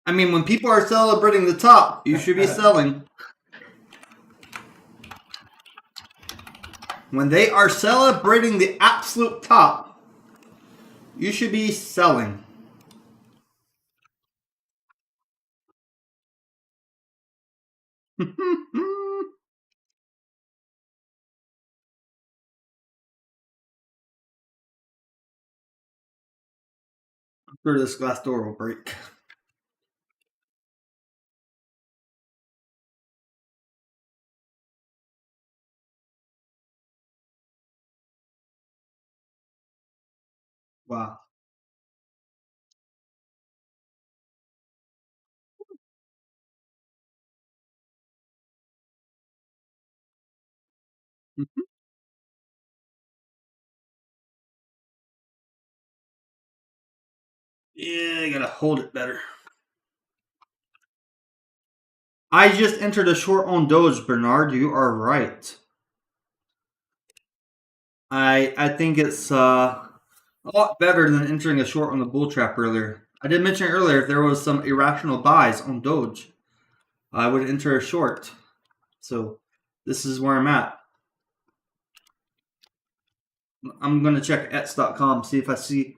I mean, when people are celebrating the top, you should be selling. When they are celebrating the absolute top, you should be selling. I'm sure this glass door will break. Wow. Yeah, I gotta hold it better. I just entered a short on Doge, Bernard. You are right. I think it's a lot better than entering a short on the bull trap earlier. I did mention earlier if there was some irrational buys on Doge, I would enter a short. So this is where I'm at. I'm gonna check ets.com, see if I see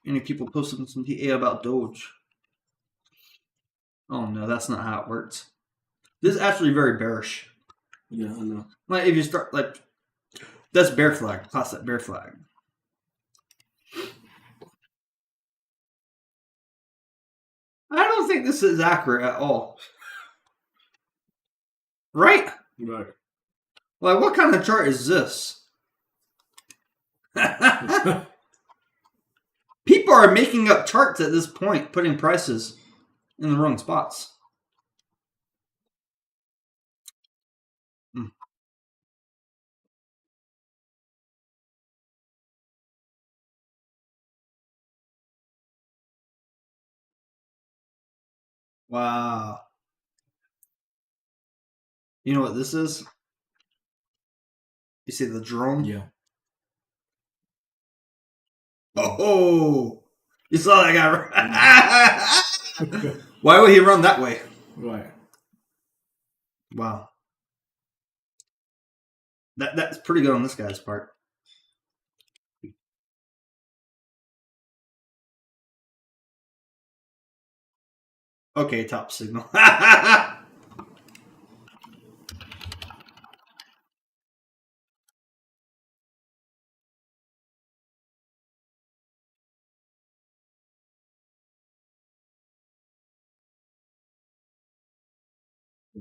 any people posting some TA about Doge. Oh no, that's not how it works. This is actually very bearish. Yeah, I know. Like if you start like that's bear flag, classic bear flag. I don't think this is accurate at all. Right? Right. Like what kind of chart is this? People are making up charts at this point, putting prices in the wrong spots. Wow. You know what this is? You see the drone? Yeah. Oh, you saw that guy. Why would he run that way? Right. Wow. That's pretty good on this guy's part. Okay, top signal.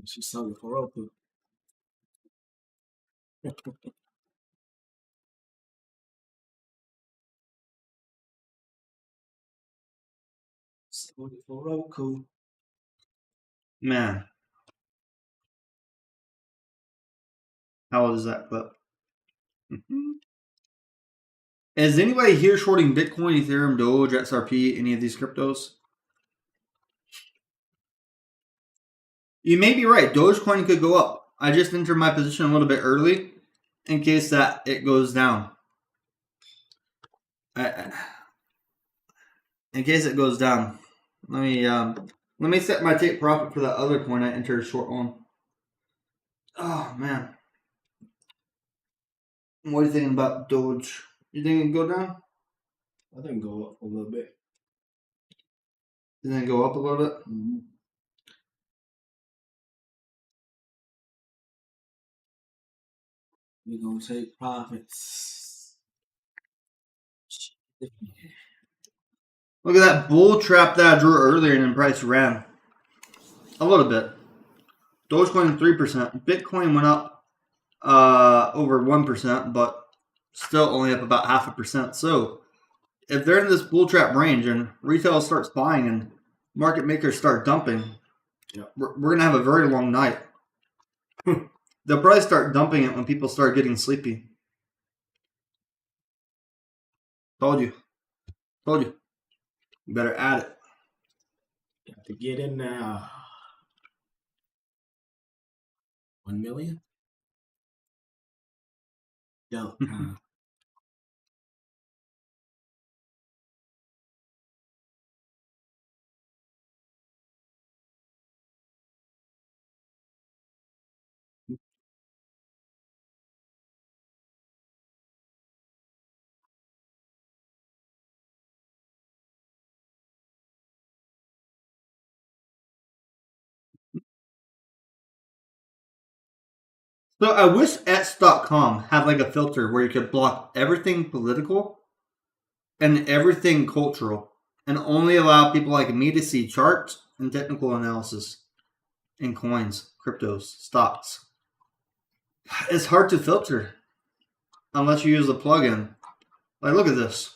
She's selling for Roku. Selling for Roku. Man. How old is that clip? Is anybody here shorting Bitcoin, Ethereum, Doge, XRP, any of these cryptos? You may be right. Dogecoin could go up. I just entered my position a little bit early in case that it goes down. In case it goes down. Let me set my take profit for that other coin I entered a short on. Oh man. What are you thinking about Doge? You think it go down? I think go up a little bit. You think it go up a little bit? Mm-hmm. We're gonna take profits. Look at that bull trap that I drew earlier and then price ran. A little bit. Dogecoin 3%. Bitcoin went up over 1%, but still only up about 0.5%. So if they're in this bull trap range and retail starts buying and market makers start dumping, we're going to have a very long night. They'll probably start dumping it when people start getting sleepy. Told you. Told you. You better add it. Got to get in now. 1 million? Dump time. So I wish X.com had like a filter where you could block everything political and everything cultural and only allow people like me to see charts and technical analysis in coins, cryptos, stocks. It's hard to filter unless you use a plugin. Like, look at this.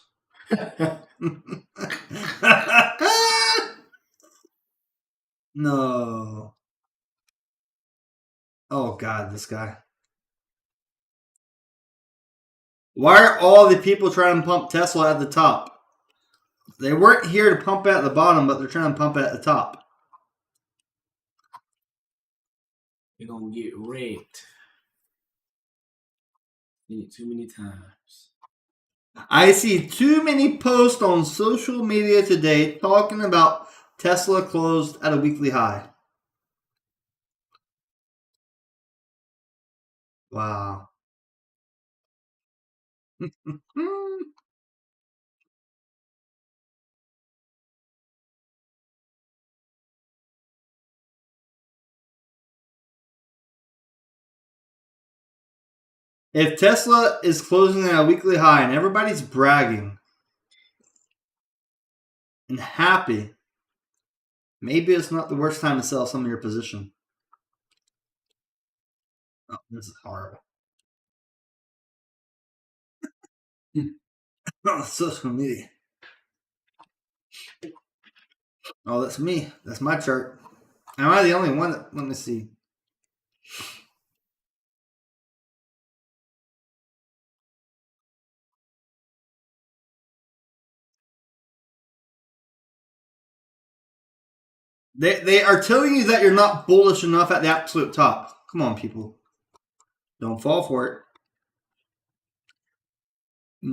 No. Oh, God, this guy. Why are all the people trying to pump Tesla at the top? They weren't here to pump it at the bottom, but they're trying to pump it at the top. You're going to get raped. Seen it too many times. I see too many posts on social media today talking about Tesla closed at a weekly high. Wow. If Tesla is closing at a weekly high and everybody's bragging and happy, maybe it's not the worst time to sell some of your position. Oh, this is horrible. Oh, social media. Oh, that's me. That's my chart. Am I the only one? Let me see. They are telling you that you're not bullish enough at the absolute top. Come on, people. Don't fall for it.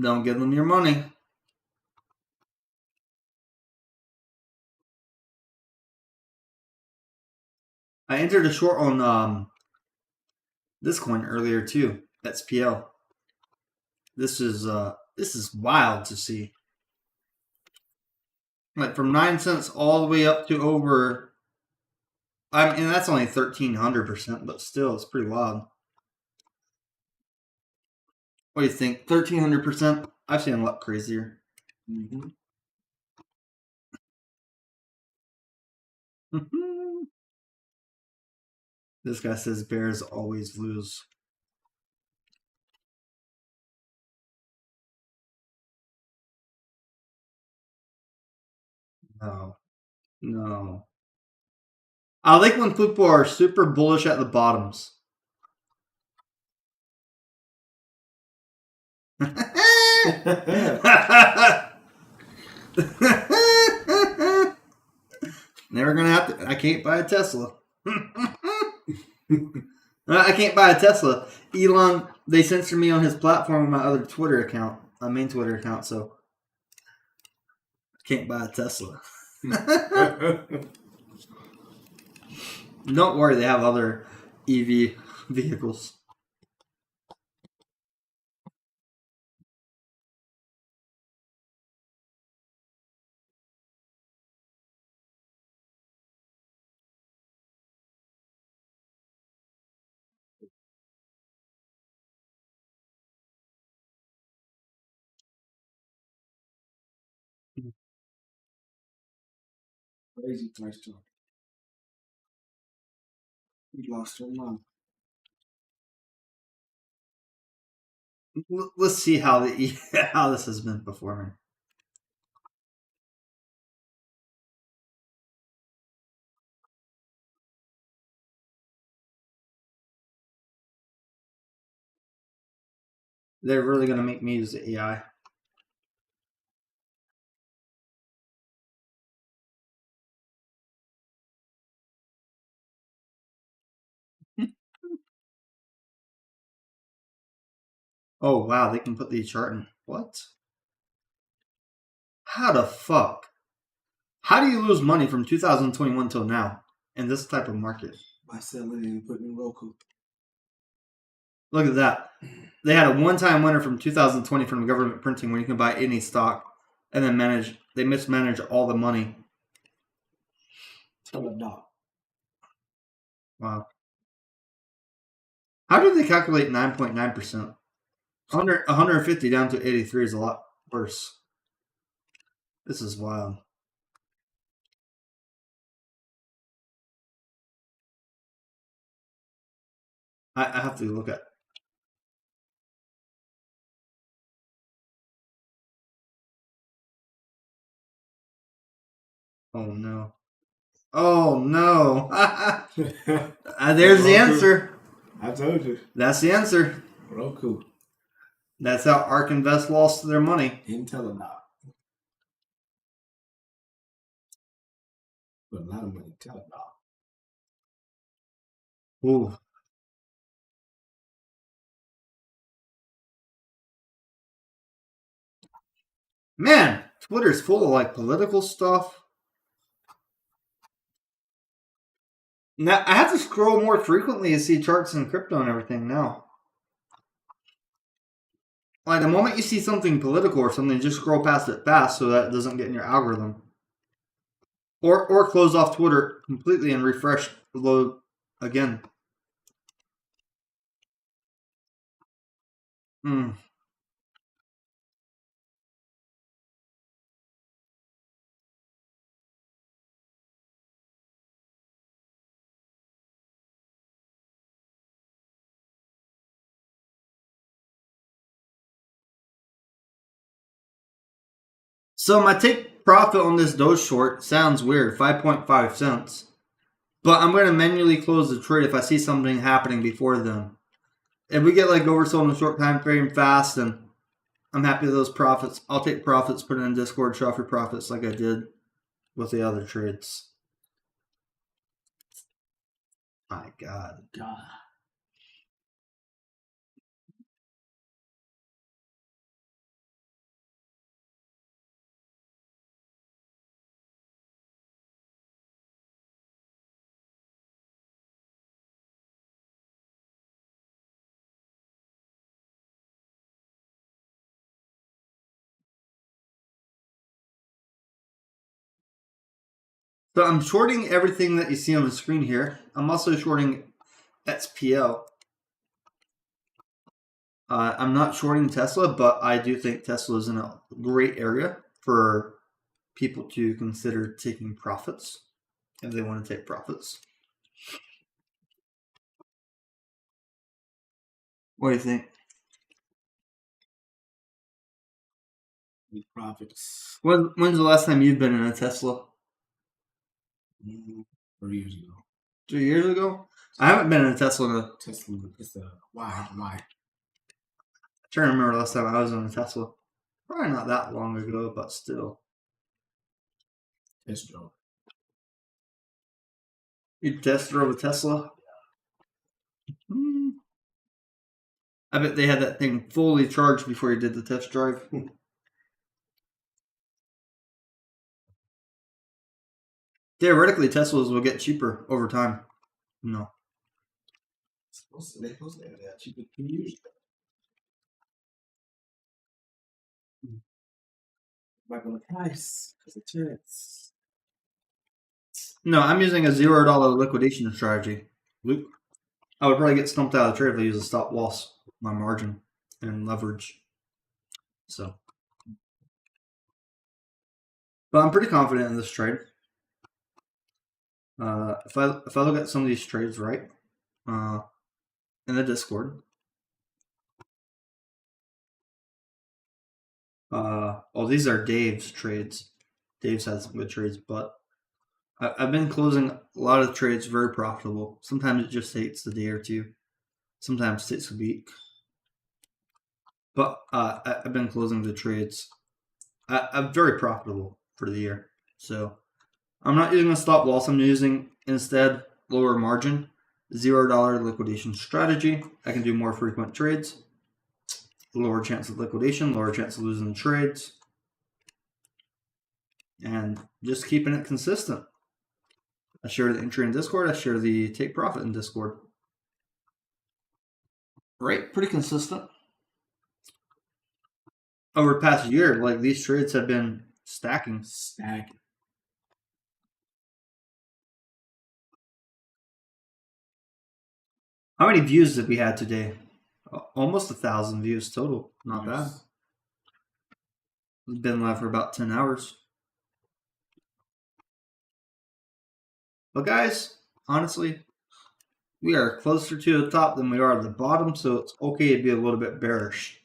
Don't give them your money. I entered a short on this coin earlier too. XPL. This is wild to see. Like from 9 cents all the way up to over. I mean, that's only 1,300%, but still, it's pretty wild. What do you think? 1,300%? I've seen a lot crazier. Mm-hmm. This guy says bears always lose. No. No. I like when people are super bullish at the bottoms. Never gonna have to. I can't buy a Tesla. I can't buy a Tesla. Elon, they censored me on his platform on my other Twitter account, my main Twitter account, so I can't buy a Tesla. Don't worry, they have other EV vehicles. Crazy price talk. We lost our mind. Let's see how how this has been performing. They're really gonna make me use the AI. Oh wow, they can put the chart in. What? How the fuck? How do you lose money from 2021 till now in this type of market? By selling and putting in Roku. Look at that. They had a one-time winner from 2020 from the government printing where you can buy any stock and then they mismanage all the money. Tell a dog. Wow. How did they calculate 9.9%? 150 down to 83 is a lot worse. This is wild. I have to look at. Oh no. Oh no. There's the answer. I told you. That's the answer. Roku. That's how ARK Invest lost their money. Intellidoc. But a lot of money. Teledoc. Ooh. Man, Twitter's full of like political stuff. Now I have to scroll more frequently to see charts and crypto and everything now. Like the moment you see something political or something, just scroll past it fast so that it doesn't get in your algorithm. Or close off Twitter completely and refresh the load again. So my take profit on this Doge short sounds weird, 5.5 cents. But I'm going to manually close the trade if I see something happening before then. If we get like oversold in a short time frame fast, then I'm happy with those profits. I'll take profits, put it in Discord, show off your profits like I did with the other trades. My God. So I'm shorting everything that you see on the screen here. I'm also shorting XPO. I'm not shorting Tesla, but I do think Tesla is in a great area for people to consider taking profits if they want to take profits. What do you think? Profits. When's the last time you've been in a Tesla? 3 years ago. 3 years ago? I haven't been in a Tesla in a... Tesla. It's a why? I'm trying to remember the last time I was in a Tesla. Probably not that long ago, but still. Test drove. You test drove a Tesla? I bet they had that thing fully charged before you did the test drive. Theoretically, Teslas will get cheaper over time. No. They're supposed to have that cheaper 2 years ago. Back on the price. There's a chance. No, I'm using a $0 liquidation strategy. I would probably get stumped out of the trade if I use a stop loss, my margin, and leverage. So, but I'm pretty confident in this trade. If I look at some of these trades right, in the Discord, these are Dave's trades. Dave's had some good trades, but I've been closing a lot of trades very profitable. Sometimes it just takes a day or two. Sometimes it takes a week. But I've been closing the trades. I'm very profitable for the year. So I'm not using a stop loss. I'm using instead lower margin, $0 liquidation strategy. I can do more frequent trades. lower chance of liquidation, lower chance of losing trades, and just keeping it consistent. I share the entry in Discord. I share the take profit in Discord. Right, pretty consistent. Over the past year, like these trades have been stacking. Stacking. How many views did we have today? Almost 1,000 views total. Not bad. It's been live for about 10 hours. But guys, honestly, we are closer to the top than we are to the bottom, so it's okay to be a little bit bearish.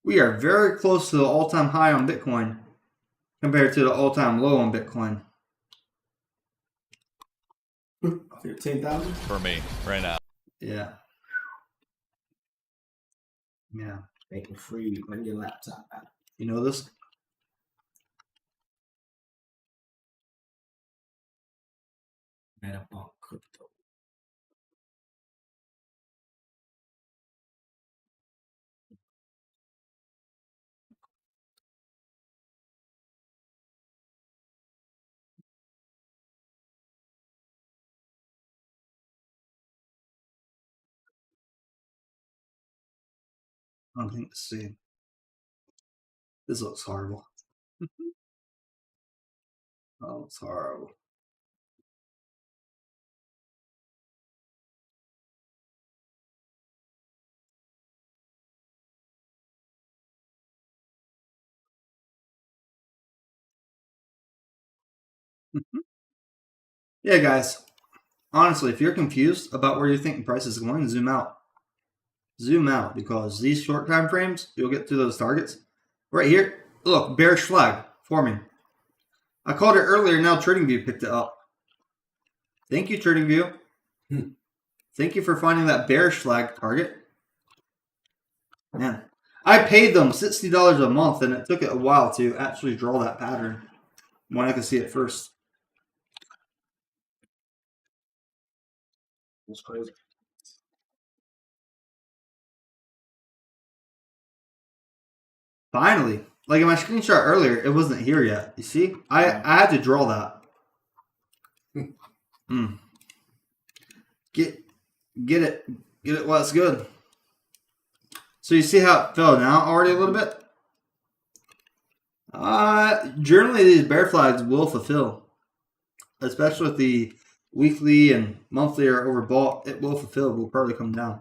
We are very close to the all-time high on Bitcoin compared to the all-time low on Bitcoin. 15,000 for me right now. Yeah. Yeah. Make it free. Bring your laptop out. You know this? Metabolic crypto. I don't think it's the same. This looks horrible. Oh, it's horrible. Yeah, guys. Honestly, if you're confused about where you think the price is going, zoom out. Zoom out, because these short time frames, you'll get to those targets. Right here, look, bearish flag forming. I called it earlier, now TradingView picked it up. Thank you, TradingView. Thank you for finding that bearish flag target. Man, I paid them $60 a month, and it took it a while to actually draw that pattern when I could see it first. That's crazy. Finally, like in my screenshot earlier, it wasn't here yet. You see, I had to draw that. Get it while it's good. So you see how it fell now already a little bit. Generally these bear flags will fulfill, especially with the weekly and monthly are overbought. It will fulfill. It will probably come down.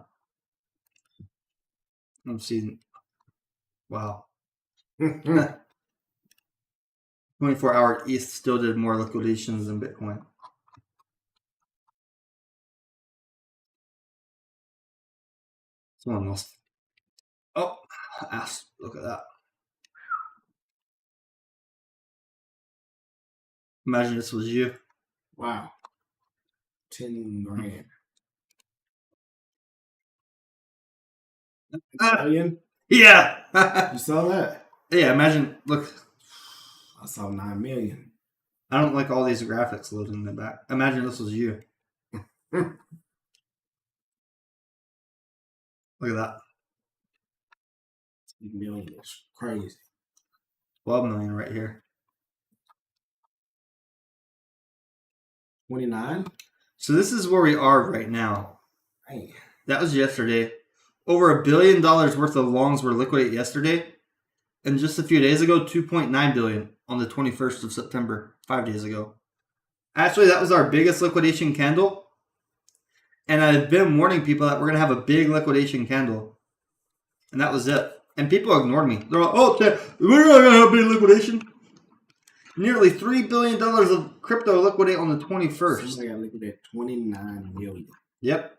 I'm seeing. Wow. 24-hour ETH still did more liquidations than Bitcoin. Someone else. Oh, ass. Look at that. Imagine this was you. Wow. 10 grand. Million? Yeah. You saw that? Yeah, imagine. Look. I saw 9 million. I don't like all these graphics loading in the back. Imagine this was you. Look at that. 10 million is crazy. 12 million right here. 29? So this is where we are right now. Man. That was yesterday. Over $1 billion worth of longs were liquidated yesterday. And just a few days ago, 2.9 billion on the 21st of September, 5 days ago. Actually, that was our biggest liquidation candle. And I've been warning people that we're going to have a big liquidation candle. And that was it. And people ignored me. They're like, oh, we're not going to have a big liquidation. Nearly $3 billion of crypto liquidate on the 21st. Somebody got liquidated 29 million. Yep.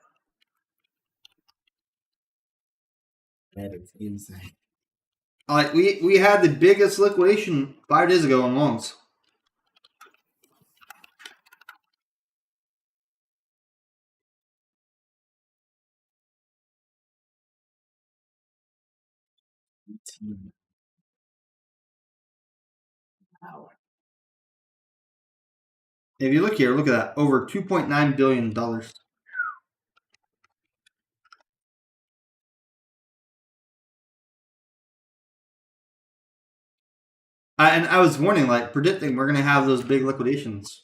That is insane. Like we had the biggest liquidation 5 days ago on longs. Wow. If you look here, look at that. Over $2.9 billion. And I was warning, like, predicting we're going to have those big liquidations.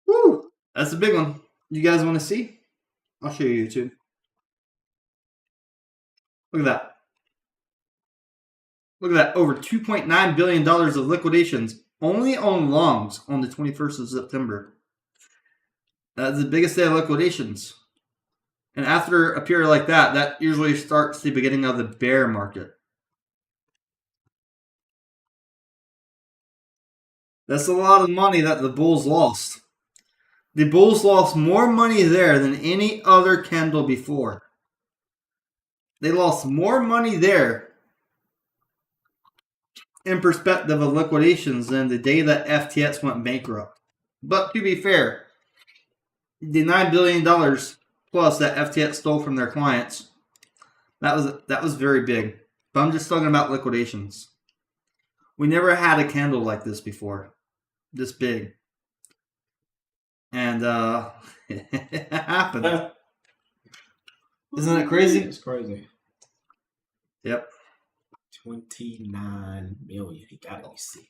Woo! That's a big one. You guys want to see? I'll show you YouTube. Look at that. Look at that. Over $2.9 billion of liquidations only on longs on the 21st of September. That's the biggest day of liquidations. And after a period like that, that usually starts the beginning of the bear market. That's a lot of money that the bulls lost. The bulls lost more money there than any other candle before. They lost more money there in perspective of liquidations than the day that FTX went bankrupt. But to be fair, the $9 billion plus that FTX stole from their clients, that was very big. But I'm just talking about liquidations. We never had a candle like this before, this big. And it happened. Isn't it crazy? It's crazy. Yep. 29 million. He got to be sick.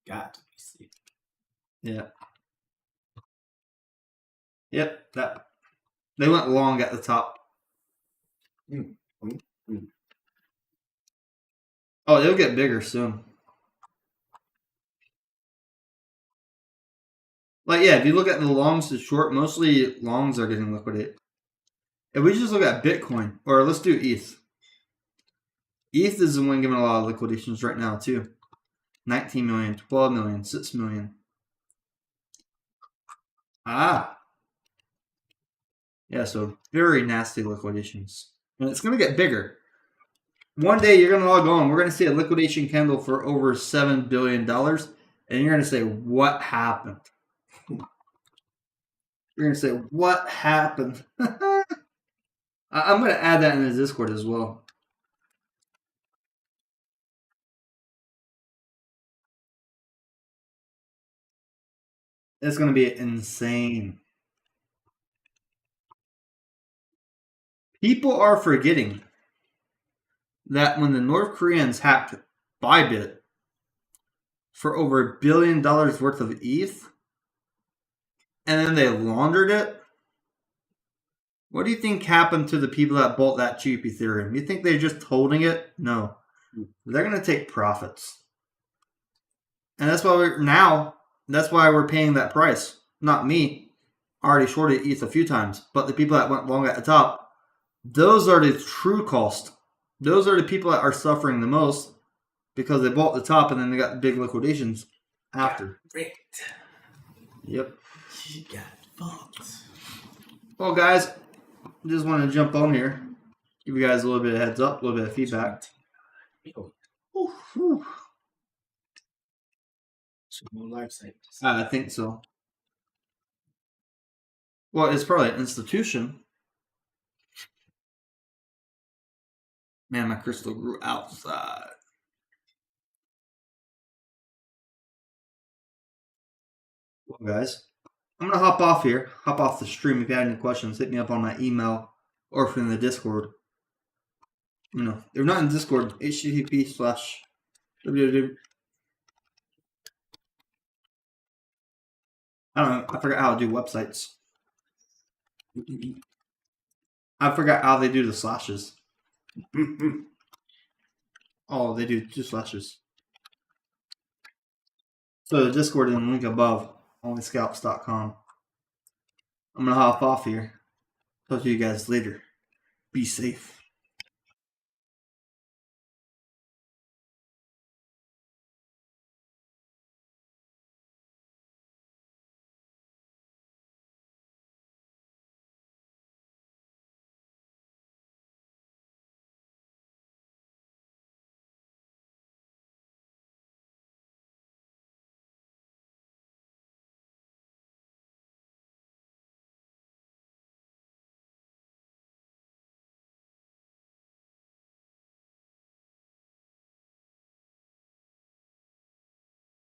Got to be sick. Yeah. Yep. That they went long at the top. Oh, it'll get bigger soon. Like, yeah, if you look at the longs to short, mostly longs are getting liquidated. If we just look at Bitcoin, or let's do ETH. ETH is the one giving a lot of liquidations right now, too. 19 million, 12 million, 6 million. Ah. Yeah, so very nasty liquidations. And it's going to get bigger. One day you're going to log on. We're going to see a liquidation candle for over $7 billion. And you're going to say, what happened? You're going to say, what happened? I'm going to add that in the Discord as well. It's going to be insane. People are forgetting that when the North Koreans hacked Bybit for over $1 billion worth of ETH, and then they laundered it, what do you think happened to the people that bought that cheap Ethereum? You think they're just holding it? No. They're going to take profits. And that's why that's why we're paying that price. Not me. I already shorted ETH a few times. But the people that went long at the top, those are the true cost. Those are the people that are suffering the most because they bought the top and then they got the big liquidations after. Rigged. Yep. She got fucked. Well, guys, just wanted to jump on here. Give you guys a little bit of heads up, a little bit of feedback. Some more lifesavers. I think so. Well, it's probably an institution. Man, my crystal grew outside. Well, guys, I'm going to hop off here. Hop off the stream. If you have any questions, hit me up on my email or if you're in the Discord. You know, if you're not in Discord, http://www. I don't know. I forgot how to do websites. I forgot how they do the slashes. Oh, they do 2 slashes. So the Discord is in the link above, onlyscalps.com. I'm going to hop off here. Talk to you guys later. Be safe.